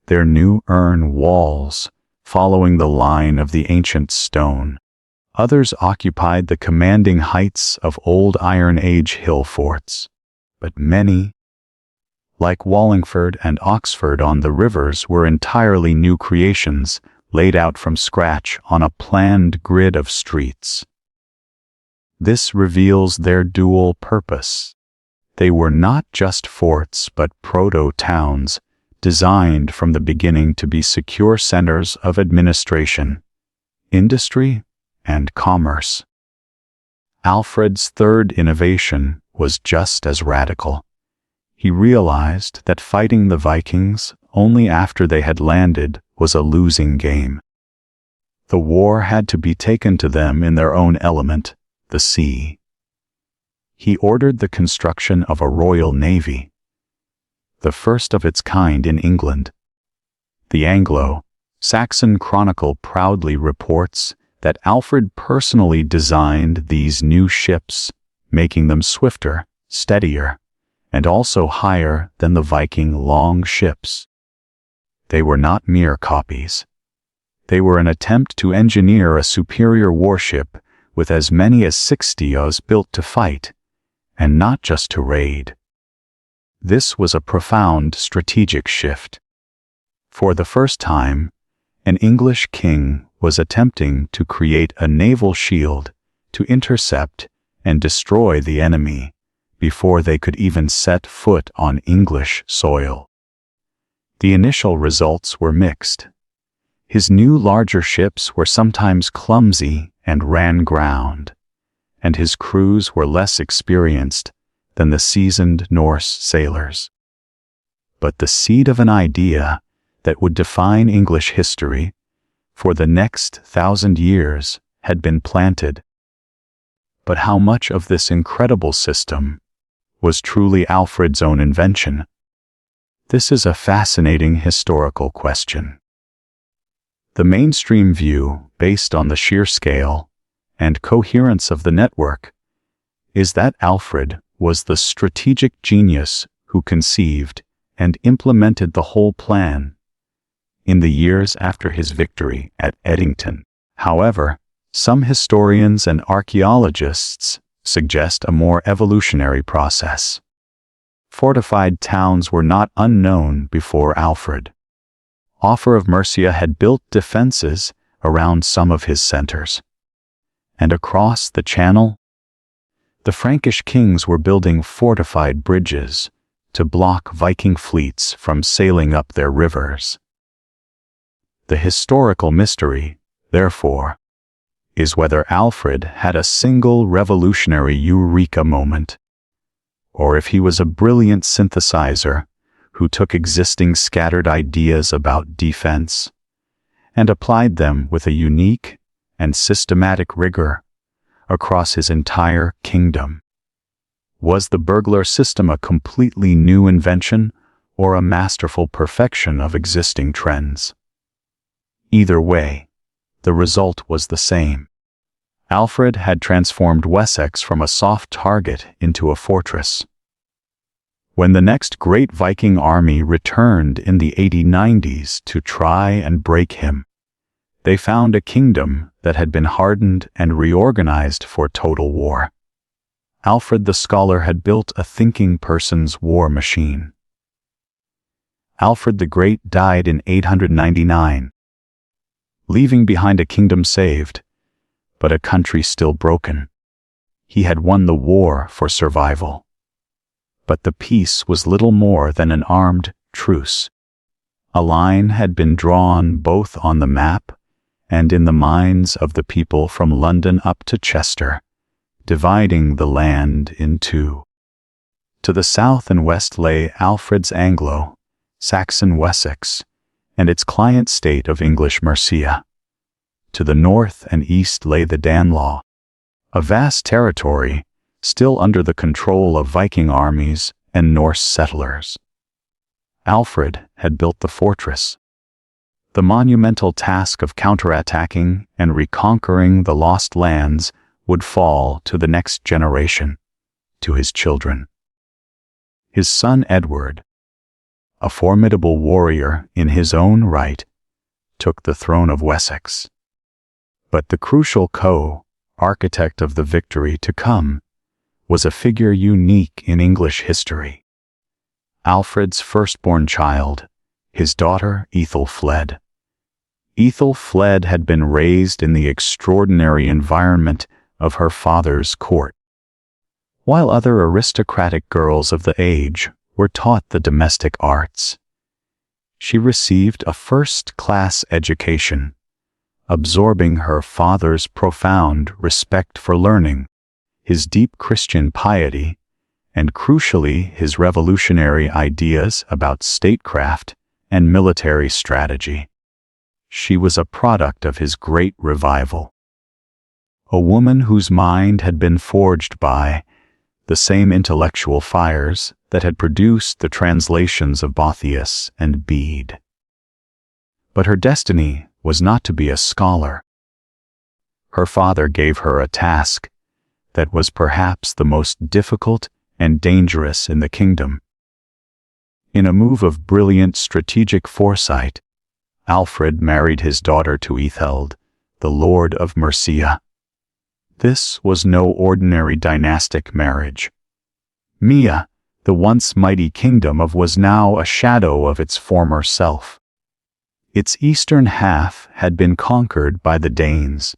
their new urn walls following the line of the ancient stone. Others occupied the commanding heights of old Iron Age hill forts, but many, like Wallingford and Oxford on the rivers, were entirely new creations laid out from scratch on a planned grid of streets. This reveals their dual purpose. They were not just forts but proto-towns, designed from the beginning to be secure centers of administration, industry, and commerce. Alfred's third innovation was just as radical. He realized that fighting the Vikings only after they had landed was a losing game. The war had to be taken to them in their own element, the sea. He ordered the construction of a royal navy, the first of its kind in England. The Anglo-Saxon Chronicle proudly reports that Alfred personally designed these new ships, making them swifter, steadier, and also higher than the Viking long ships. They were not mere copies. They were an attempt to engineer a superior warship with as many as 60 oars built to fight, and not just to raid. This was a profound strategic shift. For the first time, an English king was attempting to create a naval shield to intercept and destroy the enemy before they could even set foot on English soil. The initial results were mixed. His new larger ships were sometimes clumsy and ran ground, and his crews were less experienced than the seasoned Norse sailors. But the seed of an idea that would define English history for the next 1,000 years had been planted. But how much of this incredible system was truly Alfred's own invention? This is a fascinating historical question. The mainstream view, based on the sheer scale and coherence of the network, is that Alfred was the strategic genius who conceived and implemented the whole plan in the years after his victory at Edington. However, some historians and archaeologists suggest a more evolutionary process. Fortified towns were not unknown before Alfred. Offa of Mercia had built defenses around some of his centers. And across the Channel, the Frankish kings were building fortified bridges to block Viking fleets from sailing up their rivers. The historical mystery, therefore, is whether Alfred had a single revolutionary eureka moment, or if he was a brilliant synthesizer who took existing scattered ideas about defense and applied them with a unique and systematic rigor across his entire kingdom. Was the burglar system a completely new invention or a masterful perfection of existing trends? Either way, the result was the same. Alfred had transformed Wessex from a soft target into a fortress. When the next great Viking army returned in the 8090s to try and break him, they found a kingdom that had been hardened and reorganized for total war. Alfred the Scholar had built a thinking person's war machine. Alfred the Great died in 899, leaving behind a kingdom saved, but a country still broken. He had won the war for survival. But the peace was little more than an armed truce. A line had been drawn both on the map and in the minds of the people from London up to Chester, dividing the land in two. To the south and west lay Alfred's Anglo-Saxon Wessex and its client state of English Mercia. To the north and east lay the Danelaw, a vast territory still under the control of Viking armies and Norse settlers. Alfred had built the fortress. The monumental task of counterattacking and reconquering the lost lands would fall to the next generation, to his children. His son Edward, a formidable warrior in his own right, took the throne of Wessex. But the crucial co-architect of the victory to come was a figure unique in English history. Alfred's firstborn child, his daughter Ethelfled. Ethelfled had been raised in the extraordinary environment of her father's court, while other aristocratic girls of the age were taught the domestic arts. She received a first-class education, absorbing her father's profound respect for learning, his deep Christian piety, and crucially his revolutionary ideas about statecraft and military strategy. She was a product of his great revival. A woman whose mind had been forged by the same intellectual fires that had produced the translations of Boethius and Bede. But her destiny was not to be a scholar. Her father gave her a task that was perhaps the most difficult and dangerous in the kingdom. In a move of brilliant strategic foresight, Alfred married his daughter to Etheld, the Lord of Mercia. This was no ordinary dynastic marriage. Mercia, the once mighty kingdom of, was now a shadow of its former self. Its eastern half had been conquered by the Danes,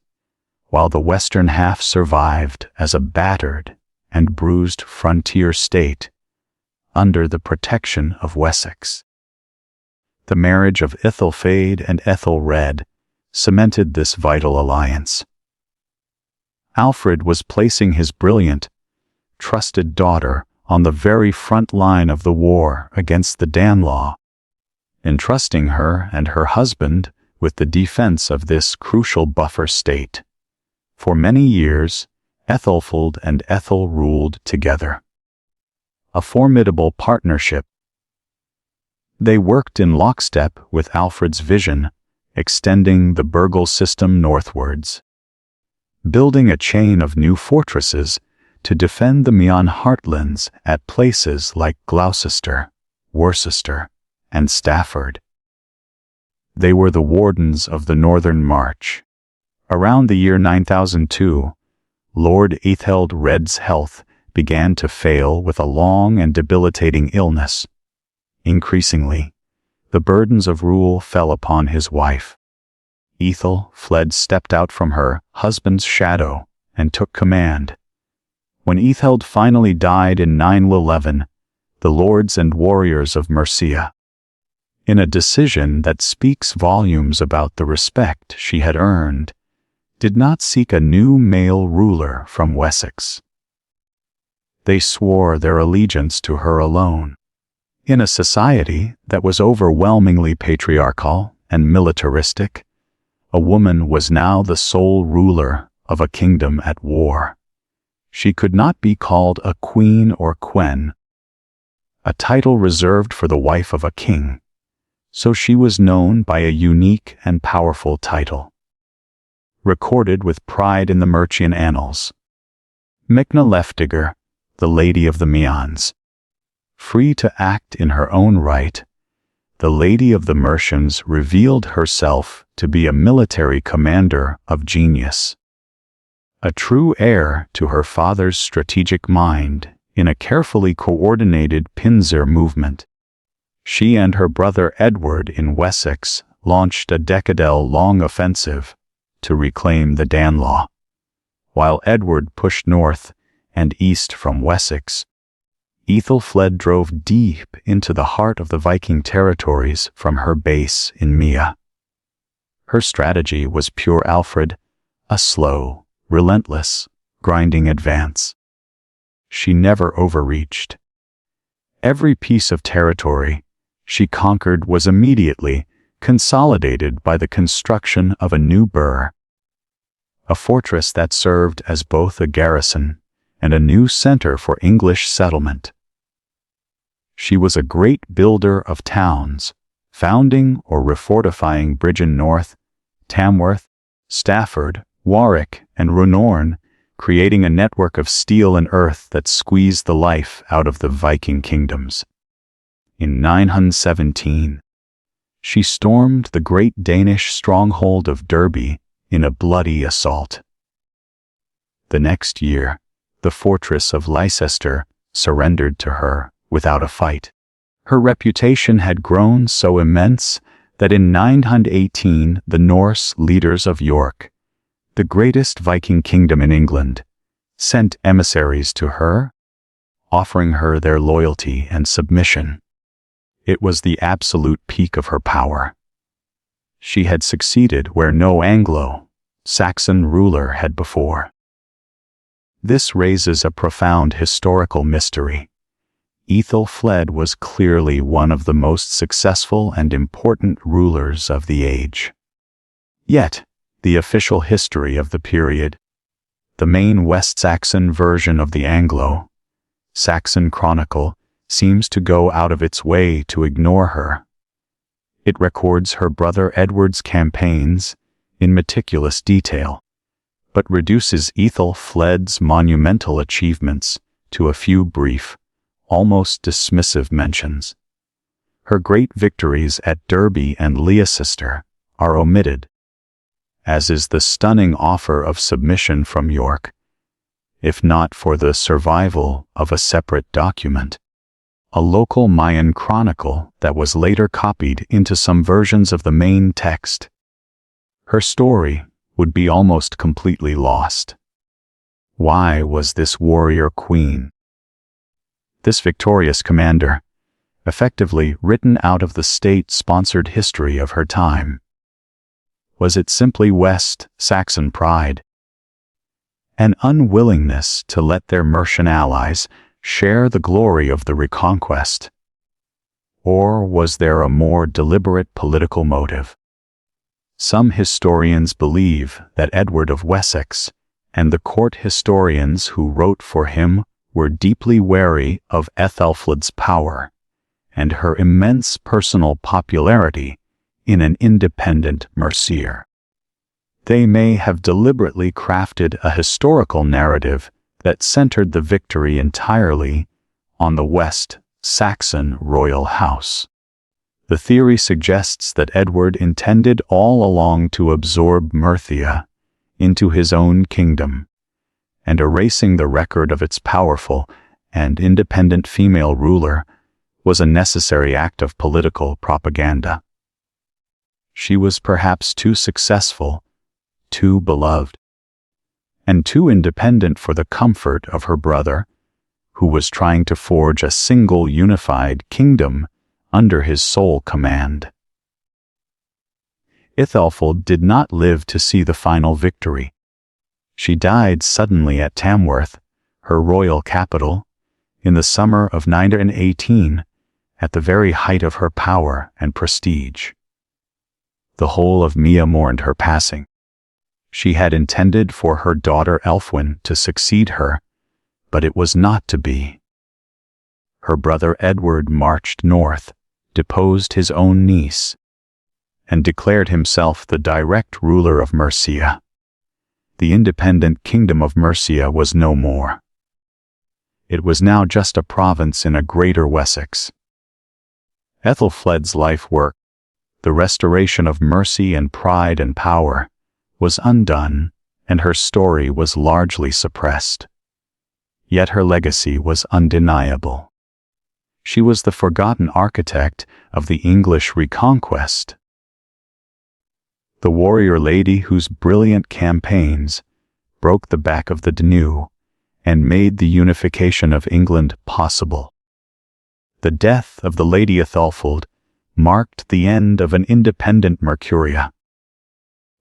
while the western half survived as a battered and bruised frontier state under the protection of Wessex. The marriage of Ethelfled and Ethelred cemented this vital alliance. Alfred was placing his brilliant, trusted daughter on the very front line of the war against the Danelaw, entrusting her and her husband with the defense of this crucial buffer state. For many years, Ethelfold and Ethel ruled together. A formidable partnership. They worked in lockstep with Alfred's vision, extending the Burgle system northwards, building a chain of new fortresses to defend the Meon heartlands at places like Gloucester, Worcester, and Stafford. They were the wardens of the Northern March. Around the year 9002, Lord Aetheld Red's health began to fail with a long and debilitating illness. Increasingly, the burdens of rule fell upon his wife. Aethelflaed stepped out from her husband's shadow and took command. When Aetheld finally died in 911, the lords and warriors of Mercia, in a decision that speaks volumes about the respect she had earned, did not seek a new male ruler from Wessex. They swore their allegiance to her alone. In a society that was overwhelmingly patriarchal and militaristic, a woman was now the sole ruler of a kingdom at war. She could not be called a queen or quen, a title reserved for the wife of a king, so she was known by a unique and powerful title, recorded with pride in the Mercian annals. Micna Leftiger, the Lady of the Meons. Free to act in her own right, the Lady of the Mercians revealed herself to be a military commander of genius, a true heir to her father's strategic mind in a carefully coordinated pincer movement. She and her brother Edward in Wessex launched a decadal-long offensive to reclaim the Danelaw, while Edward pushed north and east from Wessex. Aethelflaed drove deep into the heart of the Viking territories from her base in Meah. Her strategy was pure Alfred, a slow, relentless, grinding advance. She never overreached. Every piece of territory she conquered was immediately consolidated by the construction of a new burh, a fortress that served as both a garrison and a new center for English settlement. She was a great builder of towns, founding or refortifying Bridgeon North, Tamworth, Stafford, Warwick, and Runorn, creating a network of steel and earth that squeezed the life out of the Viking kingdoms. In 917, she stormed the great Danish stronghold of Derby in a bloody assault. The next year, the fortress of Leicester surrendered to her without a fight. Her reputation had grown so immense that in 918 the Norse leaders of York, the greatest Viking kingdom in England, sent emissaries to her, offering her their loyalty and submission. It was the absolute peak of her power. She had succeeded where no Anglo-Saxon ruler had before. This raises a profound historical mystery. Aethelflaed was clearly one of the most successful and important rulers of the age. Yet, the official history of the period, the main West Saxon version of the Anglo-Saxon Chronicle, seems to go out of its way to ignore her. It records her brother Edward's campaigns in meticulous detail, but reduces Aethelflaed's monumental achievements to a few brief, almost dismissive mentions. Her great victories at Derby and Leicester are omitted, as is the stunning offer of submission from York, if not for the survival of a separate document, a local Mayan chronicle that was later copied into some versions of the main text. Her story would be almost completely lost. Why was this warrior queen, this victorious commander, effectively written out of the state-sponsored history of her time? Was it simply West Saxon pride? An unwillingness to let their Mercian allies share the glory of the reconquest? Or was there a more deliberate political motive? Some historians believe that Edward of Wessex and the court historians who wrote for him were deeply wary of Ethelflaed's power and her immense personal popularity in an independent Mercia. They may have deliberately crafted a historical narrative that centered the victory entirely on the West Saxon royal house. The theory suggests that Edward intended all along to absorb Mercia into his own kingdom, and erasing the record of its powerful and independent female ruler was a necessary act of political propaganda. She was perhaps too successful, too beloved, and too independent for the comfort of her brother, who was trying to forge a single unified kingdom under his sole command. Ethelflaed did not live to see the final victory. She died suddenly at Tamworth, her royal capital, in the summer of 918, at the very height of her power and prestige. The whole of Mia mourned her passing. She had intended for her daughter Elfwin to succeed her, but it was not to be. Her brother Edward marched north, deposed his own niece, and declared himself the direct ruler of Mercia. The independent kingdom of Mercia was no more. It was now just a province in a greater Wessex. Ethelflaed's life work, the restoration of mercy and pride and power, was undone, and her story was largely suppressed. Yet her legacy was undeniable. She was the forgotten architect of the English reconquest. The warrior lady whose brilliant campaigns broke the back of the Danube and made the unification of England possible. The death of the Lady Ethelflaed marked the end of an independent Mercia.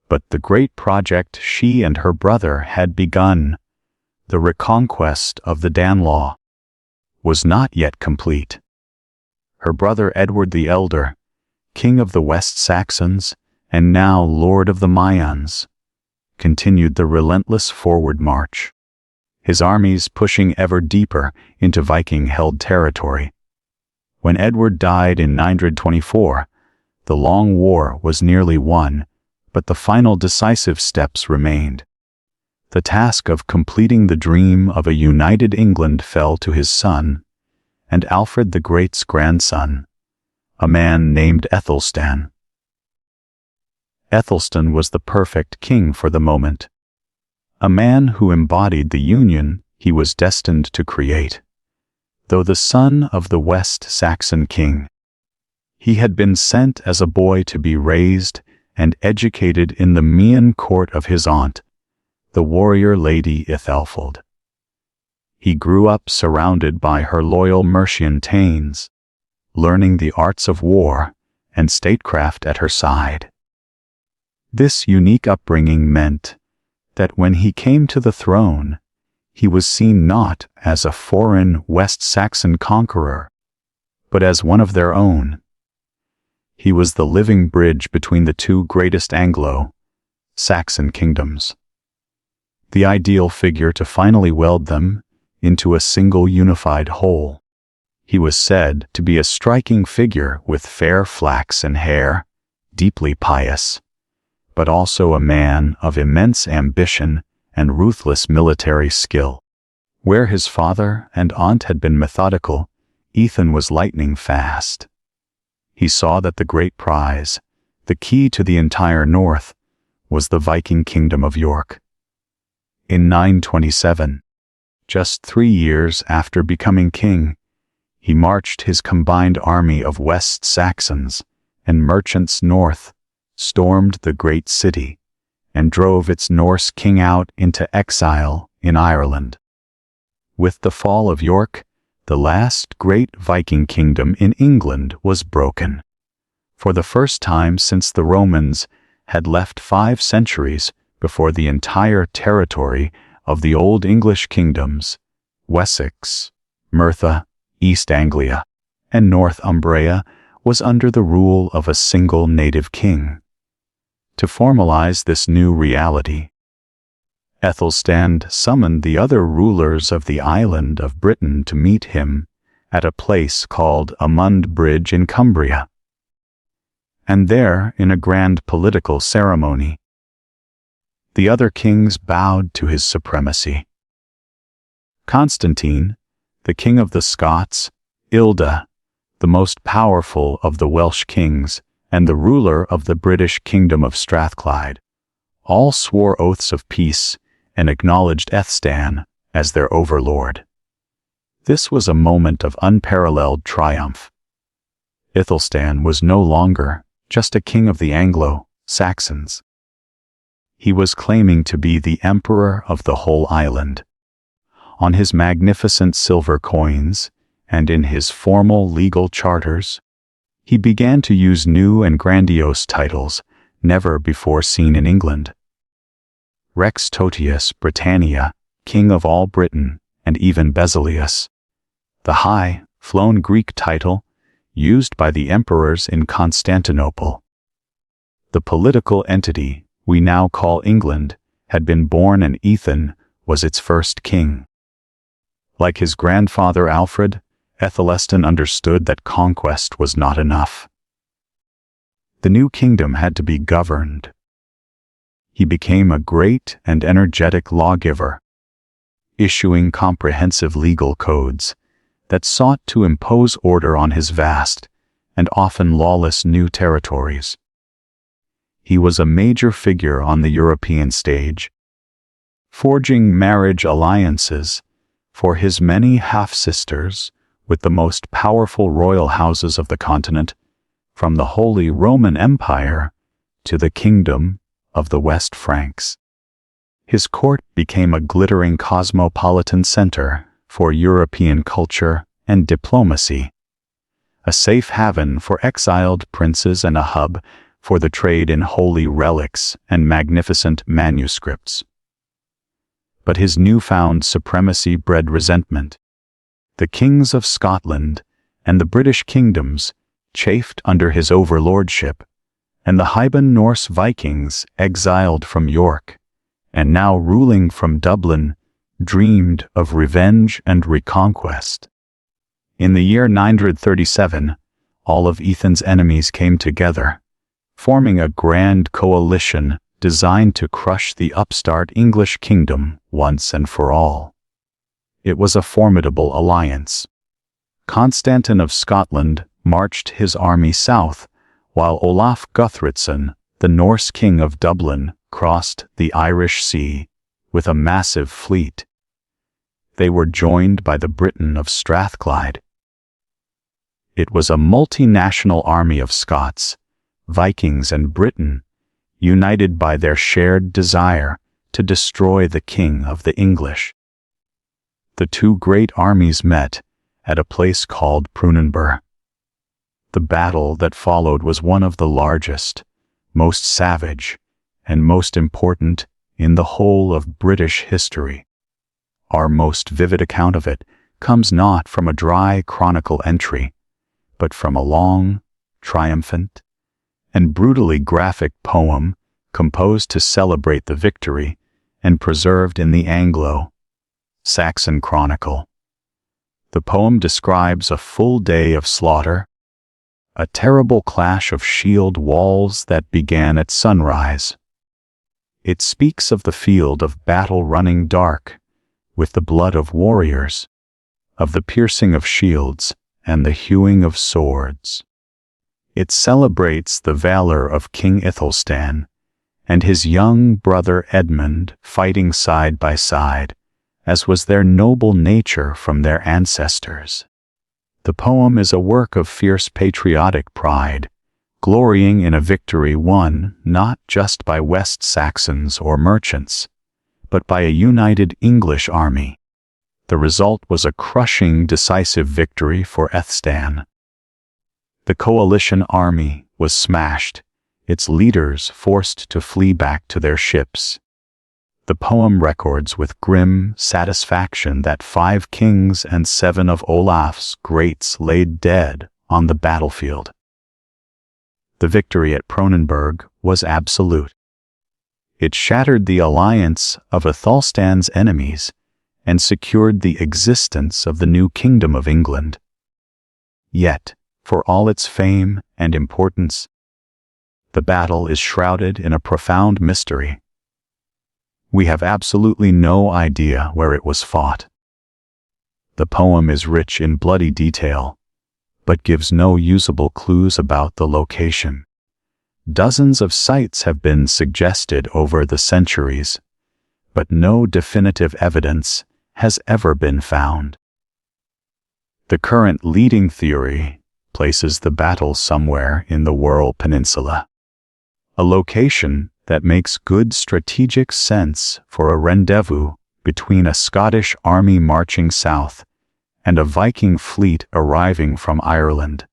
But the great project she and her brother had begun, the reconquest of the Danelaw, was not yet complete. Her brother Edward the Elder, king of the West Saxons and now lord of the Mayans, continued the relentless forward march, his armies pushing ever deeper into Viking-held territory. When Edward died in 924, the long war was nearly won, but the final decisive steps remained. The task of completing the dream of a united England fell to his son, and Alfred the Great's grandson, a man named Ethelstan. Ethelstan was the perfect king for the moment, a man who embodied the union he was destined to create. Though the son of the West Saxon king, he had been sent as a boy to be raised and educated in the Mean court of his aunt, the warrior lady Ethelflaed. He grew up surrounded by her loyal Mercian thanes, learning the arts of war and statecraft at her side. This unique upbringing meant that when he came to the throne, he was seen not as a foreign West Saxon conqueror, but as one of their own. He was the living bridge between the two greatest Anglo-Saxon kingdoms, the ideal figure to finally weld them into a single unified whole. He was said to be a striking figure with fair flaxen hair, deeply pious, but also a man of immense ambition and ruthless military skill. Where his father and aunt had been methodical, Ethan was lightning fast. He saw that the great prize, the key to the entire north, was the Viking kingdom of York. In 927, just 3 years after becoming king, he marched his combined army of West Saxons and merchants north, stormed the great city, and drove its Norse king out into exile in Ireland. With the fall of York, the last great Viking kingdom in England was broken. For the first time since the Romans had left 5 centuries before the entire territory of the Old English kingdoms, Wessex, Merthyr, East Anglia, and Northumbria was under the rule of a single native king. To formalize this new reality, Aethelstan summoned the other rulers of the island of Britain to meet him at a place called Amund Bridge in Cumbria. And there, in a grand political ceremony, the other kings bowed to his supremacy. Constantine, the king of the Scots, Ilda, the most powerful of the Welsh kings, and the ruler of the British kingdom of Strathclyde, all swore oaths of peace and acknowledged Aethelstan as their overlord. This was a moment of unparalleled triumph. Aethelstan was no longer just a king of the Anglo-Saxons. He was claiming to be the emperor of the whole island. On his magnificent silver coins and in his formal legal charters, he began to use new and grandiose titles never before seen in England. Rex Totius Britannia, king of all Britain, and even Basileus, the high, flown Greek title used by the emperors in Constantinople. The political entity we now call England had been born, and Ethan was its first king. Like his grandfather Alfred, Aethelstan understood that conquest was not enough. The new kingdom had to be governed. He became a great and energetic lawgiver, issuing comprehensive legal codes that sought to impose order on his vast and often lawless new territories. He was a major figure on the European stage, forging marriage alliances for his many half-sisters with the most powerful royal houses of the continent, from the Holy Roman Empire to the Kingdom of the West Franks. His court became a glittering cosmopolitan center for European culture and diplomacy, a safe haven for exiled princes and a hub for the trade in holy relics and magnificent manuscripts. But his newfound supremacy bred resentment. The kings of Scotland and the British kingdoms chafed under his overlordship, and the Highborn Norse Vikings, exiled from York and now ruling from Dublin, dreamed of revenge and reconquest. In the year 937, all of Ethan's enemies came together, forming a grand coalition designed to crush the upstart English kingdom once and for all. It was a formidable alliance. Constantine of Scotland marched his army south, while Olaf Guthrudsson, the Norse king of Dublin, crossed the Irish Sea with a massive fleet. They were joined by the Briton of Strathclyde. It was a multinational army of Scots, Vikings, and Briton, united by their shared desire to destroy the king of the English. The two great armies met at a place called Brunanburh. The battle that followed was one of the largest, most savage, and most important in the whole of British history. Our most vivid account of it comes not from a dry chronicle entry, but from a long, triumphant, and brutally graphic poem composed to celebrate the victory and preserved in the Anglo-Saxon Chronicle. The poem describes a full day of slaughter, a terrible clash of shield walls that began at sunrise. It speaks of the field of battle running dark with the blood of warriors, of the piercing of shields and the hewing of swords. It celebrates the valor of King Aethelstan and his young brother Edmund fighting side by side, as was their noble nature from their ancestors. The poem is a work of fierce patriotic pride, glorying in a victory won not just by West Saxons or merchants, but by a united English army. The result was a crushing, decisive victory for Aethelstan. The coalition army was smashed, its leaders forced to flee back to their ships. The poem records with grim satisfaction that 5 kings and 7 of Olaf's greats laid dead on the battlefield. The victory at Kronenberg was absolute. It shattered the alliance of Æthelstan's enemies and secured the existence of the new Kingdom of England. Yet, for all its fame and importance, the battle is shrouded in a profound mystery. We have absolutely no idea where it was fought. The poem is rich in bloody detail, but gives no usable clues about the location. Dozens of sites have been suggested over the centuries, but no definitive evidence has ever been found. The current leading theory places the battle somewhere in the Wirral Peninsula, a location that makes good strategic sense for a rendezvous between a Scottish army marching south and a Viking fleet arriving from Ireland.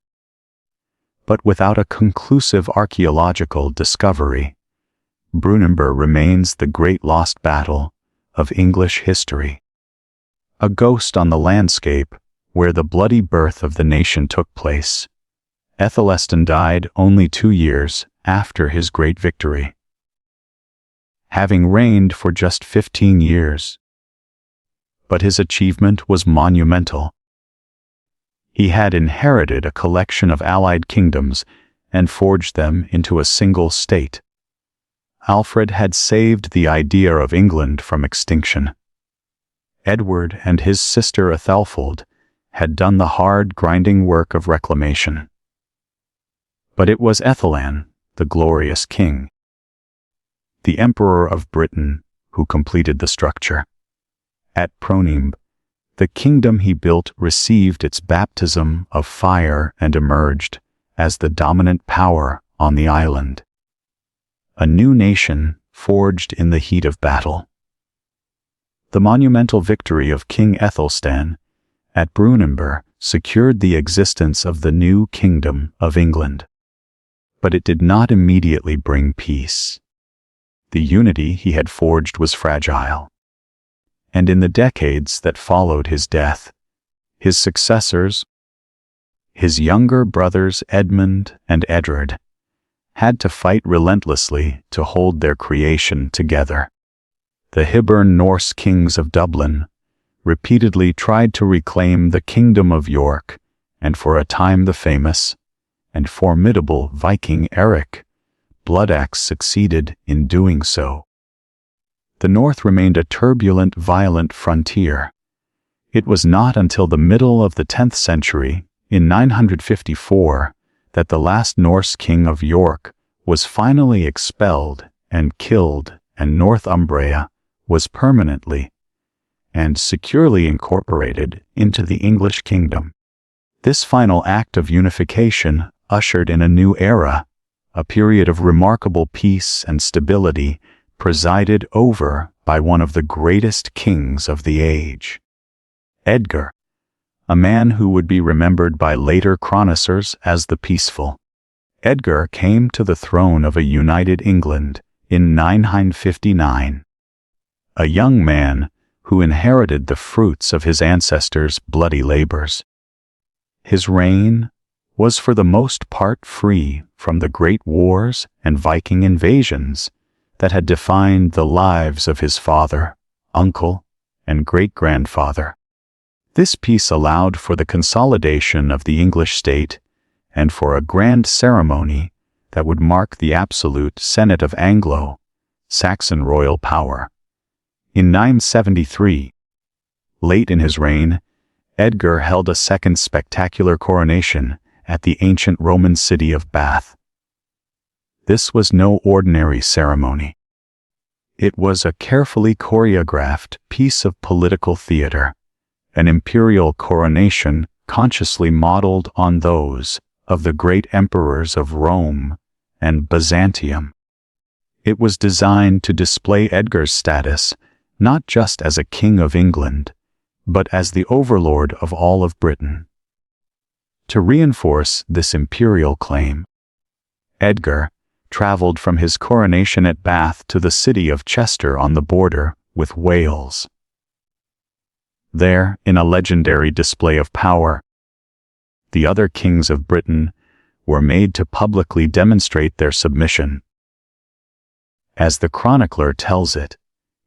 But without a conclusive archaeological discovery, Brunanburh remains the great lost battle of English history, a ghost on the landscape where the bloody birth of the nation took place. Æthelstan died only 2 years after his great victory, having reigned for just 15 years. But his achievement was monumental. He had inherited a collection of allied kingdoms and forged them into a single state. Alfred had saved the idea of England from extinction. Edward and his sister Æthelflæd had done the hard, grinding work of reclamation. But it was Æthelän, the glorious king, the Emperor of Britain, who completed the structure. At Kronenberg, the kingdom he built received its baptism of fire and emerged as the dominant power on the island. A new nation forged in the heat of battle. The monumental victory of King Æthelstan at Brunanburh secured the existence of the new Kingdom of England. But it did not immediately bring peace. The unity he had forged was fragile. And in the decades that followed his death, his successors, his younger brothers Edmund and Edred, had to fight relentlessly to hold their creation together. The Hibernian Norse kings of Dublin repeatedly tried to reclaim the Kingdom of York, and for a time the famous and formidable Viking Eric Bloodaxe succeeded in doing so. The North remained a turbulent, violent frontier. It was not until the middle of the 10th century, in 954, that the last Norse king of York was finally expelled and killed, and Northumbria was permanently and securely incorporated into the English kingdom. This final act of unification ushered in a new era, a period of remarkable peace and stability presided over by one of the greatest kings of the age, Edgar, a man who would be remembered by later chroniclers as the Peaceful. Edgar came to the throne of a united England in 959, a young man who inherited the fruits of his ancestors' bloody labors. His reign was for the most part free from the great wars and Viking invasions that had defined the lives of his father, uncle, and great-grandfather. This peace allowed for the consolidation of the English state and for a grand ceremony that would mark the absolute Senate of Anglo-Saxon royal power. In 973, late in his reign, Edgar held a second spectacular coronation at the ancient Roman city of Bath. This was no ordinary ceremony. It was a carefully choreographed piece of political theater, an imperial coronation consciously modeled on those of the great emperors of Rome and Byzantium. It was designed to display Edgar's status not just as a king of England, but as the overlord of all of Britain. To reinforce this imperial claim, Edgar traveled from his coronation at Bath to the city of Chester on the border with Wales. There, in a legendary display of power, the other kings of Britain were made to publicly demonstrate their submission. As the chronicler tells it,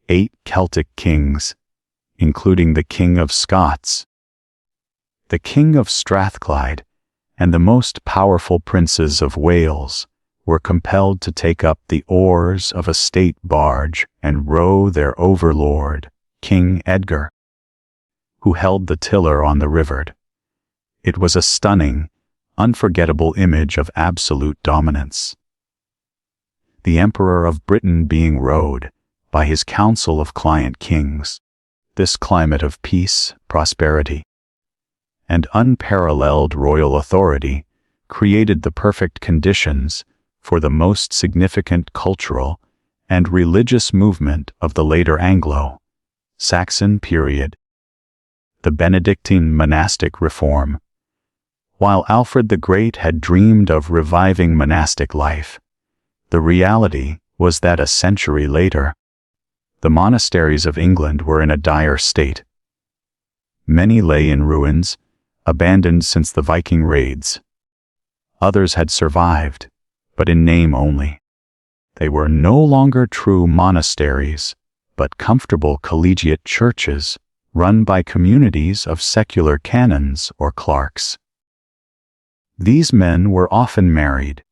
8 Celtic kings, including the King of Scots, the King of Strathclyde, and the most powerful princes of Wales, were compelled to take up the oars of a state barge and row their overlord, King Edgar, who held the tiller on the river. It was a stunning, unforgettable image of absolute dominance. The Emperor of Britain being rowed by his council of client kings, this climate of peace, prosperity, and unparalleled royal authority created the perfect conditions for the most significant cultural and religious movement of the later Anglo-Saxon period, the Benedictine monastic reform. While Alfred the Great had dreamed of reviving monastic life, the reality was that a century later, the monasteries of England were in a dire state. Many lay in ruins, abandoned since the Viking raids. Others had survived, but in name only. They were no longer true monasteries, but comfortable collegiate churches run by communities of secular canons or clerks. These men were often married,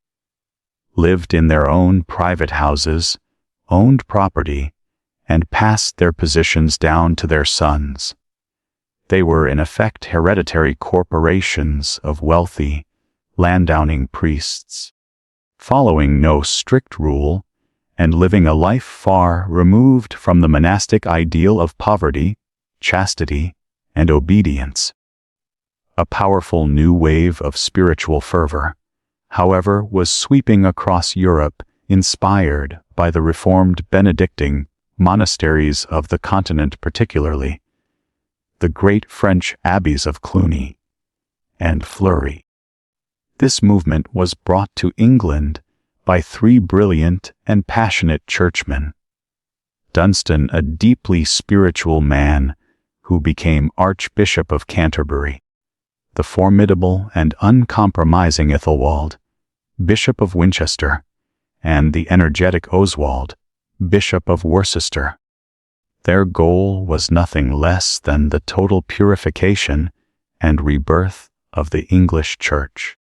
lived in their own private houses, owned property, and passed their positions down to their sons. They were in effect hereditary corporations of wealthy, landowning priests, following no strict rule and living a life far removed from the monastic ideal of poverty, chastity, and obedience. A powerful new wave of spiritual fervor, however, was sweeping across Europe, inspired by the reformed Benedictine monasteries of the continent, particularly the great French abbeys of Cluny and Fleury. This movement was brought to England by 3 brilliant and passionate churchmen. Dunstan, a deeply spiritual man who became Archbishop of Canterbury, the formidable and uncompromising Ethelwald, Bishop of Winchester, and the energetic Oswald, Bishop of Worcester. Their goal was nothing less than the total purification and rebirth of the English Church.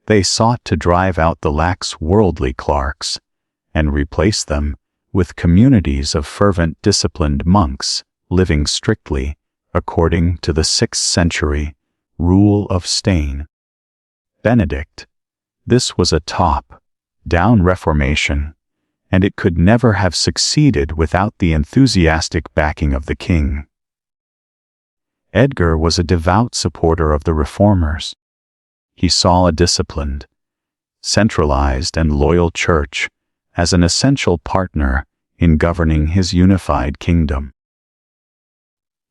They sought to drive out the lax worldly clerks and replace them with communities of fervent disciplined monks living strictly according to the 6th century rule of Stein. Benedict, this was a top-down reformation, and it could never have succeeded without the enthusiastic backing of the king. Edgar was a devout supporter of the reformers. He saw a disciplined, centralized, and loyal church as an essential partner in governing his unified kingdom.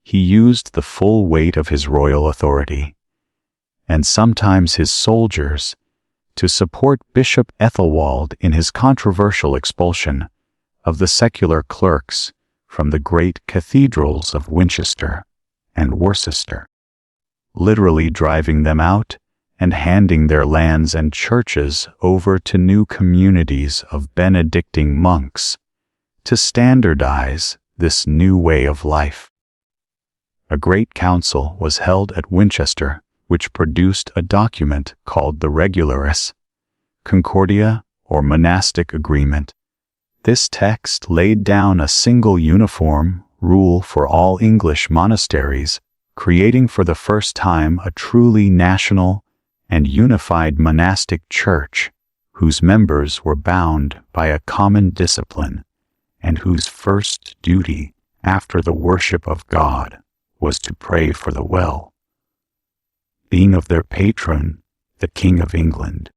He used the full weight of his royal authority, and sometimes his soldiers, to support Bishop Ethelwald in his controversial expulsion of the secular clerks from the great cathedrals of Winchester and Worcester, literally driving them out and handing their lands and churches over to new communities of Benedictine monks to standardize this new way of life. A great council was held at Winchester, which produced a document called the Regularis Concordia, or monastic agreement. This text laid down a single uniform rule for all English monasteries, creating for the first time a truly national and unified monastic church, whose members were bound by a common discipline, and whose first duty after the worship of God was to pray for the well-being of their patron, the King of England.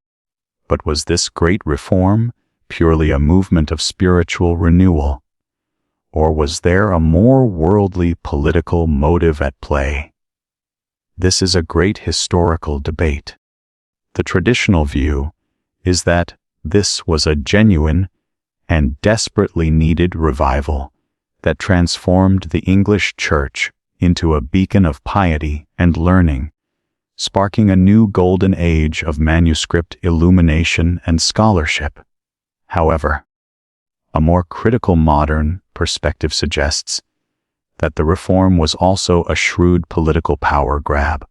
But was this great reform purely a movement of spiritual renewal, or was there a more worldly political motive at play? This is a great historical debate. The traditional view is that This was a genuine and desperately needed revival that transformed the English church into a beacon of piety and learning, sparking a new golden age of manuscript illumination and scholarship. However, a more critical modern perspective suggests that the reform was also a shrewd political power grab.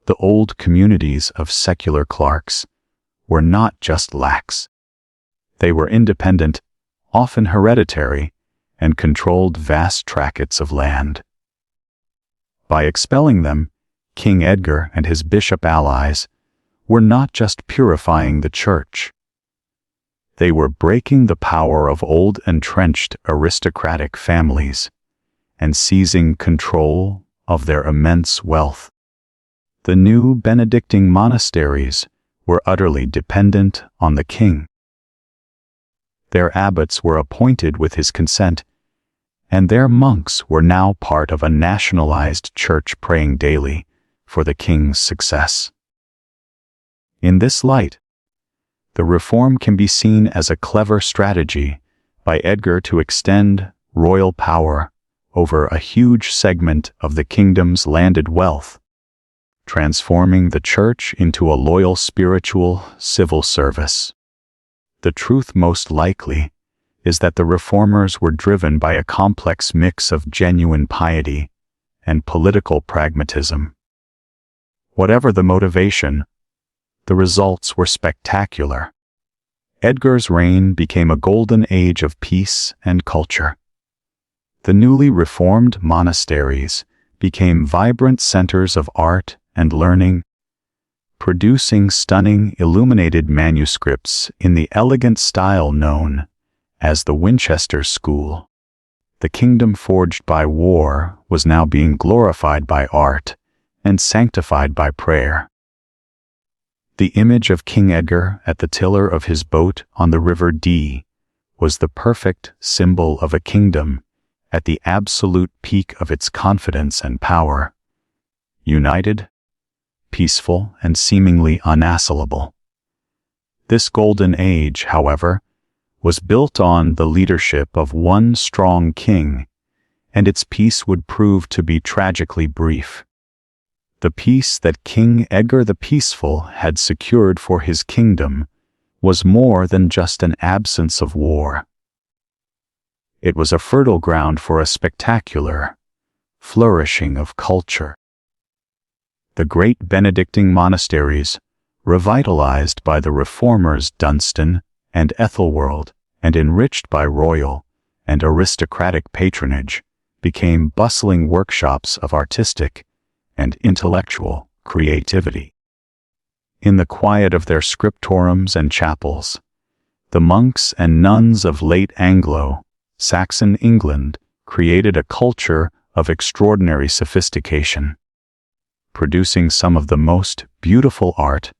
The old communities of secular clerks were not just lax. They were independent, often hereditary, and controlled vast tracts of land. By expelling them, King Edgar and his bishop allies were not just purifying the church. They were breaking the power of old entrenched aristocratic families and seizing control of their immense wealth. The new Benedictine monasteries were utterly dependent on the king. Their abbots were appointed with his consent, and their monks were now part of a nationalized church praying daily for the king's success. In this light, the reform can be seen as a clever strategy by Edgar to extend royal power over a huge segment of the kingdom's landed wealth, transforming the church into a loyal spiritual civil service. The truth most likely is that the reformers were driven by a complex mix of genuine piety and political pragmatism. Whatever the motivation, the results were spectacular. Edgar's reign became a golden age of peace and culture. The newly reformed monasteries became vibrant centers of art and learning, producing stunning illuminated manuscripts in the elegant style known as the Winchester School. The kingdom forged by war was now being glorified by art and sanctified by prayer. The image of King Edgar at the tiller of his boat on the River Dee was the perfect symbol of a kingdom at the absolute peak of its confidence and power, united, peaceful, and seemingly unassailable. This golden age, however, was built on the leadership of one strong king, and its peace would prove to be tragically brief. The peace that King Edgar the Peaceful had secured for his kingdom was more than just an absence of war. It was a fertile ground for a spectacular flourishing of culture. The great Benedictine monasteries, revitalized by the reformers Dunstan and Ethelwold and enriched by royal and aristocratic patronage, became bustling workshops of artistic and intellectual creativity. In the quiet of their scriptoriums and chapels, the monks and nuns of late Anglo-Saxon England created a culture of extraordinary sophistication, producing some of the most beautiful art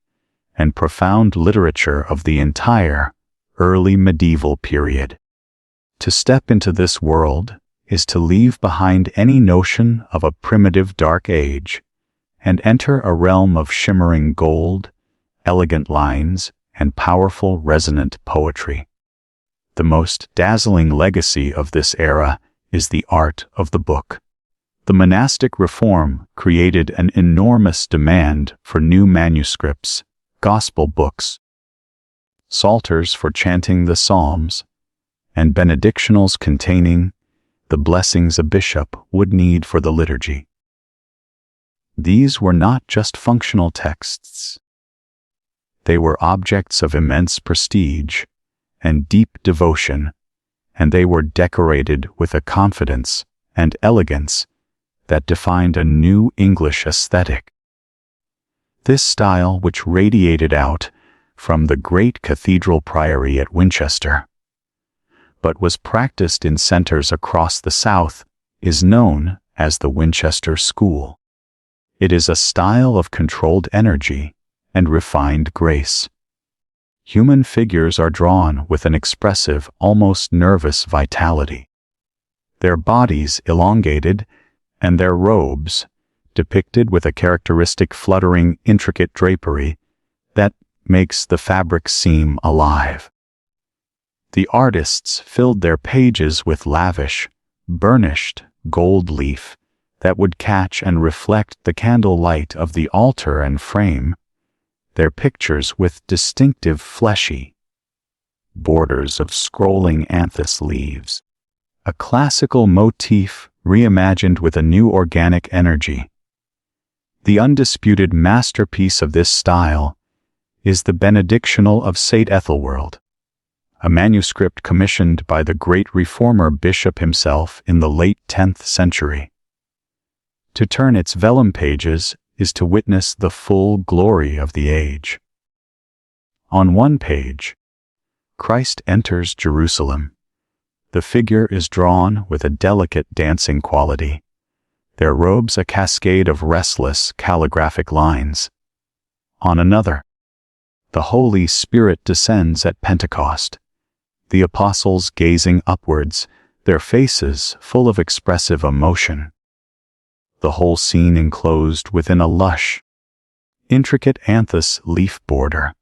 and profound literature of the entire early medieval period. To step into this world is to leave behind any notion of a primitive dark age and enter a realm of shimmering gold, elegant lines, and powerful resonant poetry. The most dazzling legacy of this era is the art of the book. The monastic reform created an enormous demand for new manuscripts, gospel books, psalters for chanting the Psalms, and benedictionals containing the blessings a bishop would need for the liturgy. These were not just functional texts. They were objects of immense prestige and deep devotion, and they were decorated with a confidence and elegance that defined a new English aesthetic. This style, which radiated out from the great cathedral priory at Winchester, but was practiced in centers across the South, is known as the Winchester School. It is a style of controlled energy and refined grace. Human figures are drawn with an expressive, almost nervous vitality. Their bodies elongated and their robes depicted with a characteristic fluttering, intricate drapery that makes the fabric seem alive. The artists filled their pages with lavish, burnished gold leaf that would catch and reflect the candle light of the altar and frame their pictures with distinctive fleshy borders of scrolling anthus leaves, a classical motif reimagined with a new organic energy. The undisputed masterpiece of this style is the Benedictional of St. Ethelwerd, a manuscript commissioned by the great reformer bishop himself in the late 10th century. To turn its vellum pages is to witness the full glory of the age. On one page, Christ enters Jerusalem. The figure is drawn with a delicate dancing quality, their robes a cascade of restless calligraphic lines. On another, the Holy Spirit descends at Pentecost, the apostles gazing upwards, their faces full of expressive emotion. The whole scene enclosed within a lush, intricate anthus leaf border.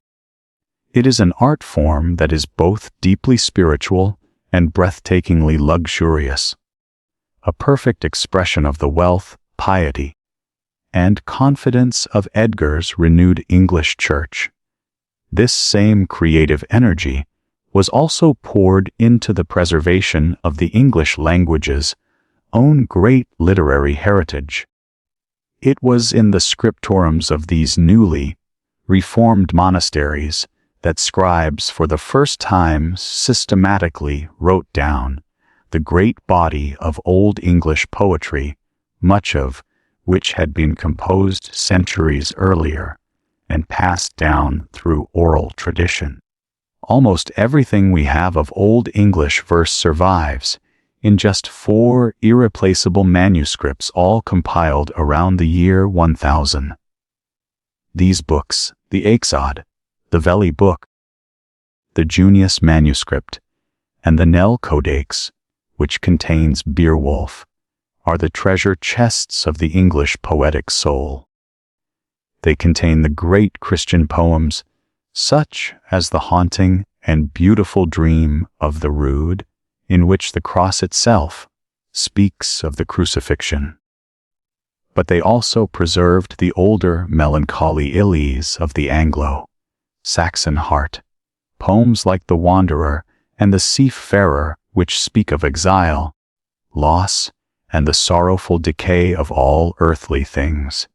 It is an art form that is both deeply spiritual and breathtakingly luxurious, a perfect expression of the wealth, piety, and confidence of Edgar's renewed English church. This same creative energy was also poured into the preservation of the English language's own great literary heritage. It was in the scriptorums of these newly reformed monasteries that scribes for the first time systematically wrote down the great body of Old English poetry, much of which had been composed centuries earlier and passed down through oral tradition. Almost everything we have of Old English verse survives in just 4 irreplaceable manuscripts, all compiled around the year 1000. These books, the Exod, the Veli Book, the Junius manuscript, and the Nell Codex, which contains Beowulf, are the treasure chests of the English poetic soul. They contain the great Christian poems, such as the haunting and beautiful Dream of the Rood, in which the cross itself speaks of the crucifixion. But they also preserved the older melancholy illies of the Anglo-Saxon heart, poems like The Wanderer and The Seafarer, which speak of exile, loss, and the sorrowful decay of all earthly things.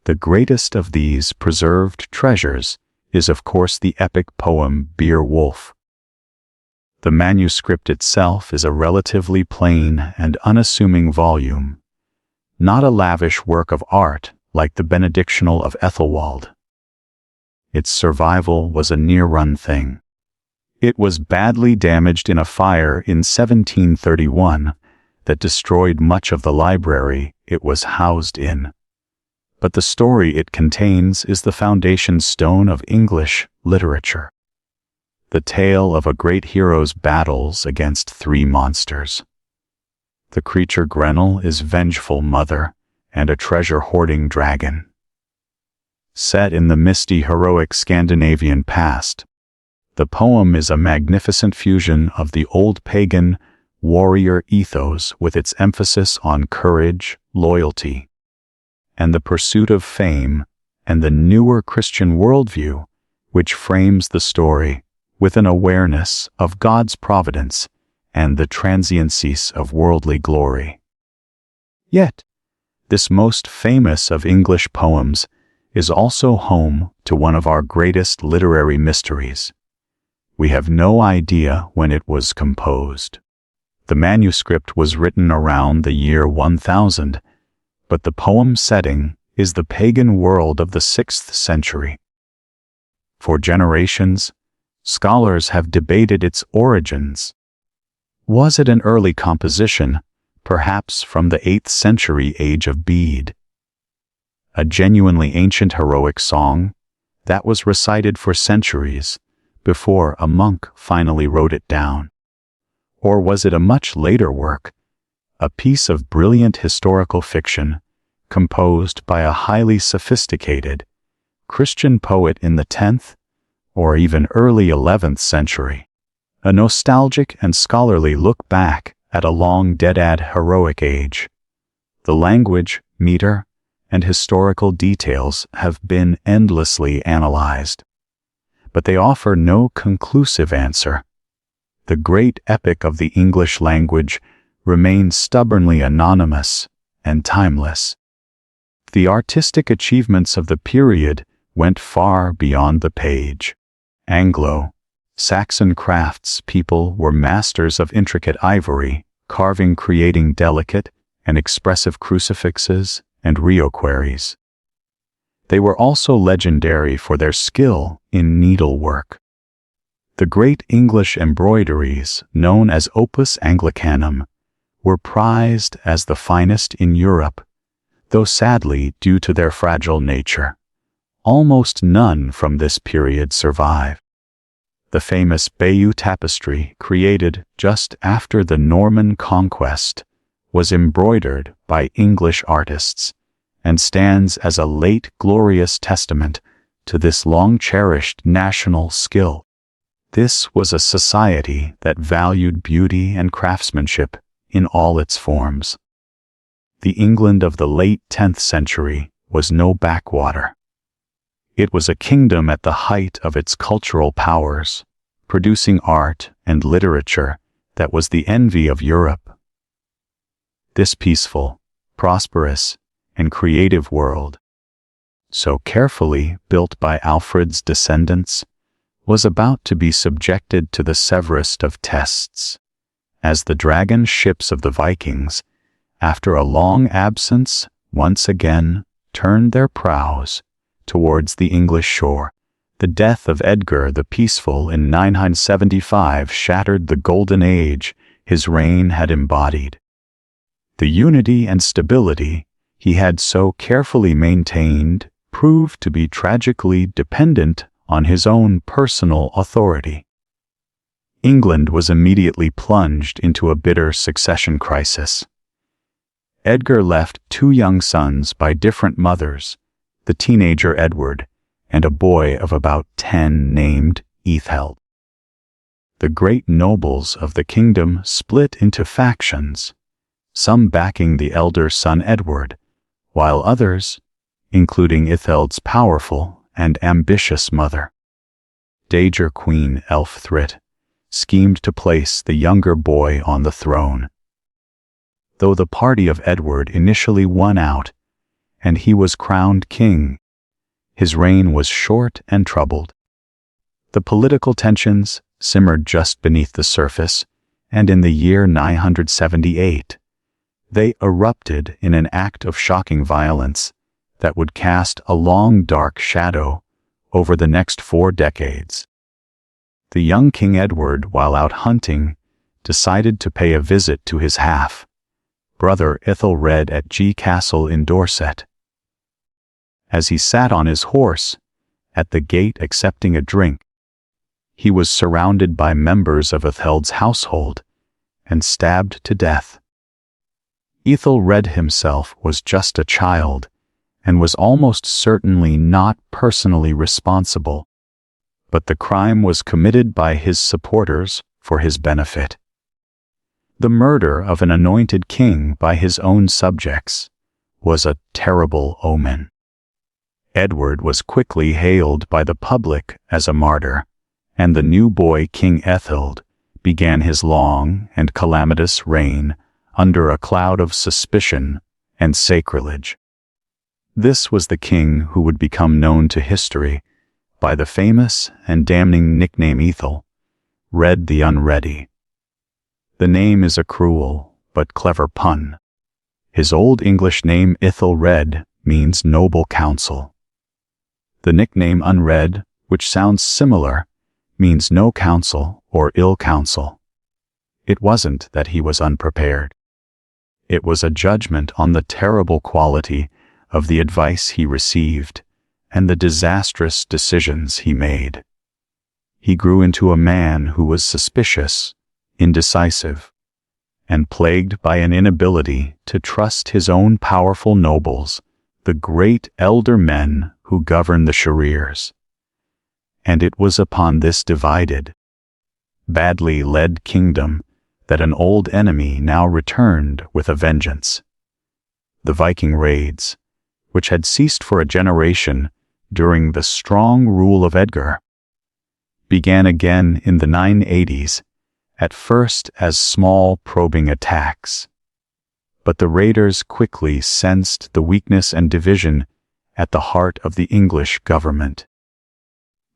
The greatest of these preserved treasures is of course the epic poem Beowulf. The manuscript itself is a relatively plain and unassuming volume, not a lavish work of art like the Benedictional of Ethelwald. Its survival was a near-run thing. It was badly damaged in a fire in 1731 that destroyed much of the library it was housed in. But the story it contains is the foundation stone of English literature. The tale of a great hero's battles against 3 monsters. The creature Grendel is vengeful mother and a treasure-hoarding dragon. Set in the misty heroic Scandinavian past, the poem is a magnificent fusion of the old pagan warrior ethos with its emphasis on courage, loyalty, and the pursuit of fame, and the newer Christian worldview, which frames the story with an awareness of God's providence and the transiencies of worldly glory. Yet, this most famous of English poems is also home to one of our greatest literary mysteries. We have no idea when it was composed. The manuscript was written around the year 1000, but the poem setting is the pagan world of the 6th century. For generations, scholars have debated its origins. Was it an early composition, perhaps from the 8th century age of Bede? A genuinely ancient heroic song that was recited for centuries before a monk finally wrote it down? Or was it a much later work, a piece of brilliant historical fiction composed by a highly sophisticated Christian poet in the 10th or even early 11th century, a nostalgic and scholarly look back at a long dead heroic age. The language, meter, and historical details have been endlessly analyzed, but they offer no conclusive answer. The great epic of the English language remains stubbornly anonymous and timeless. The artistic achievements of the period went far beyond the page. Anglo-Saxon craftspeople were masters of intricate ivory, carving, creating delicate and expressive crucifixes and reliquaries. They were also legendary for their skill in needlework. The great English embroideries, known as Opus Anglicanum, were prized as the finest in Europe, though sadly, due to their fragile nature, almost none from this period survive. The famous Bayeux tapestry, created just after the Norman conquest, was embroidered by English artists and stands as a late glorious testament to this long-cherished national skill. This was a society that valued beauty and craftsmanship in all its forms. The England of the late 10th century was no backwater. It was a kingdom at the height of its cultural powers, producing art and literature that was the envy of Europe. This peaceful, prosperous, and creative world, so carefully built by Alfred's descendants, was about to be subjected to the severest of tests, as the dragon ships of the Vikings, after a long absence, once again turned their prows towards the English shore. The death of Edgar the Peaceful in 975 shattered the golden age his reign had embodied. The unity and stability he had so carefully maintained proved to be tragically dependent on his own personal authority. England was immediately plunged into a bitter succession crisis. Edgar left 2 young sons by different mothers, the teenager Edward and a boy of about 10 named Etheld. The great nobles of the kingdom split into factions, some backing the elder son Edward, while others, including Etheld's powerful and ambitious mother, Dowager Queen Elfthryth, schemed to place the younger boy on the throne. Though the party of Edward initially won out, and he was crowned king, his reign was short and troubled. The political tensions simmered just beneath the surface, and in the year 978, they erupted in an act of shocking violence that would cast a long dark shadow over the next 4 decades. The young King Edward, while out hunting, decided to pay a visit to his half-brother Ethelred at G Castle in Dorset. As he sat on his horse, at the gate accepting a drink, he was surrounded by members of Etheld's household and stabbed to death. Ethelred himself was just a child and was almost certainly not personally responsible, but the crime was committed by his supporters for his benefit. The murder of an anointed king by his own subjects was a terrible omen. Edward was quickly hailed by the public as a martyr, and the new boy King Etheld began his long and calamitous reign under a cloud of suspicion and sacrilege. This was the king who would become known to history by the famous and damning nickname Ethel, Red the Unready. The name is a cruel but clever pun. His Old English name Ethelred means noble counsel. The nickname Unread, which sounds similar, means no counsel or ill counsel. It wasn't that he was unprepared. It was a judgment on the terrible quality of the advice he received and the disastrous decisions he made. He grew into a man who was suspicious, indecisive, and plagued by an inability to trust his own powerful nobles, the great elder men who govern the sheriffs. And it was upon this divided, badly led kingdom that an old enemy now returned with a vengeance. The Viking raids, which had ceased for a generation during the strong rule of Edgar, began again in the 980s, at first as small probing attacks. But the raiders quickly sensed the weakness and division at the heart of the English government.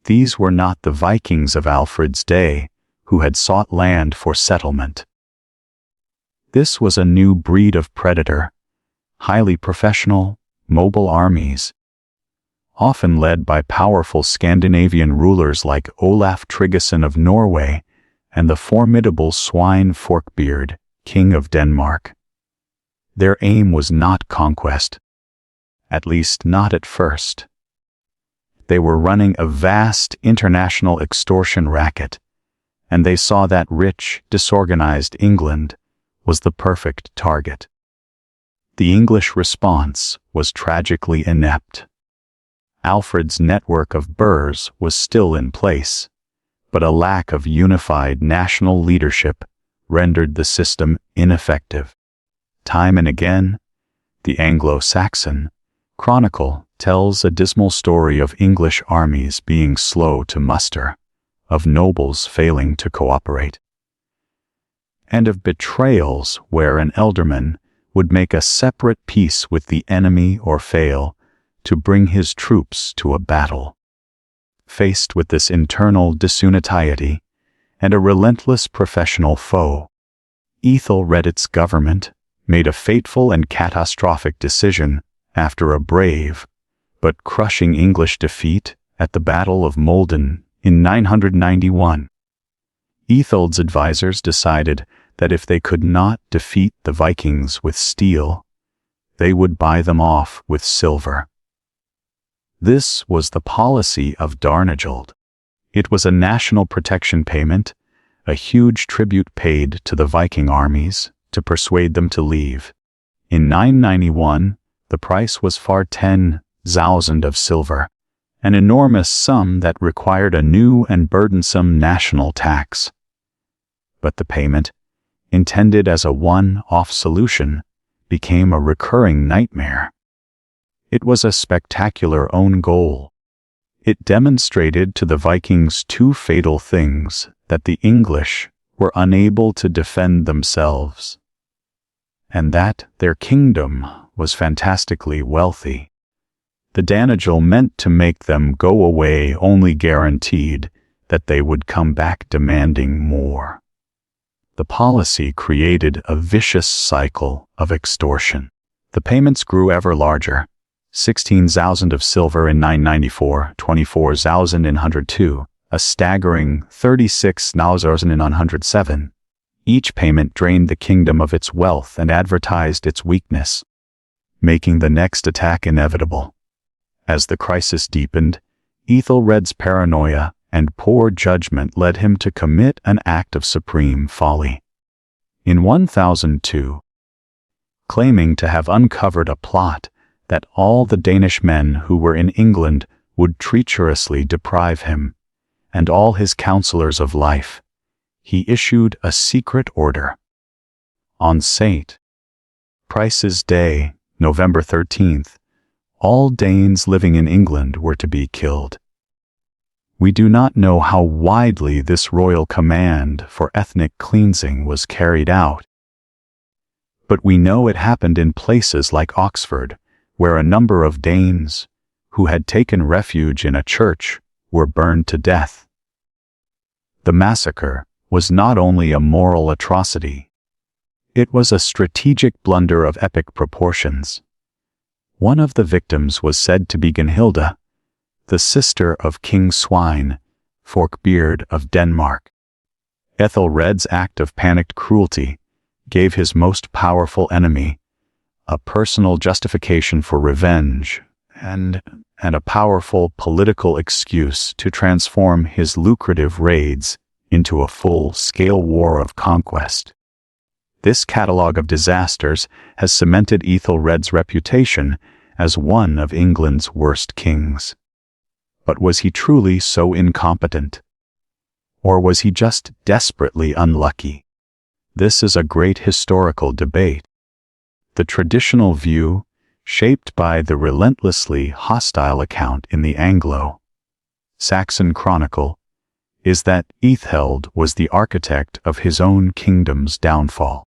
These were not the Vikings of Alfred's day who had sought land for settlement. This was a new breed of predator, highly professional, mobile armies, often led by powerful Scandinavian rulers like Olaf Tryggvason of Norway and the formidable Svein Forkbeard, King of Denmark. Their aim was not conquest, at least not at first. They were running a vast international extortion racket, and they saw that rich, disorganized England was the perfect target. The English response was tragically inept. Alfred's network of burhs was still in place, but a lack of unified national leadership rendered the system ineffective. Time and again, the Anglo-Saxon Chronicle tells a dismal story of English armies being slow to muster, of nobles failing to cooperate, and of betrayals where an ealdorman would make a separate peace with the enemy or fail to bring his troops to a battle. Faced with this internal disunity and a relentless professional foe, Ethelred's government made a fateful and catastrophic decision after a brave but crushing English defeat at the Battle of Mölden in 991. Ethelred's advisors decided that if they could not defeat the Vikings with steel, they would buy them off with silver. This was the policy of Darnageld. It was a national protection payment, a huge tribute paid to the Viking armies to persuade them to leave. In 991, the price was for 10,000 of silver, an enormous sum that required a new and burdensome national tax. But the payment, intended as a one-off solution, became a recurring nightmare. It was a spectacular own goal. It demonstrated to the Vikings two fatal things: that the English were unable to defend themselves, and that their kingdom was fantastically wealthy. The Danegeld meant to make them go away, only guaranteed that they would come back demanding more. The policy created a vicious cycle of extortion. The payments grew ever larger: 16,000 of silver in 994, 24,000 in 102, a staggering 36,000 in 107. Each payment drained the kingdom of its wealth and advertised its weakness, making the next attack inevitable. As the crisis deepened, Ethelred's paranoia and poor judgment led him to commit an act of supreme folly. In 1002, claiming to have uncovered a plot that all the Danish men who were in England would treacherously deprive him and all his counselors of life, he issued a secret order. On St. Price's Day, November 13th, all Danes living in England were to be killed. We do not know how widely this royal command for ethnic cleansing was carried out, but we know it happened in places like Oxford, where a number of Danes, who had taken refuge in a church, were burned to death. The massacre was not only a moral atrocity, it was a strategic blunder of epic proportions. One of the victims was said to be Gunhilda, the sister of King Svein Forkbeard of Denmark. Ethelred's act of panicked cruelty gave his most powerful enemy a personal justification for revenge and a powerful political excuse to transform his lucrative raids into a full-scale war of conquest. This catalogue of disasters has cemented Ethelred's reputation as one of England's worst kings. But was he truly so incompetent? Or was he just desperately unlucky? This is a great historical debate. The traditional view, shaped by the relentlessly hostile account in the Anglo-Saxon Chronicle, is that Ætheled was the architect of his own kingdom's downfall.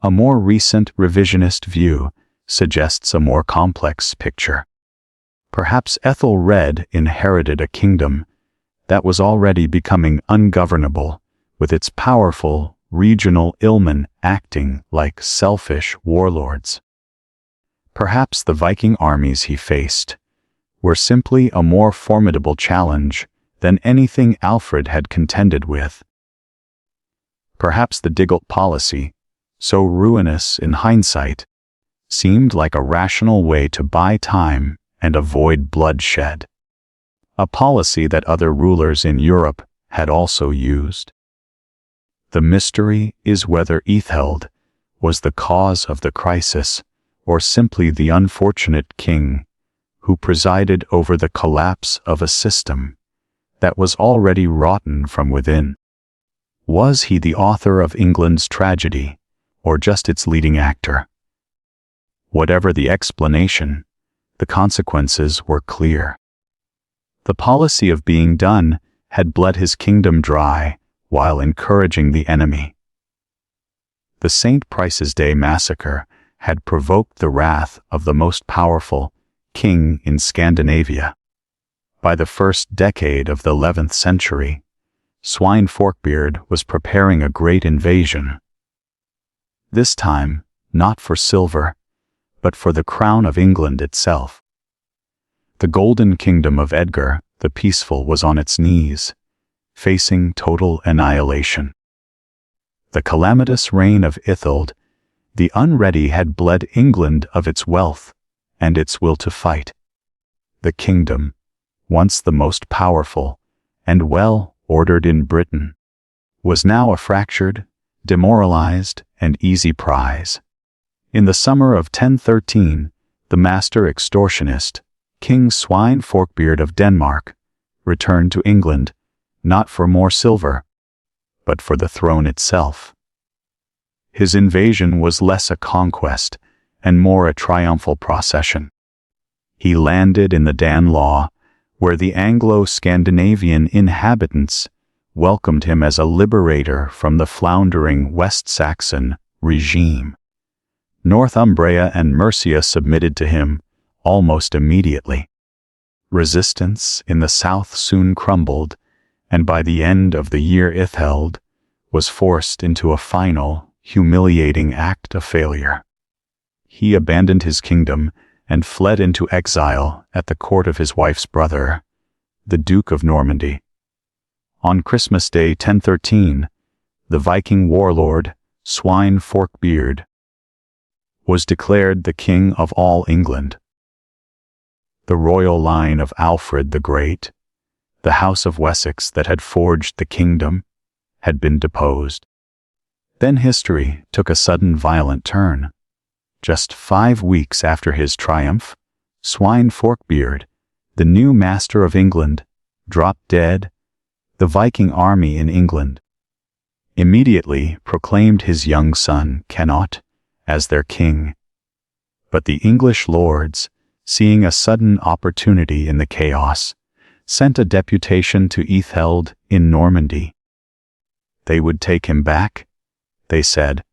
A more recent revisionist view suggests a more complex picture. Perhaps Ethelred inherited a kingdom that was already becoming ungovernable, with its powerful regional illmen acting like selfish warlords. Perhaps the Viking armies he faced were simply a more formidable challenge than anything Alfred had contended with. Perhaps the Digelt policy, so ruinous in hindsight, seemed like a rational way to buy time and avoid bloodshed, a policy that other rulers in Europe had also used. The mystery is whether Ætheled was the cause of the crisis or simply the unfortunate king who presided over the collapse of a system that was already rotten from within. Was he the author of England's tragedy, or just its leading actor? Whatever the explanation, the consequences were clear. The policy of being done had bled his kingdom dry while encouraging the enemy. The St. Price's Day massacre had provoked the wrath of the most powerful king in Scandinavia. By the first decade of the 11th century, Svein Forkbeard was preparing a great invasion. This time, not for silver, but for the crown of England itself. The golden kingdom of Edgar the Peaceful was on its knees, facing total annihilation. The calamitous reign of Ætheled the Unready had bled England of its wealth and its will to fight. The kingdom, once the most powerful and well-ordered in Britain, was now a fractured, demoralized, and easy prize. In the summer of 1013, the master extortionist, King Svein Forkbeard of Denmark, returned to England, not for more silver, but for the throne itself. His invasion was less a conquest and more a triumphal procession. He landed in the Danelaw, where the Anglo-Scandinavian inhabitants welcomed him as a liberator from the floundering West Saxon regime. Northumbria and Mercia submitted to him almost immediately. Resistance in the south soon crumbled, and by the end of the year Ætheled was forced into a final, humiliating act of failure. He abandoned his kingdom and fled into exile at the court of his wife's brother, the Duke of Normandy. On Christmas Day 1013, the Viking warlord, Svein Forkbeard, was declared the king of all England. The royal line of Alfred the Great, the House of Wessex that had forged the kingdom, had been deposed. Then history took a sudden violent turn. Just 5 weeks after his triumph, Svein Forkbeard, the new master of England, dropped dead. The Viking army in England immediately proclaimed his young son Cannot as their king. But the English lords, seeing a sudden opportunity in the chaos, sent a deputation to Ætheled in Normandy. They would take him back, they said,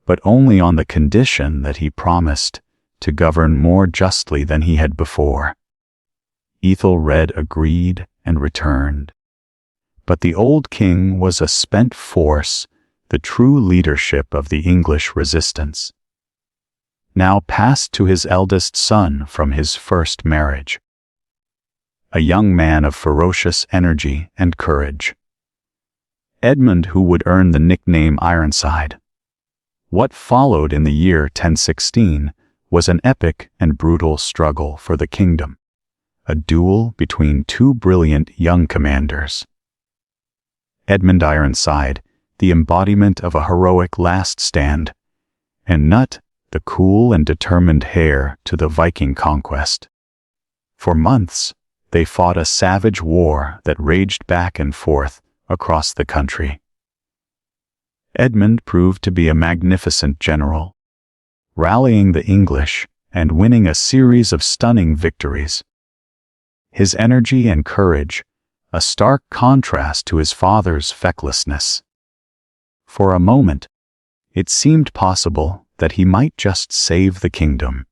but only on the condition that he promised to govern more justly than he had before. Æthelred agreed and returned. But the old king was a spent force, the true leadership of the English resistance, now passed to his eldest son from his first marriage. A young man of ferocious energy and courage. Edmund, who would earn the nickname Ironside. What followed in the year 1016 was an epic and brutal struggle for the kingdom, a duel between two brilliant young commanders. Edmund Ironside, the embodiment of a heroic last stand, and Nut, the cool and determined heir to the Viking conquest. For months, they fought a savage war that raged back and forth across the country. Edmund proved to be a magnificent general, rallying the English and winning a series of stunning victories. His energy and courage, a stark contrast to his father's fecklessness. For a moment, it seemed possible that he might just save the kingdom.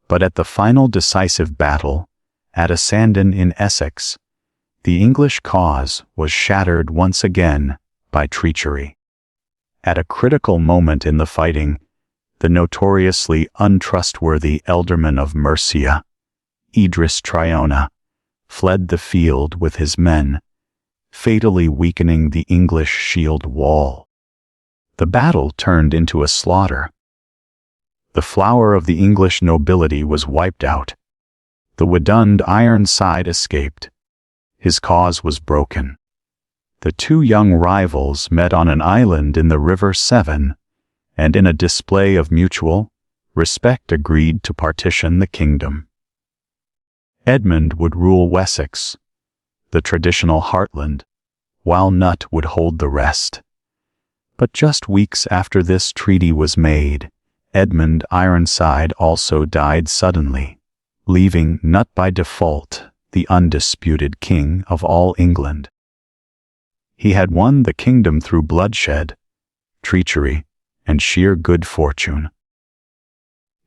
But at the final decisive battle, at Sandon in Essex, the English cause was shattered once again by treachery. At a critical moment in the fighting, the notoriously untrustworthy ealdorman of Mercia, Idris Traiona, fled the field with his men, fatally weakening the English shield wall. The battle turned into a slaughter. The flower of the English nobility was wiped out. The Wedund Ironside escaped. His cause was broken. The two young rivals met on an island in the River Severn, and in a display of mutual respect agreed to partition the kingdom. Edmund would rule Wessex, the traditional heartland, while Nut would hold the rest. But just weeks after this treaty was made, Edmund Ironside also died suddenly, leaving Nut by default the undisputed king of all England. He had won the kingdom through bloodshed, treachery, and sheer good fortune.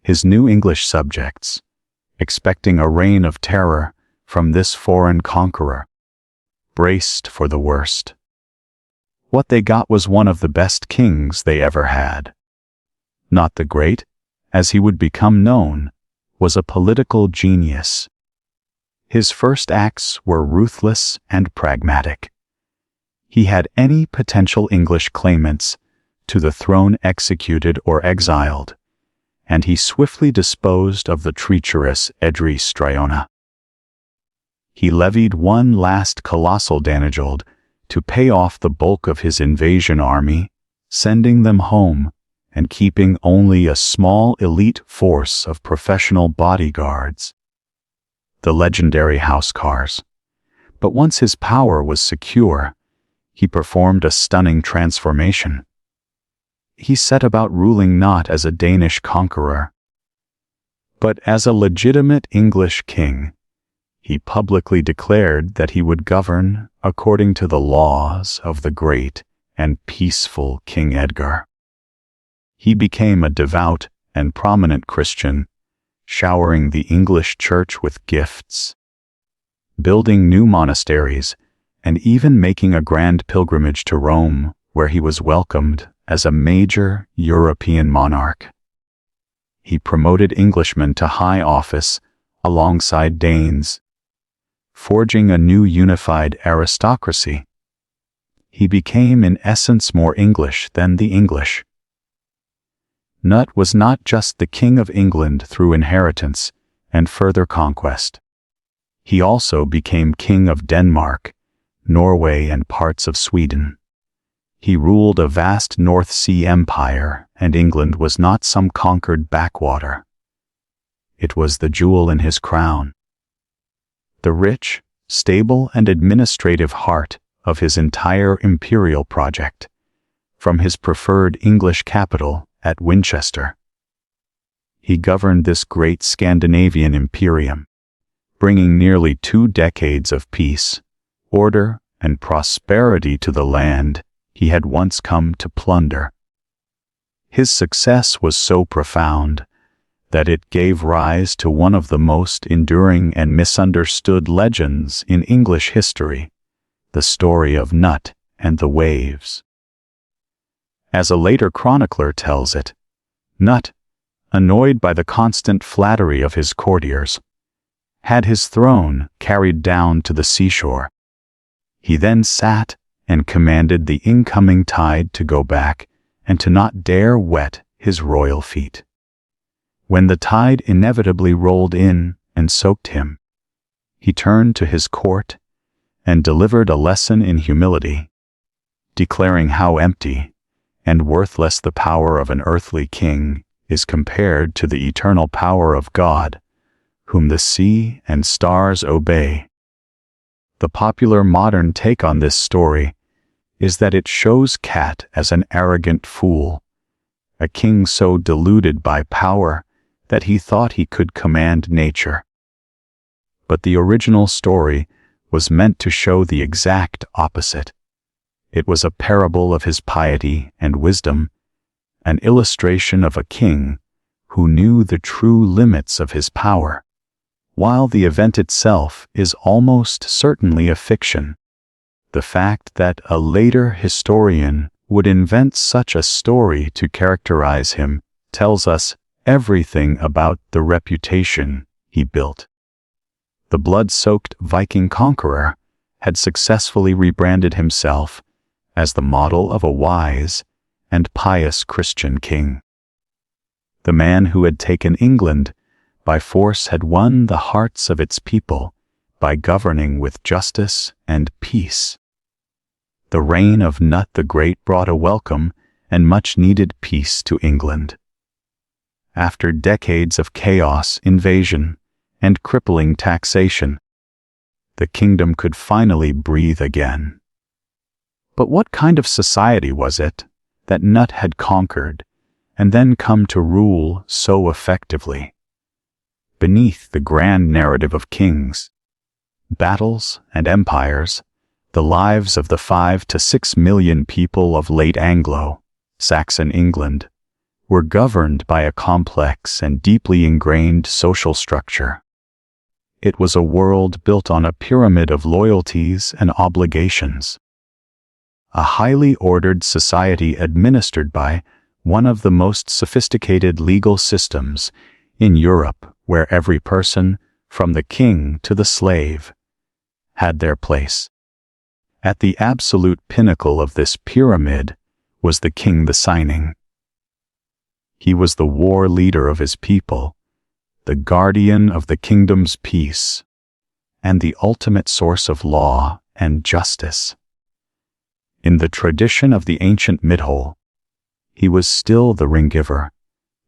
His new English subjects, expecting a reign of terror from this foreign conqueror, braced for the worst. What they got was one of the best kings they ever had. Not the Great, as he would become known, was a political genius. His first acts were ruthless and pragmatic. He had any potential English claimants to the throne executed or exiled, and he swiftly disposed of the treacherous Idris Traiona. He levied one last colossal danegeld to pay off the bulk of his invasion army, sending them home and keeping only a small elite force of professional bodyguards, the legendary housecarls. But once his power was secure, he performed a stunning transformation. He set about ruling not as a Danish conqueror, but as a legitimate English king. He publicly declared that he would govern according to the laws of the great and peaceful King Edgar. He became a devout and prominent Christian, showering the English church with gifts, building new monasteries, and even making a grand pilgrimage to Rome, where he was welcomed as a major European monarch. He promoted Englishmen to high office alongside Danes, forging a new unified aristocracy. He became in essence more English than the English. Nut was not just the King of England through inheritance and further conquest. He also became King of Denmark, Norway, and parts of Sweden. He ruled a vast North Sea empire, and England was not some conquered backwater. It was the jewel in his crown, the rich, stable, and administrative heart of his entire imperial project, from his preferred English capital at Winchester. He governed this great Scandinavian imperium, bringing nearly 2 decades of peace, order, and prosperity to the land he had once come to plunder. His success was so profound that it gave rise to one of the most enduring and misunderstood legends in English history, the story of Nut and the Waves. As a later chronicler tells it, Nut, annoyed by the constant flattery of his courtiers, had his throne carried down to the seashore. He then sat and commanded the incoming tide to go back and to not dare wet his royal feet. When the tide inevitably rolled in and soaked him, he turned to his court and delivered a lesson in humility, declaring how empty and worthless the power of an earthly king is compared to the eternal power of God, whom the sea and stars obey. The popular modern take on this story is that it shows Cat as an arrogant fool, a king so deluded by power that he thought he could command nature. But the original story was meant to show the exact opposite. It was a parable of his piety and wisdom, an illustration of a king who knew the true limits of his power, while the event itself is almost certainly a fiction. The fact that a later historian would invent such a story to characterize him tells us everything about the reputation he built. The blood-soaked Viking conqueror had successfully rebranded himself as the model of a wise and pious Christian king. The man who had taken England by force had won the hearts of its people by governing with justice and peace. The reign of Nut the Great brought a welcome and much-needed peace to England. After decades of chaos, invasion, and crippling taxation, the kingdom could finally breathe again. But what kind of society was it that Nut had conquered and then come to rule so effectively? Beneath the grand narrative of kings, battles, and empires, the lives of the 5 to 6 million people of late Anglo-Saxon England were governed by a complex and deeply ingrained social structure. It was a world built on a pyramid of loyalties and obligations. A highly ordered society administered by one of the most sophisticated legal systems in Europe, where every person, from the king to the slave, had their place. At the absolute pinnacle of this pyramid was the king the Signing. He was the war leader of his people, the guardian of the kingdom's peace, and the ultimate source of law and justice. In the tradition of the ancient Midhole, he was still the ring-giver,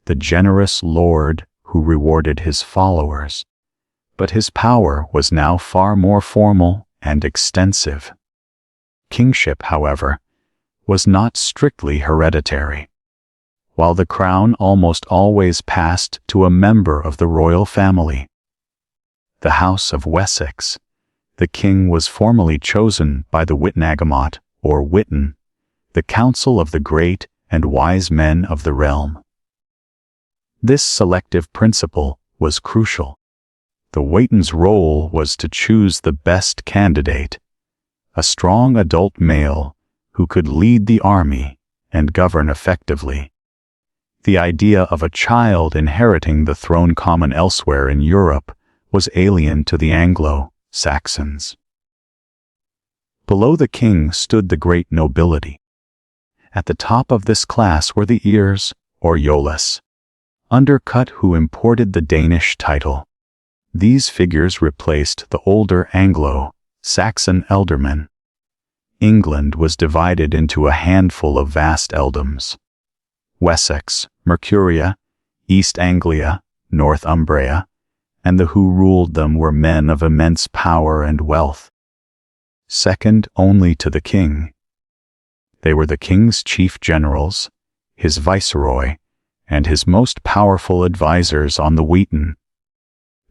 the generous lord who rewarded his followers, but his power was now far more formal and extensive. Kingship, however, was not strictly hereditary. While the crown almost always passed to a member of the royal family, the House of Wessex, the king was formally chosen by the Witenagemot, or Witan, the council of the great and wise men of the realm. This selective principle was crucial. The Witan's role was to choose the best candidate, a strong adult male who could lead the army and govern effectively. The idea of a child inheriting the throne common elsewhere in Europe was alien to the Anglo-Saxons. Below the king stood the great nobility. At the top of this class were the ears, or Yolas, undercut who imported the Danish title. These figures replaced the older Anglo-Saxon ealdormen. England was divided into a handful of vast earldoms: Wessex, Mercuria, East Anglia, Northumbria, and the who ruled them were men of immense power and wealth, second only to the king. They were the king's chief generals, his viceroy, and his most powerful advisers on the Witan.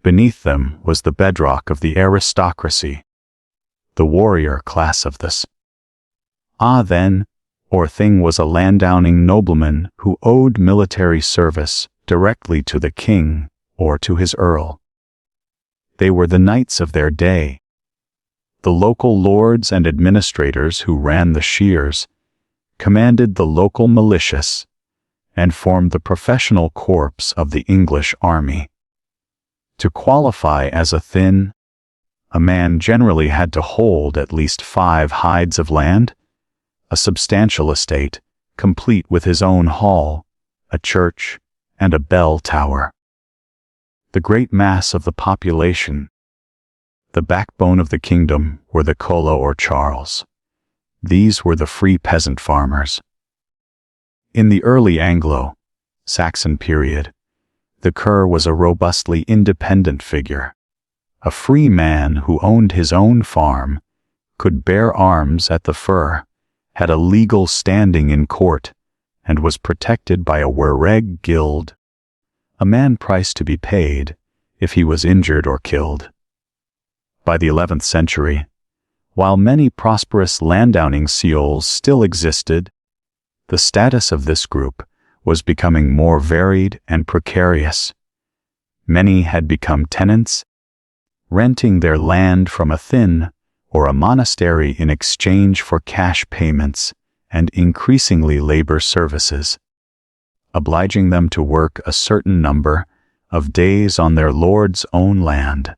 Beneath them was the bedrock of the aristocracy, the warrior class of this. Then, or thing was a landowning nobleman who owed military service directly to the king or to his earl. They were the knights of their day. The local lords and administrators who ran the shears commanded the local militias and formed the professional corps of the English army. To qualify as a thinn, a man generally had to hold at least 5 hides of land, a substantial estate, complete with his own hall, a church, and a bell tower. The great mass of the population, the backbone of the kingdom, were the Colla or Charles. These were the free peasant farmers. In the early Anglo-Saxon period, The cur was a robustly independent figure, a free man who owned his own farm, could bear arms at the fur, had a legal standing in court, and was protected by a wereg guild, a man price to be paid if he was injured or killed. By the 11th century, while many prosperous landowning ceols still existed, the status of this group was becoming more varied and precarious. Many had become tenants, renting their land from a thyn or a monastery in exchange for cash payments and increasingly labor services, obliging them to work a certain number of days on their lord's own land.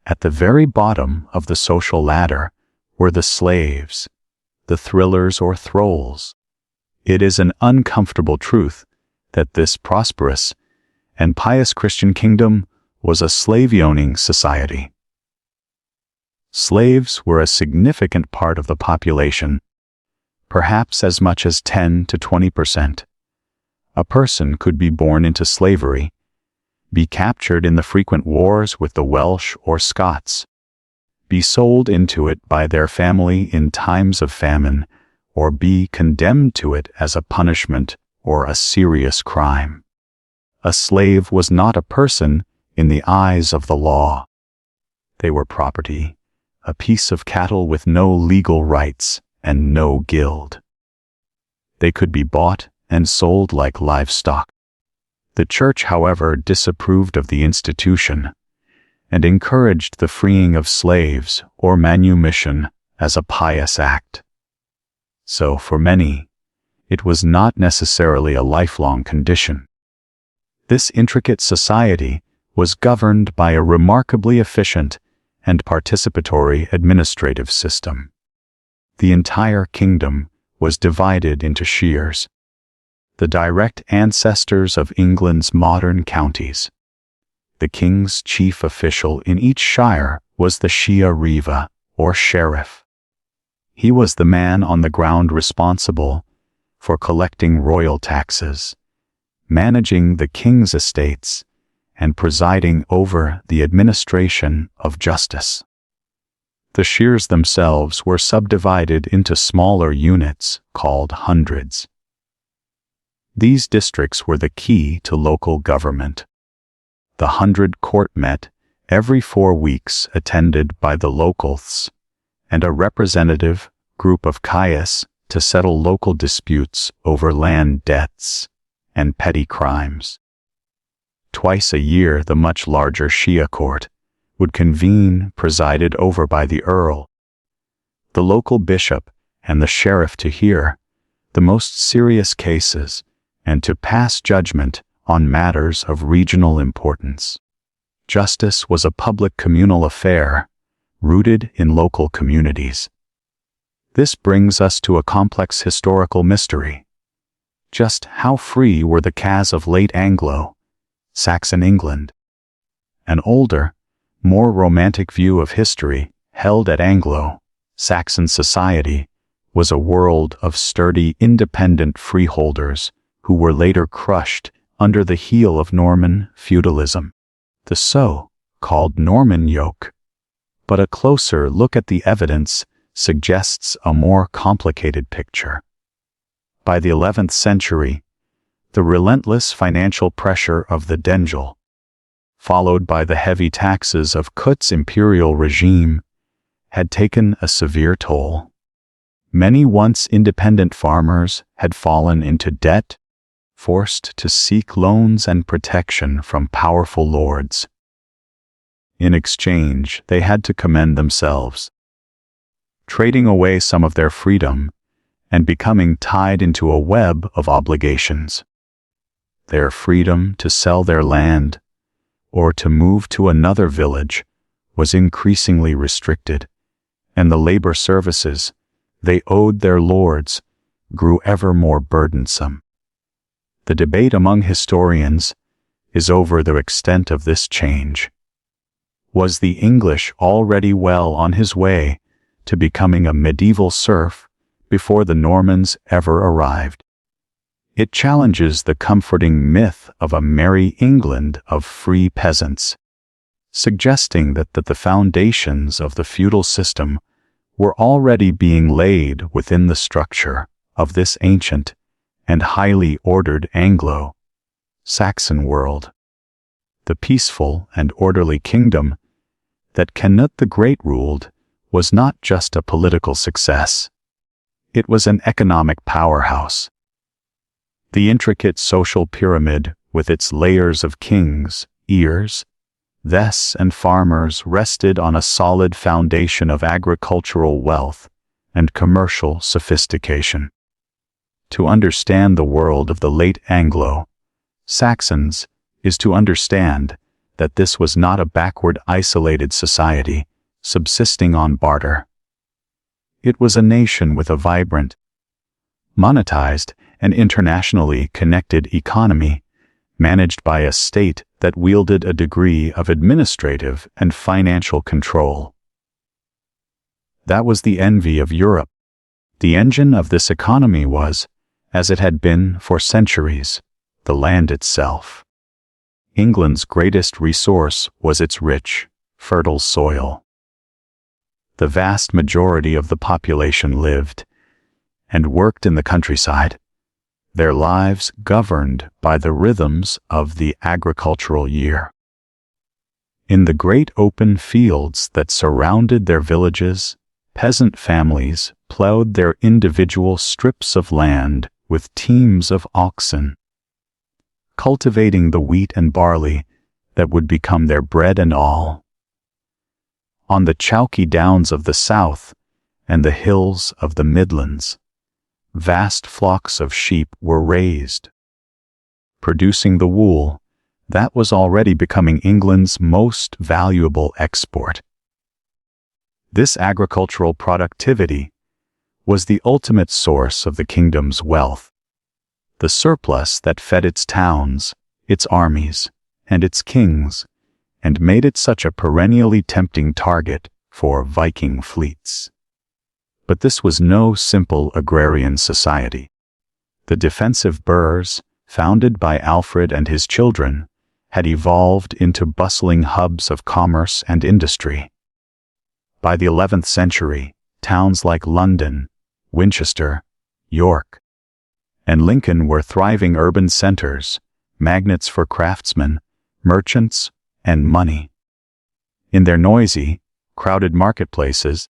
At the very bottom of the social ladder were the slaves, the thrillers or thralls. It is an uncomfortable truth that this prosperous and pious Christian kingdom was a slave-owning society. Slaves were a significant part of the population, perhaps as much as 10 to 20%. A person could be born into slavery, be captured in the frequent wars with the Welsh or Scots, be sold into it by their family in times of famine, or be condemned to it as a punishment or a serious crime. A slave was not a person in the eyes of the law. They were property, a piece of cattle with no legal rights and no guild. They could be bought and sold like livestock. The Church, however, disapproved of the institution and encouraged the freeing of slaves or manumission as a pious act. So, for many, it was not necessarily a lifelong condition. This intricate society was governed by a remarkably efficient and participatory administrative system. The entire kingdom was divided into shiers, the direct ancestors of England's modern counties. The king's chief official in each shire was the shia riva, or sheriff. He was the man on the ground responsible for collecting royal taxes, managing the king's estates, and presiding over the administration of justice. The shiers themselves were subdivided into smaller units called hundreds. These districts were the key to local government. The 100 court met every 4 weeks, attended by the locals and a representative group of caius to settle local disputes over land debts and petty crimes. Twice a year, the much larger Shia court would convene, presided over by the earl, the local bishop, and the sheriff, to hear the most serious cases and to pass judgment on matters of regional importance. Justice was a public communal affair rooted in local communities. This brings us to a complex historical mystery. Just how free were the cas of late Anglo-Saxon England? An older, more romantic view of history held at Anglo-Saxon society was a world of sturdy, independent freeholders who were later crushed under the heel of Norman feudalism, the so-called Norman yoke. But a closer look at the evidence suggests a more complicated picture. By the 11th century, the relentless financial pressure of the Dengel, followed by the heavy taxes of Cut's imperial regime, had taken a severe toll. Many once independent farmers had fallen into debt, forced to seek loans and protection from powerful lords. In exchange, they had to commend themselves, trading away some of their freedom and becoming tied into a web of obligations. Their freedom to sell their land or to move to another village was increasingly restricted, and the labor services they owed their lords grew ever more burdensome. The debate among historians is over the extent of this change. Was the English already well on his way to becoming a medieval serf before the Normans ever arrived? It challenges the comforting myth of a merry England of free peasants, suggesting that the foundations of the feudal system were already being laid within the structure of this ancient and highly ordered Anglo-Saxon world. The peaceful and orderly kingdom that Canute the Great ruled was not just a political success. It was an economic powerhouse. The intricate social pyramid, with its layers of kings, ears, vests, and farmers, rested on a solid foundation of agricultural wealth and commercial sophistication. To understand the world of the late Anglo-Saxons is to understand that this was not a backward, isolated society subsisting on barter. It was a nation with a vibrant, monetized, and internationally connected economy, managed by a state that wielded a degree of administrative and financial control. That was the envy of Europe. The engine of this economy was, as it had been for centuries, the land itself. England's greatest resource was its rich, fertile soil. The vast majority of the population lived and worked in the countryside, their lives governed by the rhythms of the agricultural year. In the great open fields that surrounded their villages, peasant families plowed their individual strips of land with teams of oxen, cultivating the wheat and barley that would become their bread and all. On the chalky downs of the south and the hills of the Midlands, vast flocks of sheep were raised, producing the wool that was already becoming England's most valuable export. This agricultural productivity was the ultimate source of the kingdom's wealth, the surplus that fed its towns, its armies, and its kings, and made it such a perennially tempting target for Viking fleets. But this was no simple agrarian society. The defensive burghs, founded by Alfred and his children, had evolved into bustling hubs of commerce and industry. By the 11th century, towns like London, Winchester, York, and Lincoln were thriving urban centers, magnets for craftsmen, merchants, and money. In their noisy, crowded marketplaces,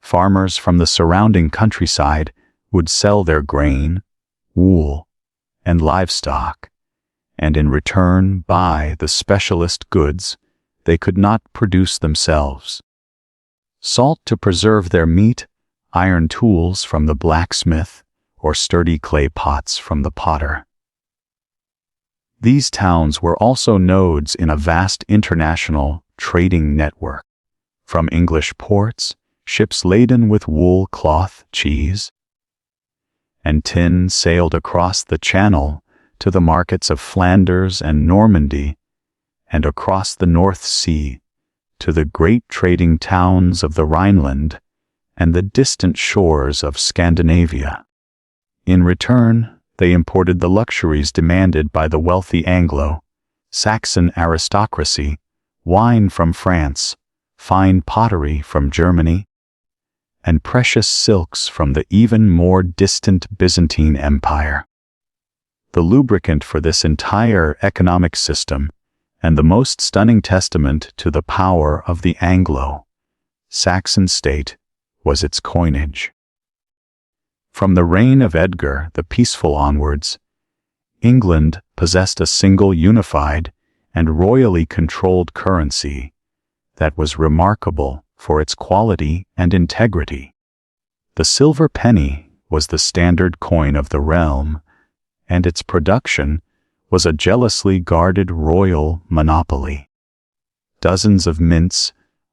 farmers from the surrounding countryside would sell their grain, wool, and livestock, and in return buy the specialist goods they could not produce themselves: salt to preserve their meat, iron tools from the blacksmith, or sturdy clay pots from the potter. These towns were also nodes in a vast international trading network. From English ports, ships laden with wool, cloth, cheese, and tin sailed across the Channel to the markets of Flanders and Normandy, and across the North Sea to the great trading towns of the Rhineland and the distant shores of Scandinavia. In return, they imported the luxuries demanded by the wealthy Anglo-Saxon aristocracy: wine from France, fine pottery from Germany, and precious silks from the even more distant Byzantine Empire. The lubricant for this entire economic system, and the most stunning testament to the power of the Anglo-Saxon state, was its coinage. From the reign of Edgar the Peaceful onwards, England possessed a single unified and royally controlled currency that was remarkable for its quality and integrity. The silver penny was the standard coin of the realm, and its production was a jealously guarded royal monopoly. Dozens of mints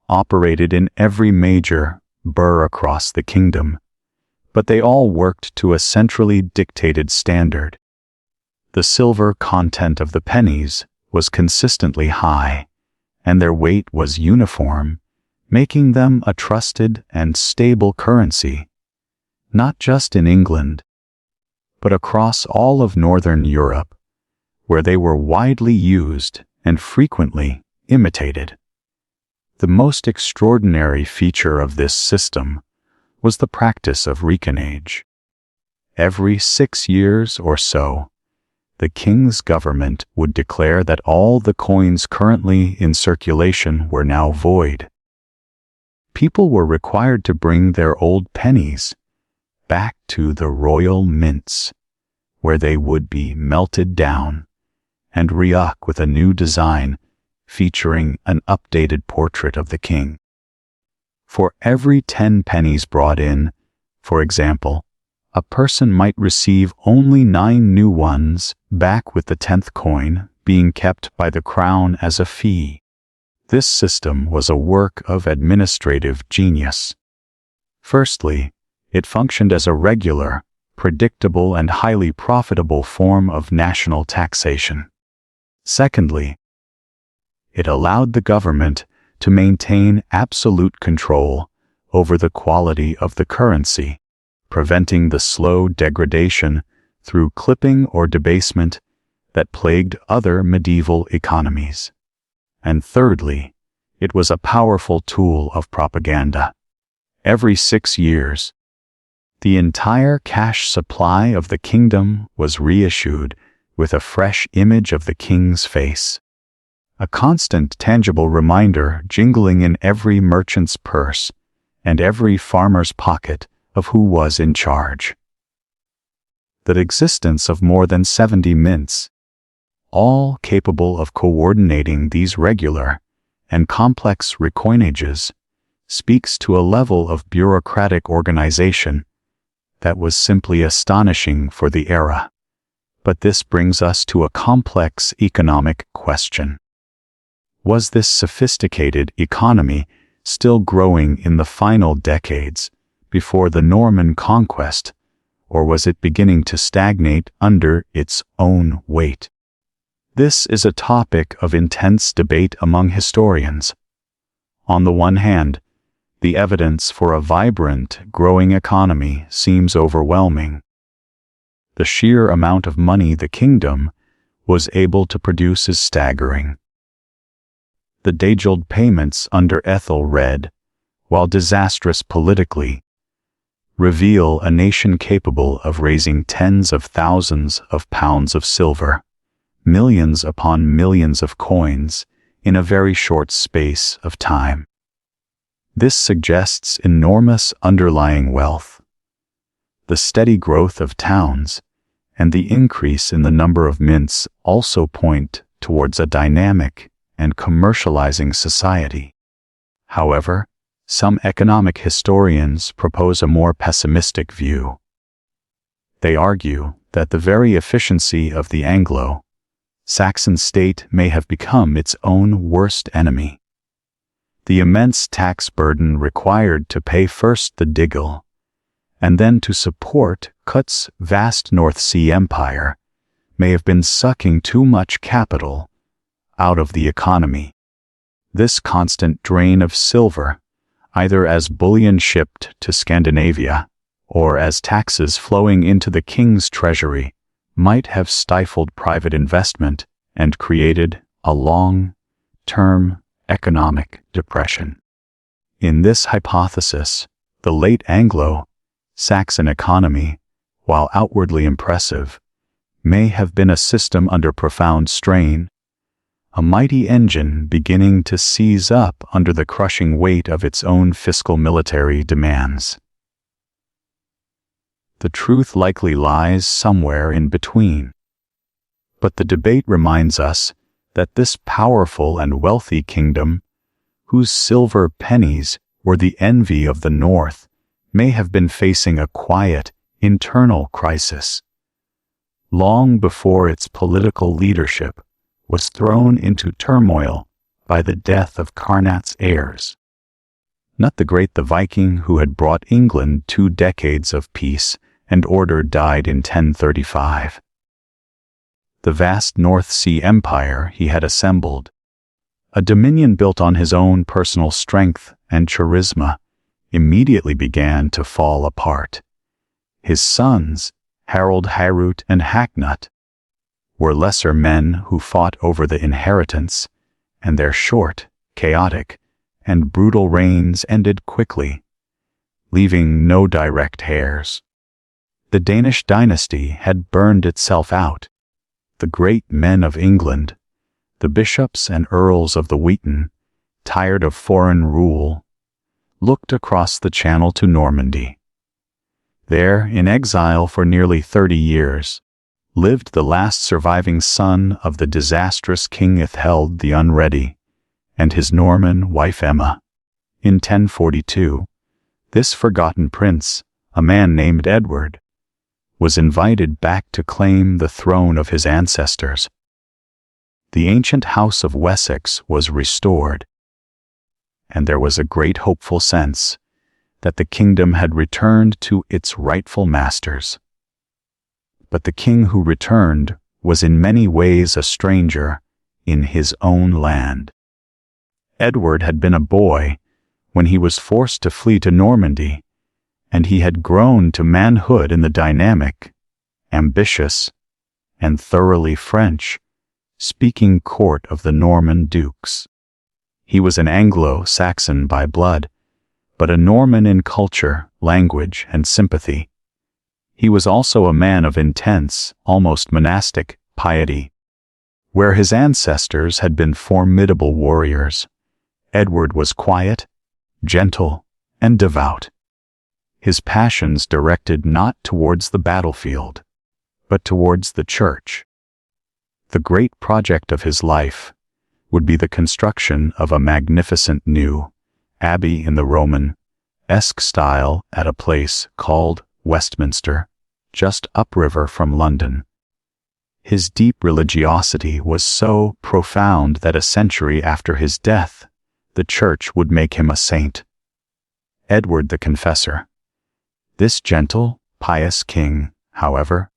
operated in every major burgh across the kingdom, but they all worked to a centrally dictated standard. The silver content of the pennies was consistently high, and their weight was uniform, making them a trusted and stable currency, not just in England, but across all of Northern Europe, where they were widely used and frequently imitated. The most extraordinary feature of this system was the practice of reckonage. Every 6 years or so, the king's government would declare that all the coins currently in circulation were now void. People were required to bring their old pennies back to the royal mints, where they would be melted down and re-uk with a new design featuring an updated portrait of the king. For every 10 pennies brought in, for example, a person might receive only 9 new ones back, with the 10th coin being kept by the crown as a fee. This system was a work of administrative genius. Firstly, it functioned as a regular, predictable, and highly profitable form of national taxation. Secondly, it allowed the government to maintain absolute control over the quality of the currency, preventing the slow degradation through clipping or debasement that plagued other medieval economies. And thirdly, it was a powerful tool of propaganda. Every 6 years, the entire cash supply of the kingdom was reissued with a fresh image of the king's face. A constant tangible reminder jingling in every merchant's purse and every farmer's pocket of who was in charge. The existence of more than 70 mints, all capable of coordinating these regular and complex recoinages, speaks to a level of bureaucratic organization that was simply astonishing for the era. But this brings us to a complex economic question. Was this sophisticated economy still growing in the final decades before the Norman conquest, or was it beginning to stagnate under its own weight? This is a topic of intense debate among historians. On the one hand, the evidence for a vibrant, growing economy seems overwhelming. The sheer amount of money the kingdom was able to produce is staggering. The day-old payments under Ethelred, while disastrous politically, reveal a nation capable of raising tens of thousands of pounds of silver, millions upon millions of coins, in a very short space of time. This suggests enormous underlying wealth. The steady growth of towns and the increase in the number of mints also point towards a dynamic and commercializing society. However, some economic historians propose a more pessimistic view. They argue that the very efficiency of the Anglo-Saxon state may have become its own worst enemy. The immense tax burden required to pay first the Digil, and then to support Cut's vast North Sea empire, may have been sucking too much capital out of the economy. This constant drain of silver, either as bullion shipped to Scandinavia or as taxes flowing into the king's treasury, might have stifled private investment and created a long-term economic depression. In this hypothesis, the late Anglo-Saxon economy, while outwardly impressive, may have been a system under profound strain, a mighty engine beginning to seize up under the crushing weight of its own fiscal military demands. The truth likely lies somewhere in between. But the debate reminds us that this powerful and wealthy kingdom, whose silver pennies were the envy of the North, may have been facing a quiet, internal crisis. Long before its political leadership was thrown into turmoil by the death of Carnat's heirs. Not the great the Viking who had brought England 2 decades of peace and order died in 1035. The vast North Sea empire he had assembled, a dominion built on his own personal strength and charisma, immediately began to fall apart. His sons Harold Harut and Hacknut, were lesser men who fought over the inheritance, and their short, chaotic, and brutal reigns ended quickly, leaving no direct heirs. The Danish dynasty had burned itself out. The great men of England, the bishops and earls of the Wheaton, tired of foreign rule, looked across the channel to Normandy. There, in exile for nearly 30 years, lived the last surviving son of the disastrous King Æthelred the Unready and his Norman wife Emma. In 1042, this forgotten prince, a man named Edward, was invited back to claim the throne of his ancestors. The ancient house of Wessex was restored, and there was a great hopeful sense that the kingdom had returned to its rightful masters. But the king who returned was in many ways a stranger in his own land. Edward had been a boy when he was forced to flee to Normandy, and he had grown to manhood in the dynamic, ambitious, and thoroughly French-speaking court of the Norman dukes. He was an Anglo-Saxon by blood, but a Norman in culture, language, and sympathy. He was also a man of intense, almost monastic, piety. Where his ancestors had been formidable warriors, Edward was quiet, gentle, and devout. His passions directed not towards the battlefield, but towards the church. The great project of his life would be the construction of a magnificent new abbey in the Roman-esque style at a place called Westminster, just upriver from London. His deep religiosity was so profound that a century after his death, the church would make him a saint. Edward the Confessor. This gentle, pious king, however,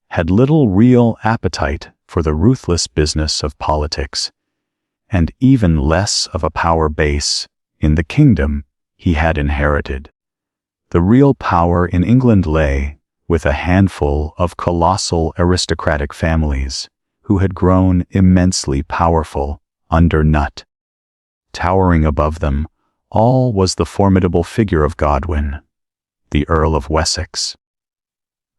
had little real appetite for the ruthless business of politics, and even less of a power base in the kingdom he had inherited. The real power in England lay with a handful of colossal aristocratic families who had grown immensely powerful under Nut. Towering above them all was the formidable figure of Godwin, the Earl of Wessex.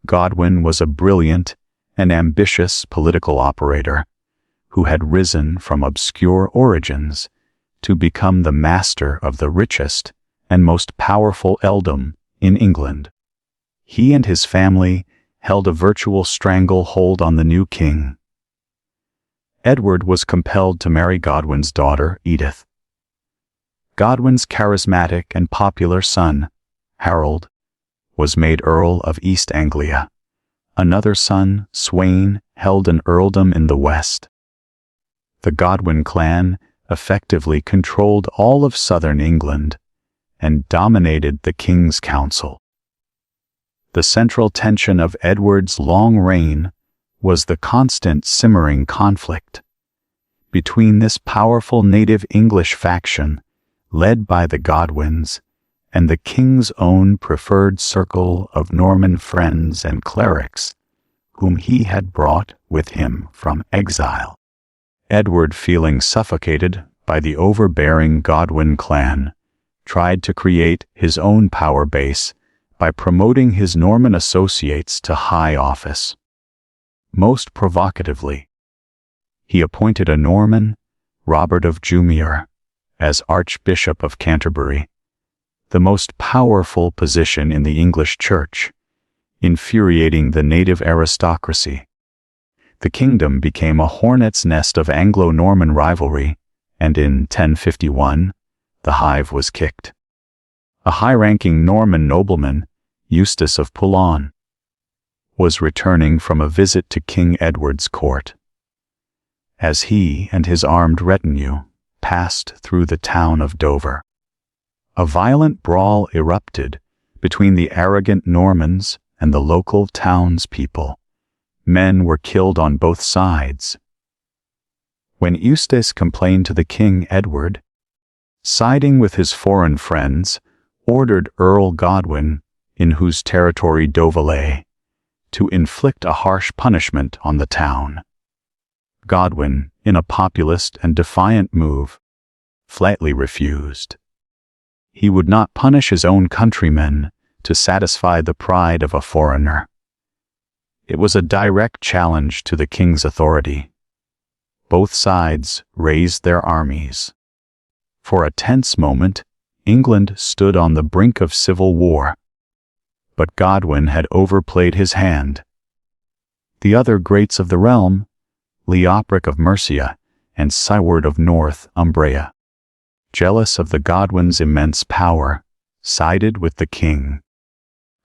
Godwin was a brilliant and ambitious political operator who had risen from obscure origins to become the master of the richest and most powerful earldom in England. He and his family held a virtual stranglehold on the new king. Edward was compelled to marry Godwin's daughter, Edith. Godwin's charismatic and popular son, Harold, was made Earl of East Anglia. Another son, Sweyn, held an earldom in the west. The Godwin clan effectively controlled all of southern England and dominated the king's council. The central tension of Edward's long reign was the constant simmering conflict between this powerful native English faction led by the Godwins and the king's own preferred circle of Norman friends and clerics whom he had brought with him from exile. Edward, feeling suffocated by the overbearing Godwin clan, tried to create his own power base by promoting his Norman associates to high office. Most provocatively, he appointed a Norman, Robert of Jumieres, as Archbishop of Canterbury, the most powerful position in the English Church, infuriating the native aristocracy. The kingdom became a hornet's nest of Anglo-Norman rivalry, and in 1051, the hive was kicked. A high-ranking Norman nobleman, Eustace of Poullon, was returning from a visit to King Edward's court. As he and his armed retinue passed through the town of Dover, a violent brawl erupted between the arrogant Normans and the local townspeople. Men were killed on both sides. When Eustace complained to the king, Edward, siding with his foreign friends, ordered Earl Godwin, in whose territory Dover lay, to inflict a harsh punishment on the town. Godwin, in a populist and defiant move, flatly refused. He would not punish his own countrymen to satisfy the pride of a foreigner. It was a direct challenge to the king's authority. Both sides raised their armies. For a tense moment, England stood on the brink of civil war. But Godwin had overplayed his hand. The other greats of the realm, Leopric of Mercia and Siward of Northumbria, jealous of the Godwin's immense power, sided with the king.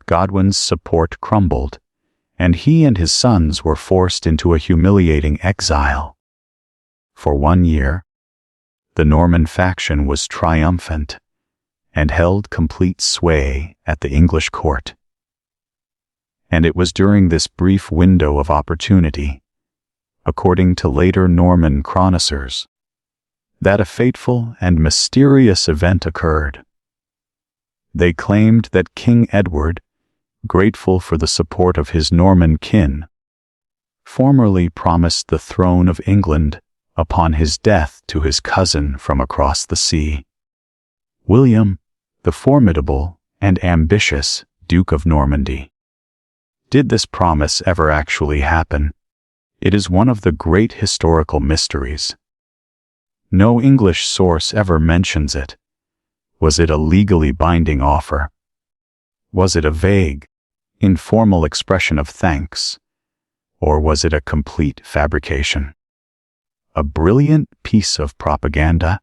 Godwin's support crumbled, and he and his sons were forced into a humiliating exile. For 1 year, the Norman faction was triumphant and held complete sway at the English court. And it was during this brief window of opportunity, according to later Norman chroniclers, that a fateful and mysterious event occurred. They claimed that King Edward, grateful for the support of his Norman kin, formerly promised the throne of England upon his death to his cousin from across the sea, William, the formidable and ambitious Duke of Normandy. Did this promise ever actually happen? It is one of the great historical mysteries. No English source ever mentions it. Was it a legally binding offer? Was it a vague, informal expression of thanks? Or was it a complete fabrication? A brilliant piece of propaganda,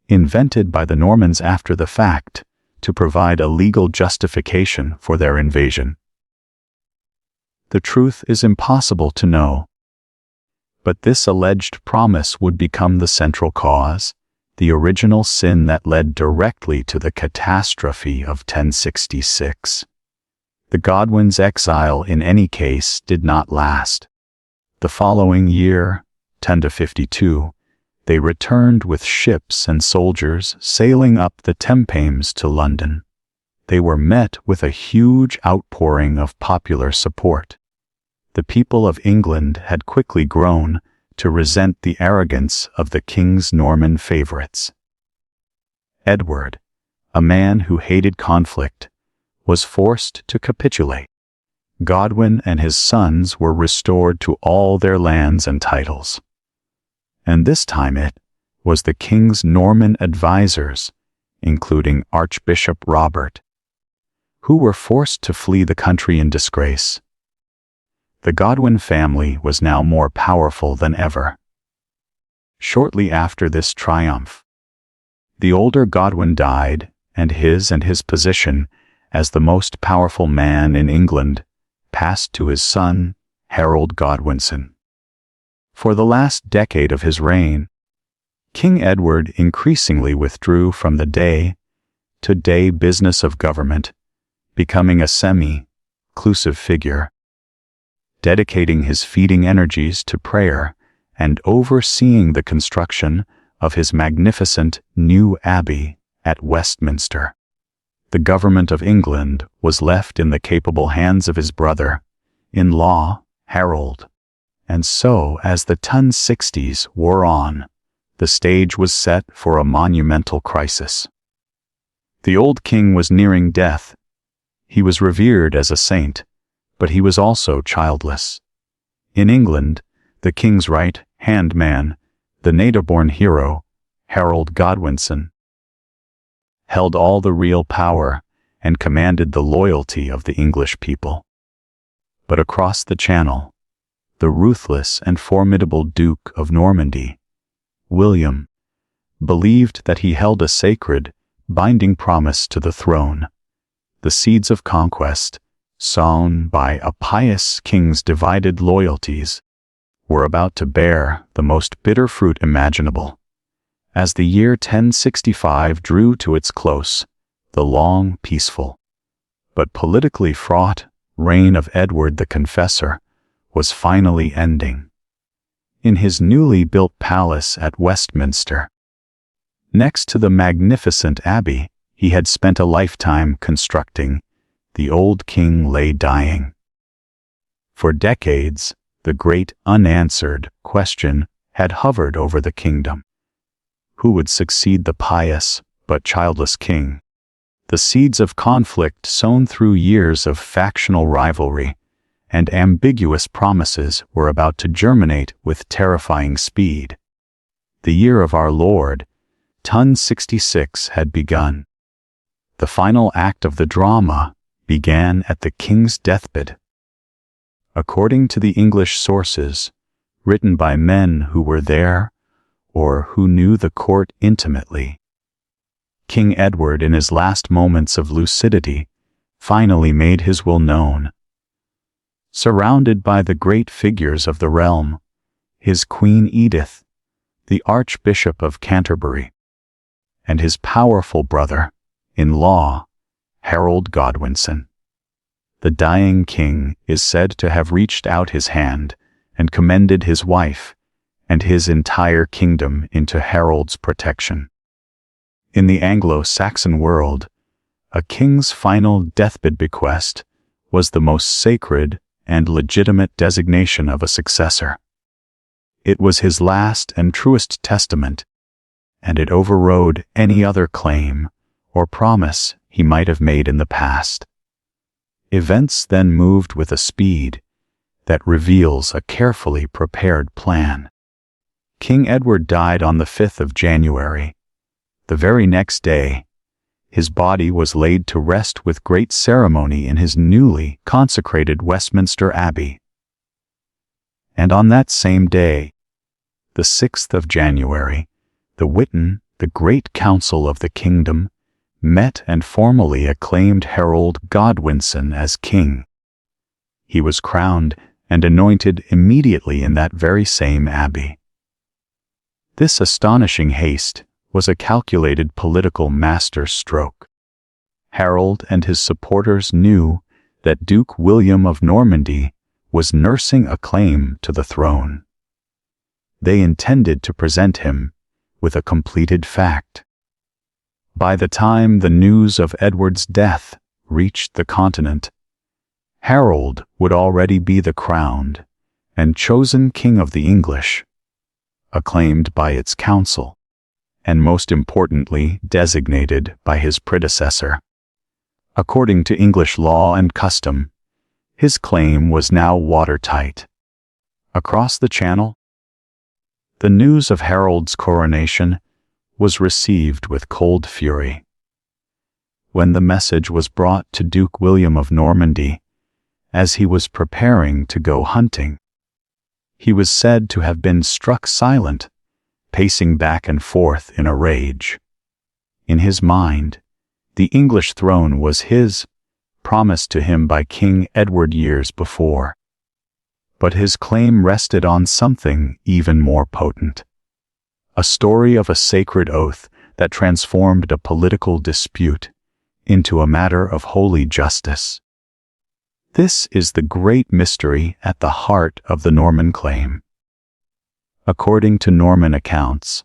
invented by the Normans after the fact to provide a legal justification for their invasion. The truth is impossible to know. But this alleged promise would become the central cause, the original sin that led directly to the catastrophe of 1066. The Godwins' exile in any case did not last. The following year, 1052, they returned with ships and soldiers sailing up the Thames to London. They were met with a huge outpouring of popular support. The people of England had quickly grown to resent the arrogance of the king's Norman favorites. Edward, a man who hated conflict, was forced to capitulate. Godwin and his sons were restored to all their lands and titles. And this time it was the king's Norman advisors, including Archbishop Robert, who were forced to flee the country in disgrace. The Godwin family was now more powerful than ever. Shortly after this triumph, the older Godwin died, and his position as the most powerful man in England passed to his son, Harold Godwinson. For the last decade of his reign, King Edward increasingly withdrew from the day-to-day business of government, becoming a semi-inclusive figure, dedicating his feeding energies to prayer and overseeing the construction of his magnificent new abbey at Westminster. The government of England was left in the capable hands of his brother-in-law, Harold. And so, as the 1060s wore on, the stage was set for a monumental crisis. The old king was nearing death. He was revered as a saint, but he was also childless. In England, the king's right-hand man, the native-born hero, Harold Godwinson, held all the real power and commanded the loyalty of the English people. But across the Channel, the ruthless and formidable Duke of Normandy, William, believed that he held a sacred, binding promise to the throne. The seeds of conquest, sown by a pious king's divided loyalties, were about to bear the most bitter fruit imaginable. As the year 1065 drew to its close, the long, peaceful, but politically fraught reign of Edward the Confessor was finally ending. In his newly built palace at Westminster, next to the magnificent abbey he had spent a lifetime constructing, the old king lay dying. For decades, the great unanswered question had hovered over the kingdom. Who would succeed the pious but childless king? The seeds of conflict sown through years of factional rivalry and ambiguous promises were about to germinate with terrifying speed. The year of our Lord, Tun 66, had begun. The final act of the drama began at the king's deathbed. According to the English sources, written by men who were there or who knew the court intimately, King Edward, in his last moments of lucidity, finally made his will known. Surrounded by the great figures of the realm, his Queen Edith, the Archbishop of Canterbury, and his powerful brother-in-law, Harold Godwinson, the dying king is said to have reached out his hand and commended his wife and his entire kingdom into Harold's protection. In the Anglo-Saxon world, a king's final deathbed bequest was the most sacred and legitimate designation of a successor. It was his last and truest testament, and it overrode any other claim or promise he might have made in the past. Events then moved with a speed that reveals a carefully prepared plan. King Edward died on the 5th of January. The very next day, his body was laid to rest with great ceremony in his newly consecrated Westminster Abbey. And on that same day, the 6th of January, the Witan, the Great Council of the Kingdom, met and formally acclaimed Harold Godwinson as king. He was crowned and anointed immediately in that very same abbey. This astonishing haste was a calculated political master stroke. Harold and his supporters knew that Duke William of Normandy was nursing a claim to the throne. They intended to present him with a completed fact. By the time the news of Edward's death reached the continent, Harold would already be the crowned and chosen king of the English, acclaimed by its council, and most importantly designated by his predecessor. According to English law and custom, his claim was now watertight. Across the Channel, the news of Harold's coronation was received with cold fury. When the message was brought to Duke William of Normandy, as he was preparing to go hunting, he was said to have been struck silent, pacing back and forth in a rage. In his mind, the English throne was his, promised to him by King Edward years before. But his claim rested on something even more potent. A story of a sacred oath that transformed a political dispute into a matter of holy justice. This is the great mystery at the heart of the Norman claim. According to Norman accounts,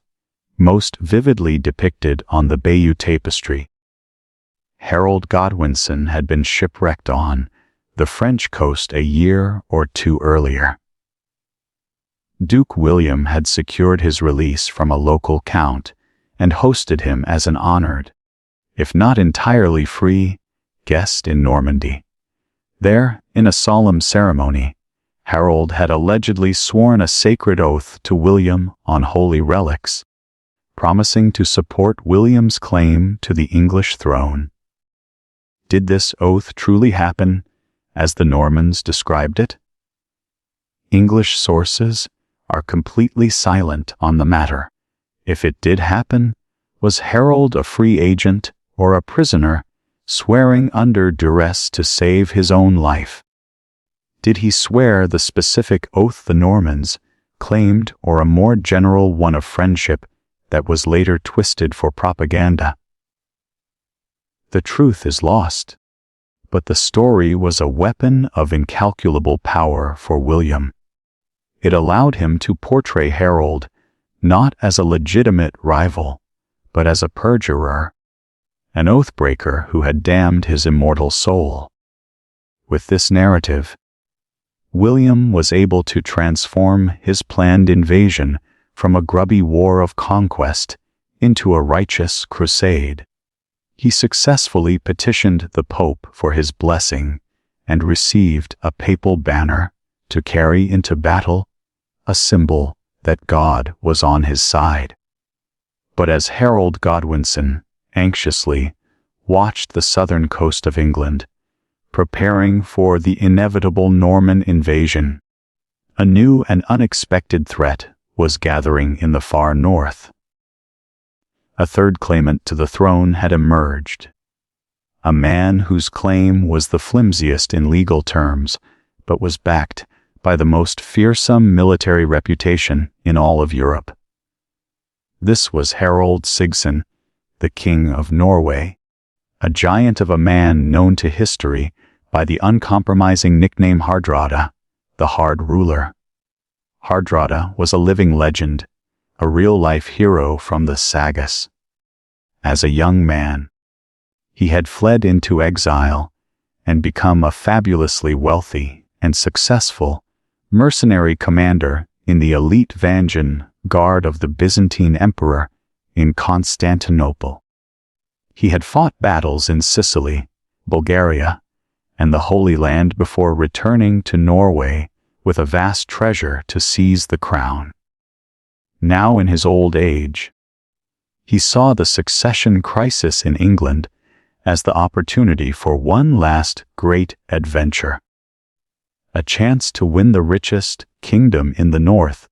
most vividly depicted on the Bayeux Tapestry, Harold Godwinson had been shipwrecked on the French coast a year or two earlier. Duke William had secured his release from a local count and hosted him as an honored, if not entirely free, guest in Normandy. There, in a solemn ceremony, Harold had allegedly sworn a sacred oath to William on holy relics, promising to support William's claim to the English throne. Did this oath truly happen, as the Normans described it? English sources are completely silent on the matter. If it did happen, was Harold a free agent or a prisoner, swearing under duress to save his own life? Did he swear the specific oath the Normans claimed, or a more general one of friendship that was later twisted for propaganda? The truth is lost, but the story was a weapon of incalculable power for William. It allowed him to portray Harold not as a legitimate rival, but as a perjurer, an oath-breaker who had damned his immortal soul. With this narrative, William was able to transform his planned invasion from a grubby war of conquest into a righteous crusade. He successfully petitioned the Pope for his blessing and received a papal banner to carry into battle, a symbol that God was on his side. But as Harold Godwinson anxiously watched the southern coast of England, preparing for the inevitable Norman invasion, a new and unexpected threat was gathering in the far north. A third claimant to the throne had emerged, a man whose claim was the flimsiest in legal terms, but was backed by the most fearsome military reputation in all of Europe. This was Harold Sigson, the King of Norway, a giant of a man known to history by the uncompromising nickname Hardrada, the Hard Ruler. Hardrada was a living legend, a real-life hero from the sagas. As a young man, he had fled into exile and become a fabulously wealthy and successful mercenary commander in the elite Vangean Guard of the Byzantine Emperor in Constantinople. He had fought battles in Sicily, Bulgaria, and the Holy Land before returning to Norway with a vast treasure to seize the crown. Now in his old age, he saw the succession crisis in England as the opportunity for one last great adventure. A chance to win the richest kingdom in the north.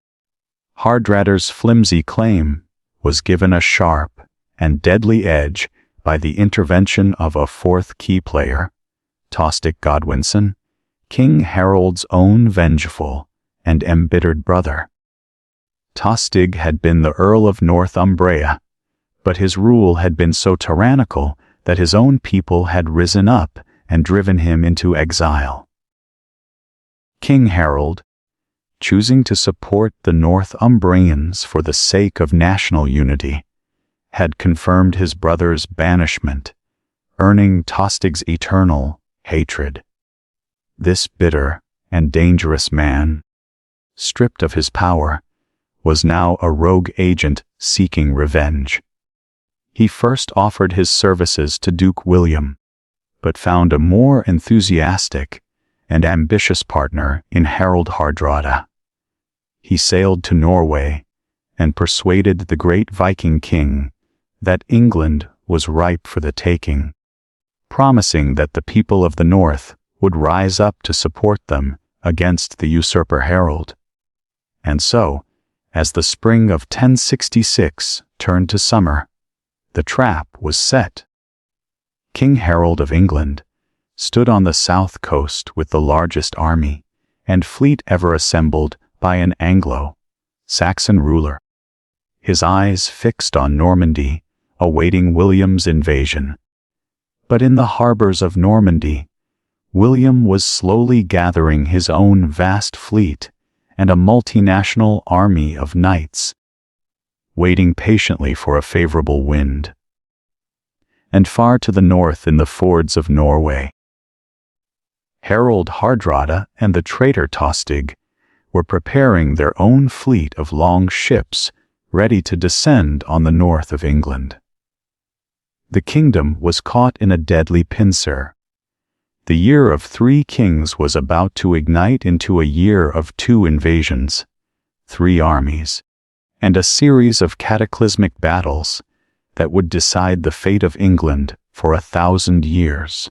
Hardrada's flimsy claim was given a sharp and deadly edge by the intervention of a fourth key player, Tostig Godwinson, King Harold's own vengeful and embittered brother. Tostig had been the Earl of Northumbria, but his rule had been so tyrannical that his own people had risen up and driven him into exile. King Harold, choosing to support the Northumbrians for the sake of national unity, had confirmed his brother's banishment, earning Tostig's eternal hatred. This bitter and dangerous man, stripped of his power, was now a rogue agent seeking revenge. He first offered his services to Duke William, but found a more enthusiastic and ambitious partner in Harold Hardrada. He sailed to Norway and persuaded the great Viking king that England was ripe for the taking, promising that the people of the north would rise up to support them against the usurper Harold. And so, as the spring of 1066 turned to summer, the trap was set. King Harold of England stood on the south coast with the largest army and fleet ever assembled by an Anglo-Saxon ruler, his eyes fixed on Normandy, awaiting William's invasion. But in the harbors of Normandy, William was slowly gathering his own vast fleet and a multinational army of knights, waiting patiently for a favorable wind. And far to the north in the fords of Norway, Harold Hardrada and the traitor Tostig were preparing their own fleet of long ships ready to descend on the north of England. The kingdom was caught in a deadly pincer. The year of 3 kings was about to ignite into a year of 2 invasions, 3 armies, and a series of cataclysmic battles that would decide the fate of England for 1,000 years.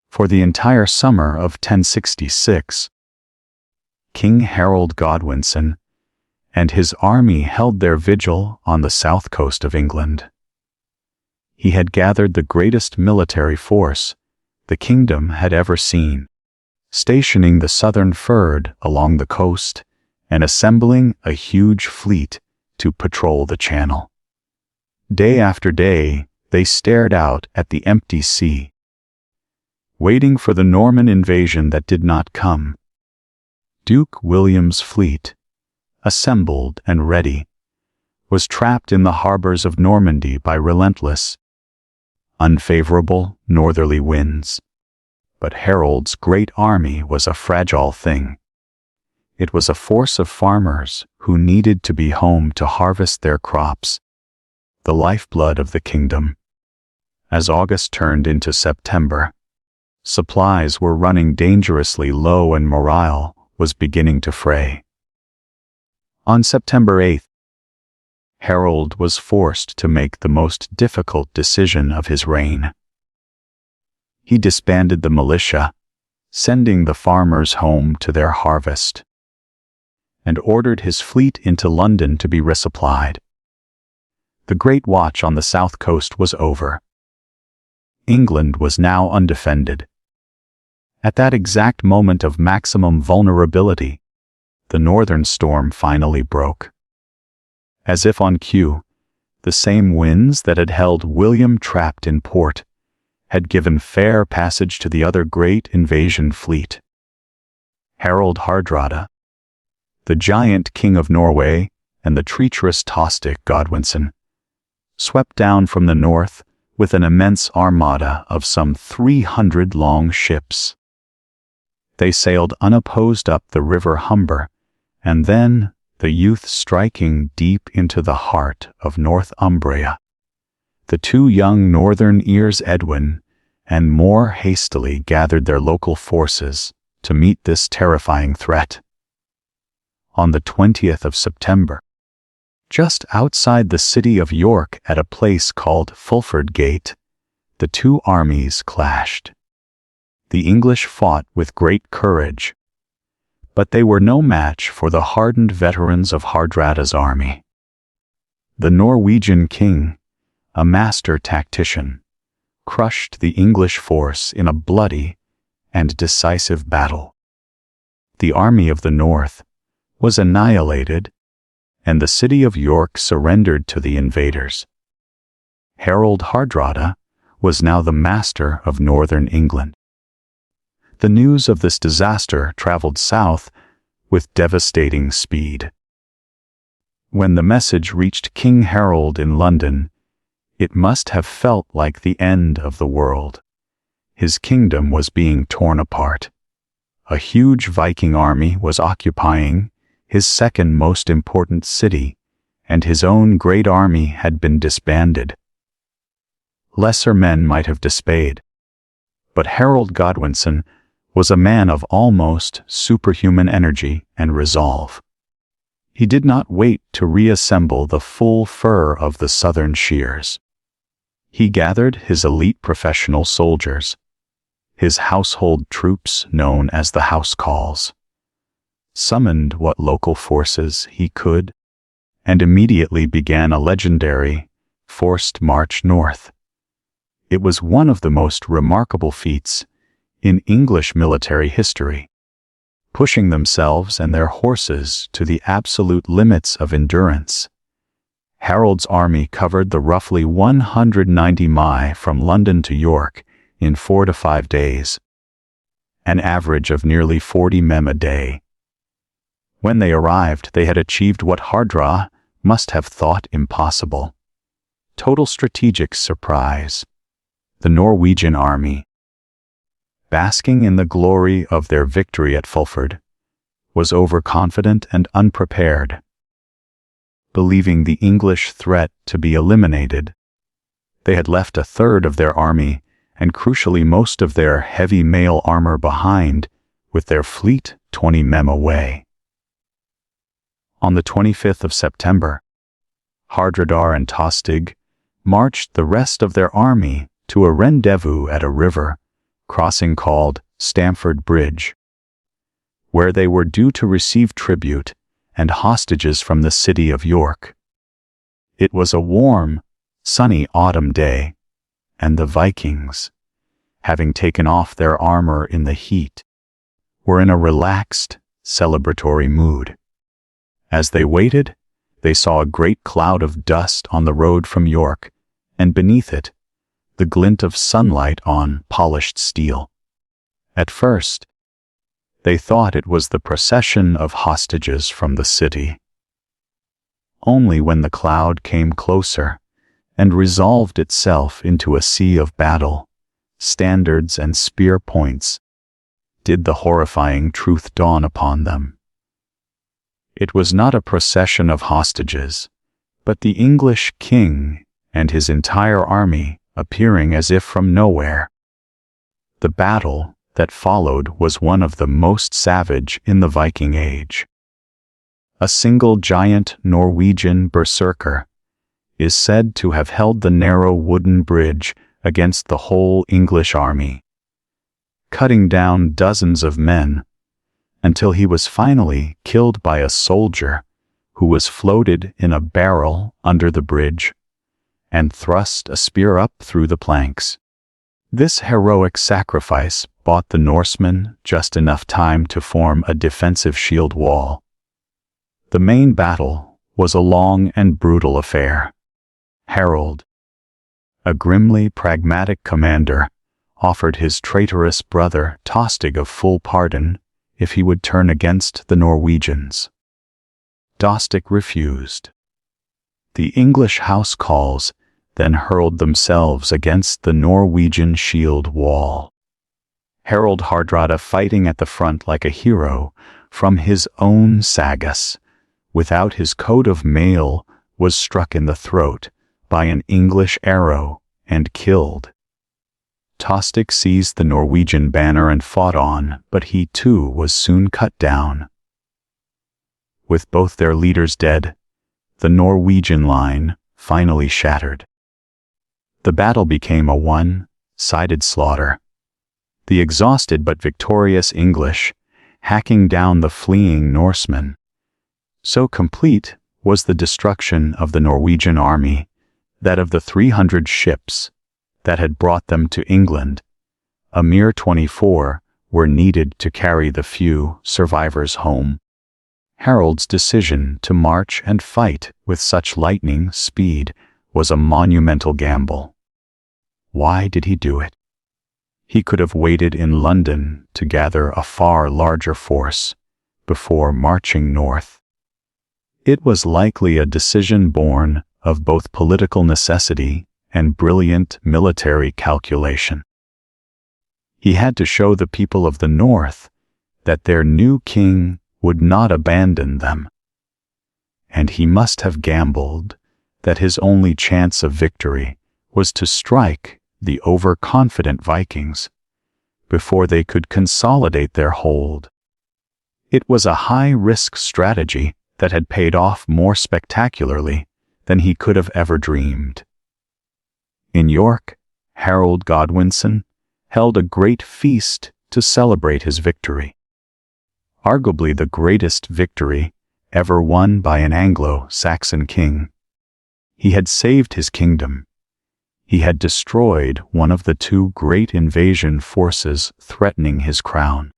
For the entire summer of 1066, King Harold Godwinson and his army held their vigil on the south coast of England. He had gathered the greatest military force the kingdom had ever seen, stationing the southern fyrd along the coast and assembling a huge fleet to patrol the channel. Day after day, they stared out at the empty sea, waiting for the Norman invasion that did not come. Duke William's fleet, assembled and ready, was trapped in the harbors of Normandy by relentless, unfavorable northerly winds. But Harold's great army was a fragile thing. It was a force of farmers who needed to be home to harvest their crops, the lifeblood of the kingdom. As August turned into September, supplies were running dangerously low and morale was beginning to fray. On September 8th, Harold was forced to make the most difficult decision of his reign. He disbanded the militia, sending the farmers home to their harvest, and ordered his fleet into London to be resupplied. The Great Watch on the south coast was over. England was now undefended. At that exact moment of maximum vulnerability, the northern storm finally broke. As if on cue, the same winds that had held William trapped in port had given fair passage to the other great invasion fleet. Harald Hardrada, the giant king of Norway, and the treacherous Tostig Godwinson, swept down from the north with an immense armada of some 300 long ships. They sailed unopposed up the river Humber, and then, the youth striking deep into the heart of Northumbria, the two young northern ears Edwin and more hastily gathered their local forces to meet this terrifying threat. On the 20th of September, just outside the city of York at a place called Fulford Gate, the two armies clashed. The English fought with great courage, but they were no match for the hardened veterans of Hardrada's army. The Norwegian king, a master tactician, crushed the English force in a bloody and decisive battle. The army of the north was annihilated, and the city of York surrendered to the invaders. Harald Hardrada was now the master of northern England. The news of this disaster traveled south with devastating speed. When the message reached King Harold in London, it must have felt like the end of the world. His kingdom was being torn apart. A huge Viking army was occupying his second most important city, and his own great army had been disbanded. Lesser men might have dismayed, but Harold Godwinson was a man of almost superhuman energy and resolve. He did not wait to reassemble the full fur of the southern shears. He gathered his elite professional soldiers, his household troops known as the housecarls, summoned what local forces he could, and immediately began a legendary forced march north. It was one of the most remarkable feats in English military history, pushing themselves and their horses to the absolute limits of endurance. Harold's army covered the roughly 190 mi from London to York in 4 to 5 days, an average of nearly 40 mem a day. When they arrived, they had achieved what Hardrada must have thought impossible: total strategic surprise. The Norwegian army, basking in the glory of their victory at Fulford, was overconfident and unprepared. Believing the English threat to be eliminated, they had left a third of their army and crucially most of their heavy mail armor behind, with their fleet 20 mem away. On the 25th of September, Hardrada and Tostig marched the rest of their army to a rendezvous at a river crossing called Stamford Bridge, where they were due to receive tribute and hostages from the city of York. It was a warm, sunny autumn day, and the Vikings, having taken off their armor in the heat, were in a relaxed, celebratory mood. As they waited, they saw a great cloud of dust on the road from York, and beneath it, the glint of sunlight on polished steel. At first, they thought it was the procession of hostages from the city. Only when the cloud came closer and resolved itself into a sea of battle, standards and spear points, did the horrifying truth dawn upon them. It was not a procession of hostages, but the English king and his entire army appearing as if from nowhere. The battle that followed was one of the most savage in the Viking Age. A single giant Norwegian berserker is said to have held the narrow wooden bridge against the whole English army, cutting down dozens of men until he was finally killed by a soldier who was floated in a barrel under the bridge and thrust a spear up through the planks. This heroic sacrifice bought the Norsemen just enough time to form a defensive shield wall. The main battle was a long and brutal affair. Harold, a grimly pragmatic commander, offered his traitorous brother Tostig a full pardon if he would turn against the Norwegians. Tostig refused. The English housecarls then hurled themselves against the Norwegian shield wall. Harald Hardrada, fighting at the front like a hero from his own sagas, without his coat of mail, was struck in the throat by an English arrow and killed. Tostig seized the Norwegian banner and fought on, but he too was soon cut down. With both their leaders dead, the Norwegian line finally shattered. The battle became a one-sided slaughter. The exhausted but victorious English hacking down the fleeing Norsemen. So complete was the destruction of the Norwegian army that of the 300 ships that had brought them to England, a mere 24 were needed to carry the few survivors home. Harold's decision to march and fight with such lightning speed was a monumental gamble. Why did he do it? He could have waited in London to gather a far larger force before marching north. It was likely a decision born of both political necessity and brilliant military calculation. He had to show the people of the North that their new king would not abandon them. And he must have gambled that his only chance of victory was to strike the overconfident Vikings before they could consolidate their hold. It was a high-risk strategy that had paid off more spectacularly than he could have ever dreamed. In York, Harold Godwinson held a great feast to celebrate his victory. Arguably the greatest victory ever won by an Anglo-Saxon king. He had saved his kingdom. He had destroyed one of the two great invasion forces threatening his crown.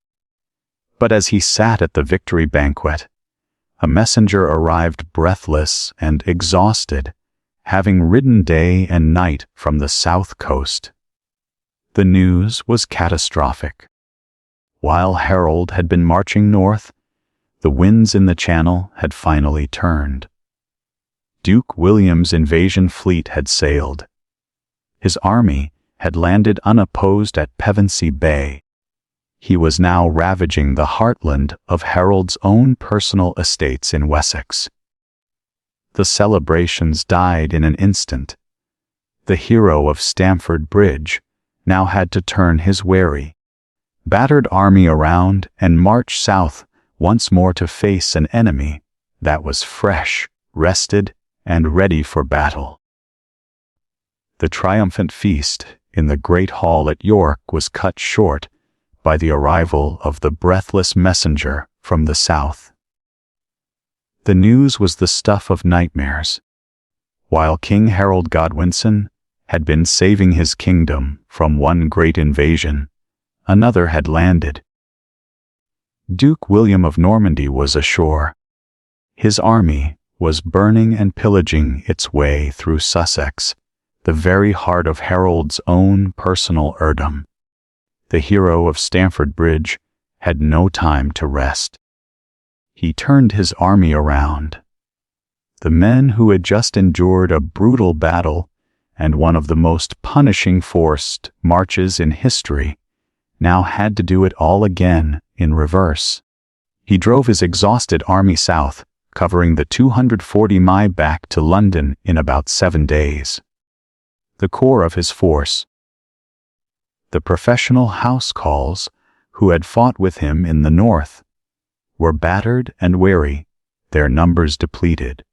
But as he sat at the victory banquet, a messenger arrived breathless and exhausted, having ridden day and night from the south coast. The news was catastrophic. While Harold had been marching north, the winds in the Channel had finally turned. Duke William's invasion fleet had sailed. His army had landed unopposed at Pevensey Bay. He was now ravaging the heartland of Harold's own personal estates in Wessex. The celebrations died in an instant. The hero of Stamford Bridge now had to turn his weary, battered army around and march south once more to face an enemy that was fresh, rested, and ready for battle. The triumphant feast in the great hall at York was cut short by the arrival of the breathless messenger from the south. The news was the stuff of nightmares. While King Harold Godwinson had been saving his kingdom from one great invasion, another had landed. Duke William of Normandy was ashore. His army was burning and pillaging its way through Sussex, the very heart of Harold's own personal earldom. The hero of Stamford Bridge had no time to rest. He turned his army around. The men who had just endured a brutal battle and one of the most punishing forced marches in history now had to do it all again in reverse. He drove his exhausted army south covering the 240 mi back to London in about 7 days. The core of his force, the professional housecarls who had fought with him in the north, were battered and weary, their numbers depleted.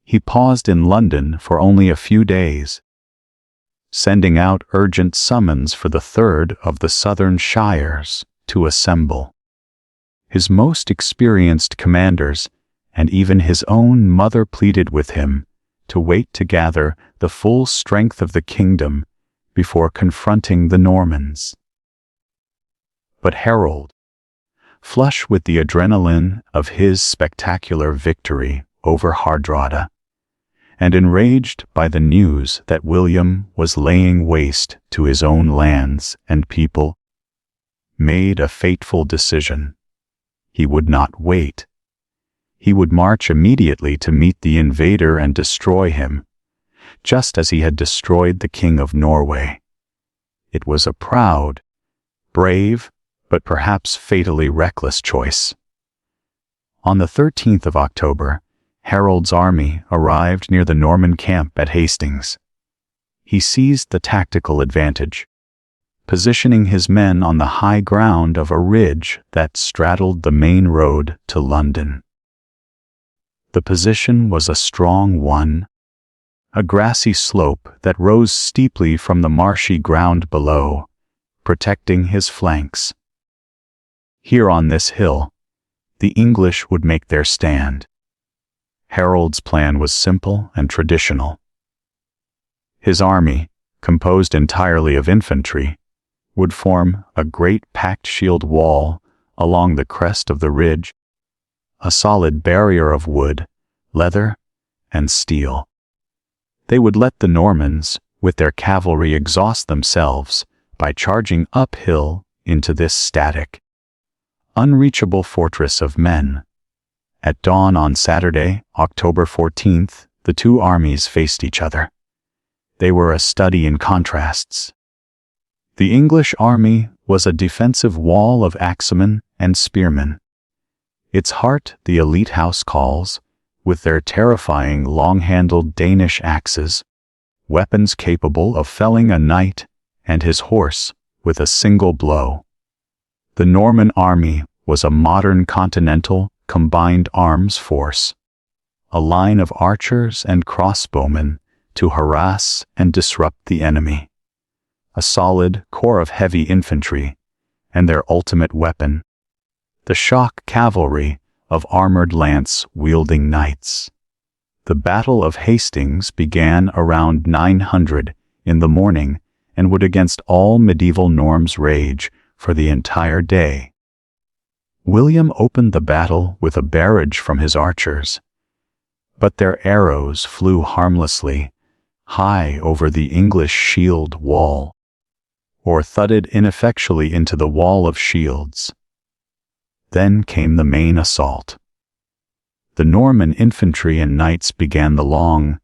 He paused in London for only a few days, sending out urgent summons for the third of the southern shires to assemble. His most experienced commanders and even his own mother pleaded with him to wait to gather the full strength of the kingdom before confronting the Normans. But Harold, flush with the adrenaline of his spectacular victory over Hardrada, and enraged by the news that William was laying waste to his own lands and people, made a fateful decision. He would not wait. He would march immediately to meet the invader and destroy him, just as he had destroyed the King of Norway. It was a proud, brave, but perhaps fatally reckless choice. On the 13th of October, Harold's army arrived near the Norman camp at Hastings. He seized the tactical advantage, positioning his men on the high ground of a ridge that straddled the main road to London. The position was a strong one, a grassy slope that rose steeply from the marshy ground below, protecting his flanks. Here on this hill, the English would make their stand. Harold's plan was simple and traditional. His army, composed entirely of infantry, would form a great packed shield wall along the crest of the ridge, a solid barrier of wood, leather, and steel. They would let the Normans, with their cavalry, exhaust themselves by charging uphill into this static, unreachable fortress of men. At dawn on Saturday, October 14th, the two armies faced each other. They were a study in contrasts. The English army was a defensive wall of axemen and spearmen. Its heart the elite housecarls, with their terrifying long-handled Danish axes, weapons capable of felling a knight and his horse with a single blow. The Norman army was a modern continental combined arms force, a line of archers and crossbowmen to harass and disrupt the enemy, a solid core of heavy infantry, and their ultimate weapon, the shock cavalry of armored lance-wielding knights. The Battle of Hastings began around 900 in the morning and would against all medieval norms rage for the entire day. William opened the battle with a barrage from his archers, but their arrows flew harmlessly high over the English shield wall, or thudded ineffectually into the wall of shields. Then came the main assault. The Norman infantry and knights began the long,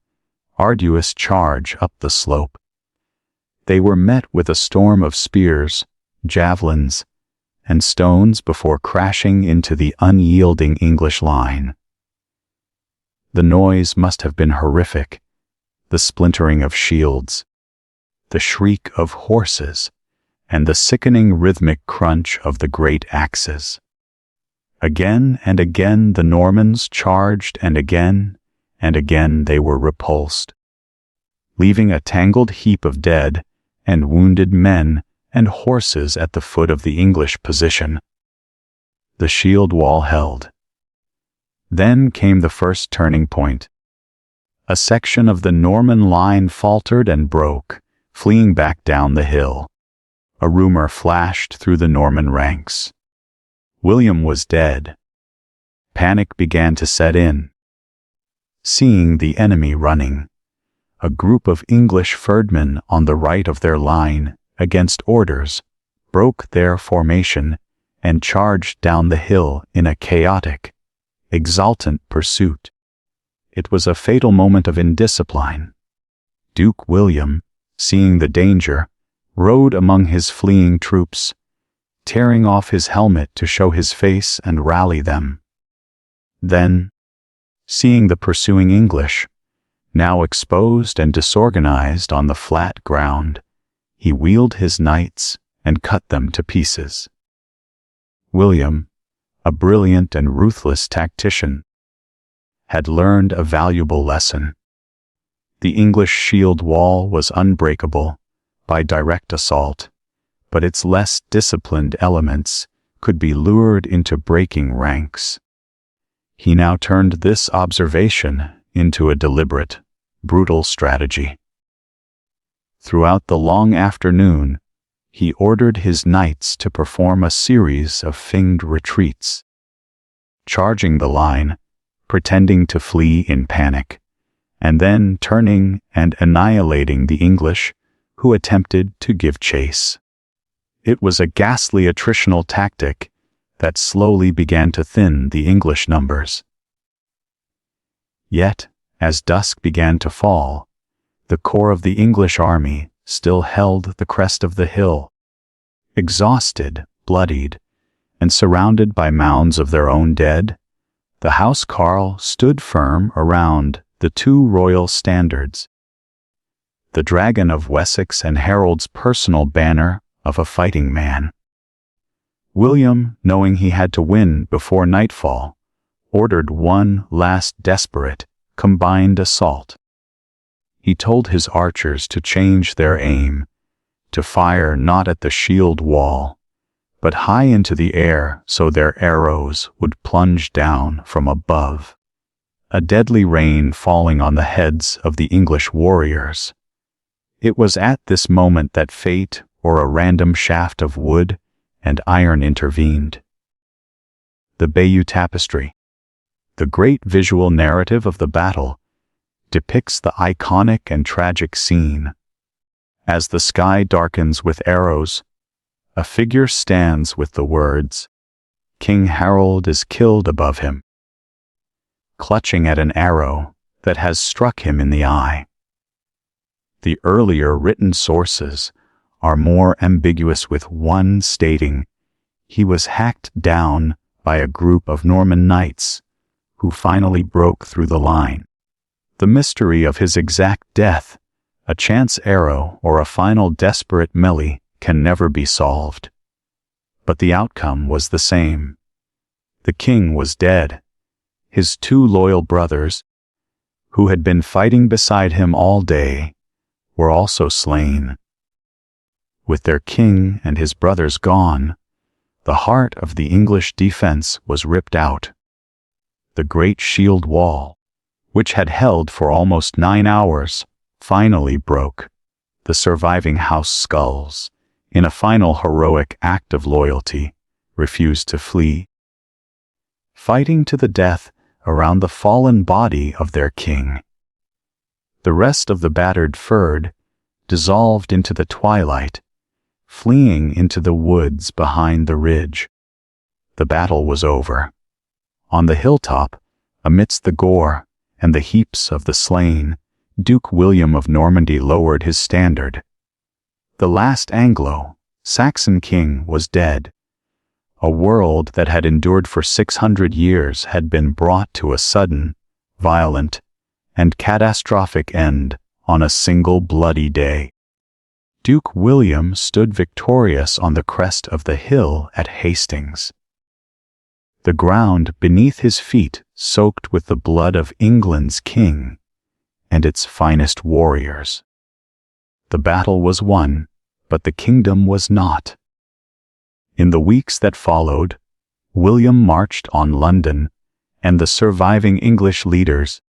arduous charge up the slope. They were met with a storm of spears, javelins, and stones before crashing into the unyielding English line. The noise must have been horrific, the splintering of shields, the shriek of horses, and the sickening rhythmic crunch of the great axes. Again and again the Normans charged, and again they were repulsed, leaving a tangled heap of dead and wounded men and horses at the foot of the English position. The shield wall held. Then came the first turning point. A section of the Norman line faltered and broke, fleeing back down the hill. A rumor flashed through the Norman ranks. William was dead. Panic began to set in. Seeing the enemy running, a group of English ferdmen on the right of their line, against orders, broke their formation and charged down the hill in a chaotic, exultant pursuit. It was a fatal moment of indiscipline. Duke William, seeing the danger, rode among his fleeing troops, tearing off his helmet to show his face and rally them. Then, seeing the pursuing English, now exposed and disorganized on the flat ground, he wheeled his knights and cut them to pieces. William, a brilliant and ruthless tactician, had learned a valuable lesson. The English shield wall was unbreakable by direct assault, but its less disciplined elements could be lured into breaking ranks. He now turned this observation into a deliberate, brutal strategy. Throughout the long afternoon, he ordered his knights to perform a series of feigned retreats, charging the line, pretending to flee in panic, and then turning and annihilating the English who attempted to give chase. It was a ghastly attritional tactic that slowly began to thin the English numbers. Yet, as dusk began to fall, the core of the English army still held the crest of the hill. Exhausted, bloodied, and surrounded by mounds of their own dead, the House Carl stood firm around the two royal standards, the dragon of Wessex and Harold's personal banner of a fighting man. William, knowing he had to win before nightfall, ordered one last desperate, combined assault. He told his archers to change their aim, to fire not at the shield wall, but high into the air so their arrows would plunge down from above, a deadly rain falling on the heads of the English warriors. It was at this moment that fate or a random shaft of wood and iron intervened. The Bayeux Tapestry, the great visual narrative of the battle, depicts the iconic and tragic scene. As the sky darkens with arrows, a figure stands with the words, "King Harold is killed," above him, clutching at an arrow that has struck him in the eye. The earlier written sources are more ambiguous, with one stating he was hacked down by a group of Norman knights who finally broke through the line. The mystery of his exact death, a chance arrow or a final desperate melee, can never be solved. But the outcome was the same. The king was dead. His two loyal brothers, who had been fighting beside him all day, were also slain. With their king and his brothers gone, the heart of the English defense was ripped out. The great shield wall, which had held for almost 9 hours, finally broke. The surviving house skulls, in a final heroic act of loyalty, refused to flee, fighting to the death around the fallen body of their king. The rest of the battered Fyrd dissolved into the twilight, fleeing into the woods behind the ridge. The battle was over. On the hilltop, amidst the gore and the heaps of the slain, Duke William of Normandy lowered his standard. The last Anglo-Saxon king was dead. A world that had endured for 600 years had been brought to a sudden, violent, and catastrophic end on a single bloody day. Duke William stood victorious on the crest of the hill at Hastings. The ground beneath his feet soaked with the blood of England's king and its finest warriors. The battle was won, but the kingdom was not. In the weeks that followed, William marched on London and the surviving English leaders,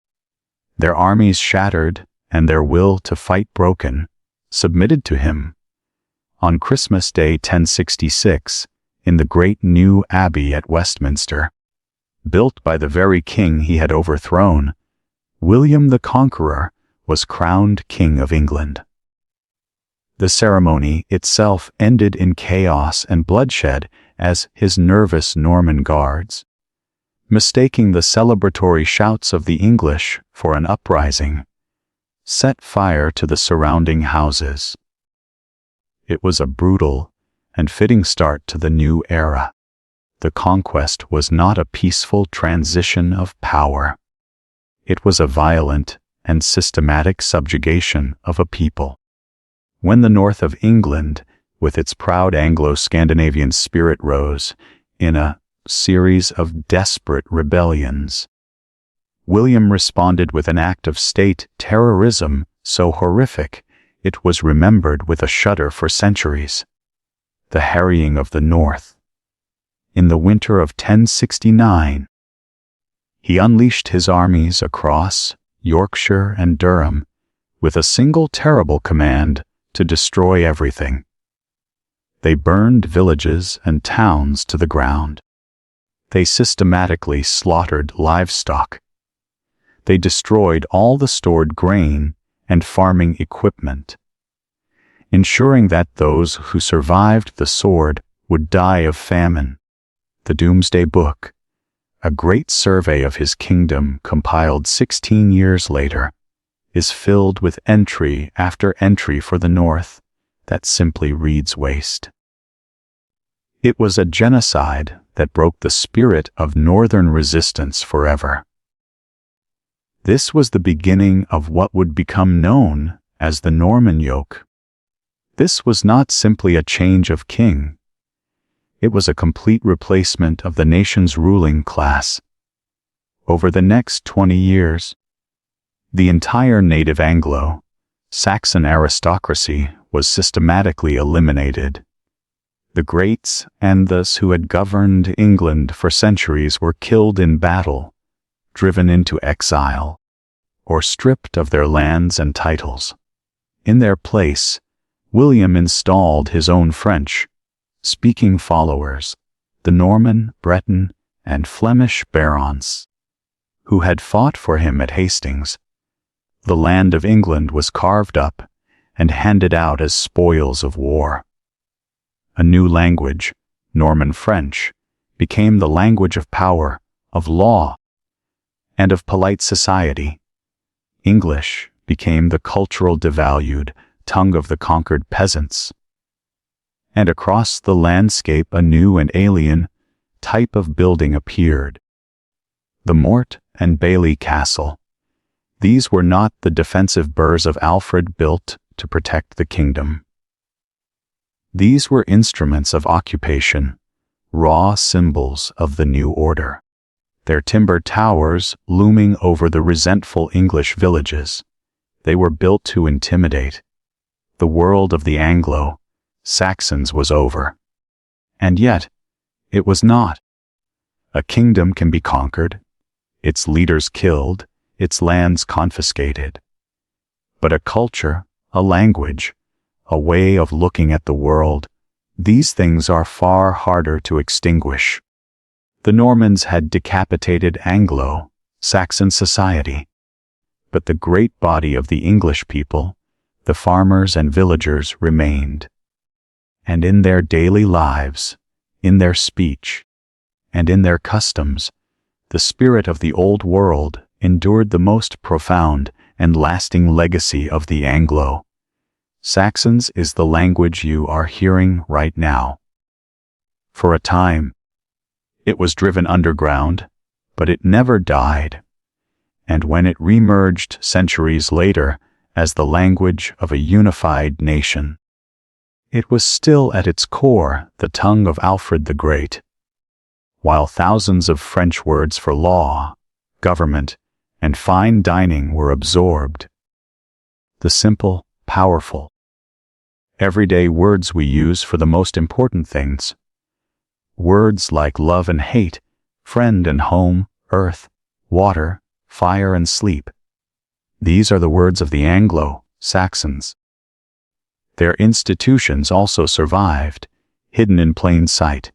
their armies shattered and their will to fight broken, submitted to him. On Christmas Day 1066, in the great new abbey at Westminster, built by the very king he had overthrown, William the Conqueror was crowned King of England. The ceremony itself ended in chaos and bloodshed as his nervous Norman guards, mistaking the celebratory shouts of the English for an uprising, set fire to the surrounding houses. It was a brutal and fitting start to the new era. The conquest was not a peaceful transition of power. It was a violent and systematic subjugation of a people. When the north of England, with its proud Anglo-Scandinavian spirit, rose in a series of desperate rebellions, William responded with an act of state terrorism so horrific it was remembered with a shudder for centuries: the harrying of the North. In the winter of 1069, he unleashed his armies across Yorkshire and Durham with a single terrible command to destroy everything. They burned villages and towns to the ground. They systematically slaughtered livestock. They destroyed all the stored grain and farming equipment, ensuring that those who survived the sword would die of famine. The Doomsday Book, a great survey of his kingdom compiled 16 years later, is filled with entry after entry for the North that simply reads waste. It was a genocide that broke the spirit of Northern resistance forever. This was the beginning of what would become known as the Norman yoke. This was not simply a change of king. It was a complete replacement of the nation's ruling class. Over the next 20 years, the entire native Anglo-Saxon aristocracy was systematically eliminated. The greats and those who had governed England for centuries were killed in battle, driven into exile, or stripped of their lands and titles. In their place, William installed his own French-speaking followers, the Norman, Breton, and Flemish barons, who had fought for him at Hastings. The land of England was carved up and handed out as spoils of war. A new language, Norman French, became the language of power, of law, and of polite society. English became the cultural devalued tongue of the conquered peasants. And across the landscape a new and alien type of building appeared: the Mort and Bailey Castle. These were not the defensive burhs of Alfred built to protect the kingdom. These were instruments of occupation, raw symbols of the new order, their timber towers looming over the resentful English villages. They were built to intimidate. The world of the Anglo-Saxons was over. And yet, it was not. A kingdom can be conquered, its leaders killed, its lands confiscated. But a culture, a language, a way of looking at the world, these things are far harder to extinguish. The Normans had decapitated Anglo-Saxon society, but the great body of the English people, the farmers and villagers, remained. And in their daily lives, in their speech, and in their customs, the spirit of the old world endured the most profound and lasting legacy of the Anglo-Saxons is the language you are hearing right now. For a time, it was driven underground, but it never died. And when it reemerged centuries later as the language of a unified nation, it was still at its core the tongue of Alfred the Great. While thousands of French words for law, government, and fine dining were absorbed, the simple, powerful, everyday words we use for the most important things, words like love and hate, friend and home, earth, water, fire and sleep, these are the words of the Anglo-Saxons. Their institutions also survived, hidden in plain sight.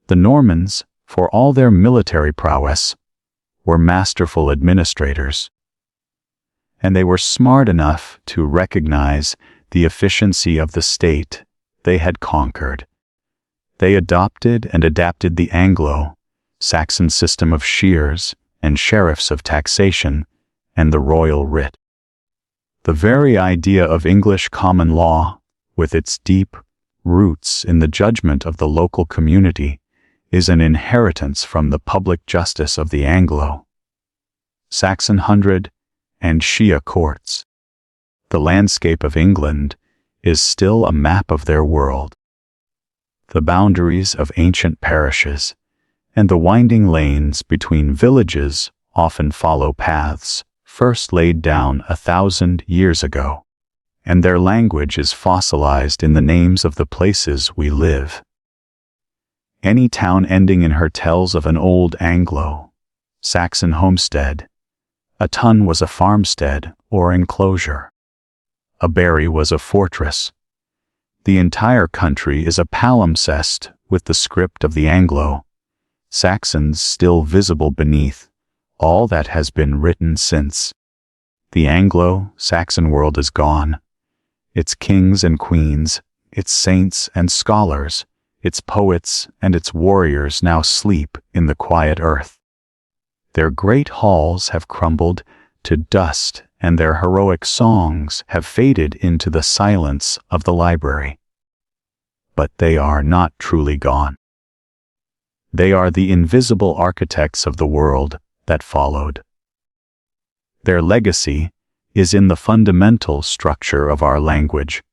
The Normans, for all their military prowess, were masterful administrators. And they were smart enough to recognize the efficiency of the state they had conquered. They adopted and adapted the Anglo-Saxon system of shears and sheriffs of taxation and the royal writ. The very idea of English common law, with its deep roots in the judgment of the local community, is an inheritance from the public justice of the Anglo-Saxons. Saxon hundred, and Shia courts. The landscape of England is still a map of their world. The boundaries of ancient parishes and the winding lanes between villages often follow paths first laid down 1,000 years ago, and their language is fossilized in the names of the places we live. Any town ending in her tells of an old Anglo-Saxon homestead. A tun was a farmstead or enclosure. A barry was a fortress. The entire country is a palimpsest with the script of the Anglo-Saxons still visible beneath all that has been written since. The Anglo-Saxon world is gone. Its kings and queens, its saints and scholars, its poets and its warriors now sleep in the quiet earth. Their great halls have crumbled to dust, and their heroic songs have faded into the silence of the library. But they are not truly gone. They are the invisible architects of the world that followed. Their legacy is in the fundamental structure of our language,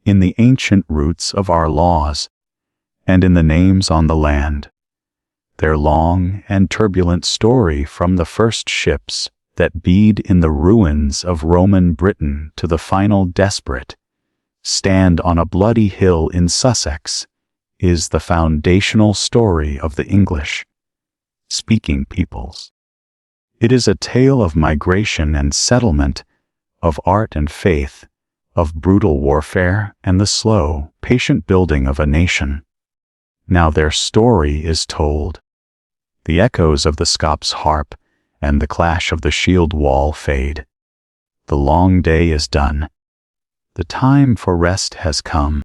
in the ancient roots of our laws, and in the names on the land. Their long and turbulent story from the first ships that beat in the ruins of Roman Britain to the final desperate stand on a bloody hill in Sussex is the foundational story of the English-speaking peoples. It is a tale of migration and settlement, of art and faith, of brutal warfare and the slow, patient building of a nation. Now their story is told. The echoes of the Scots harp and the clash of the shield wall fade. The long day is done. The time for rest has come.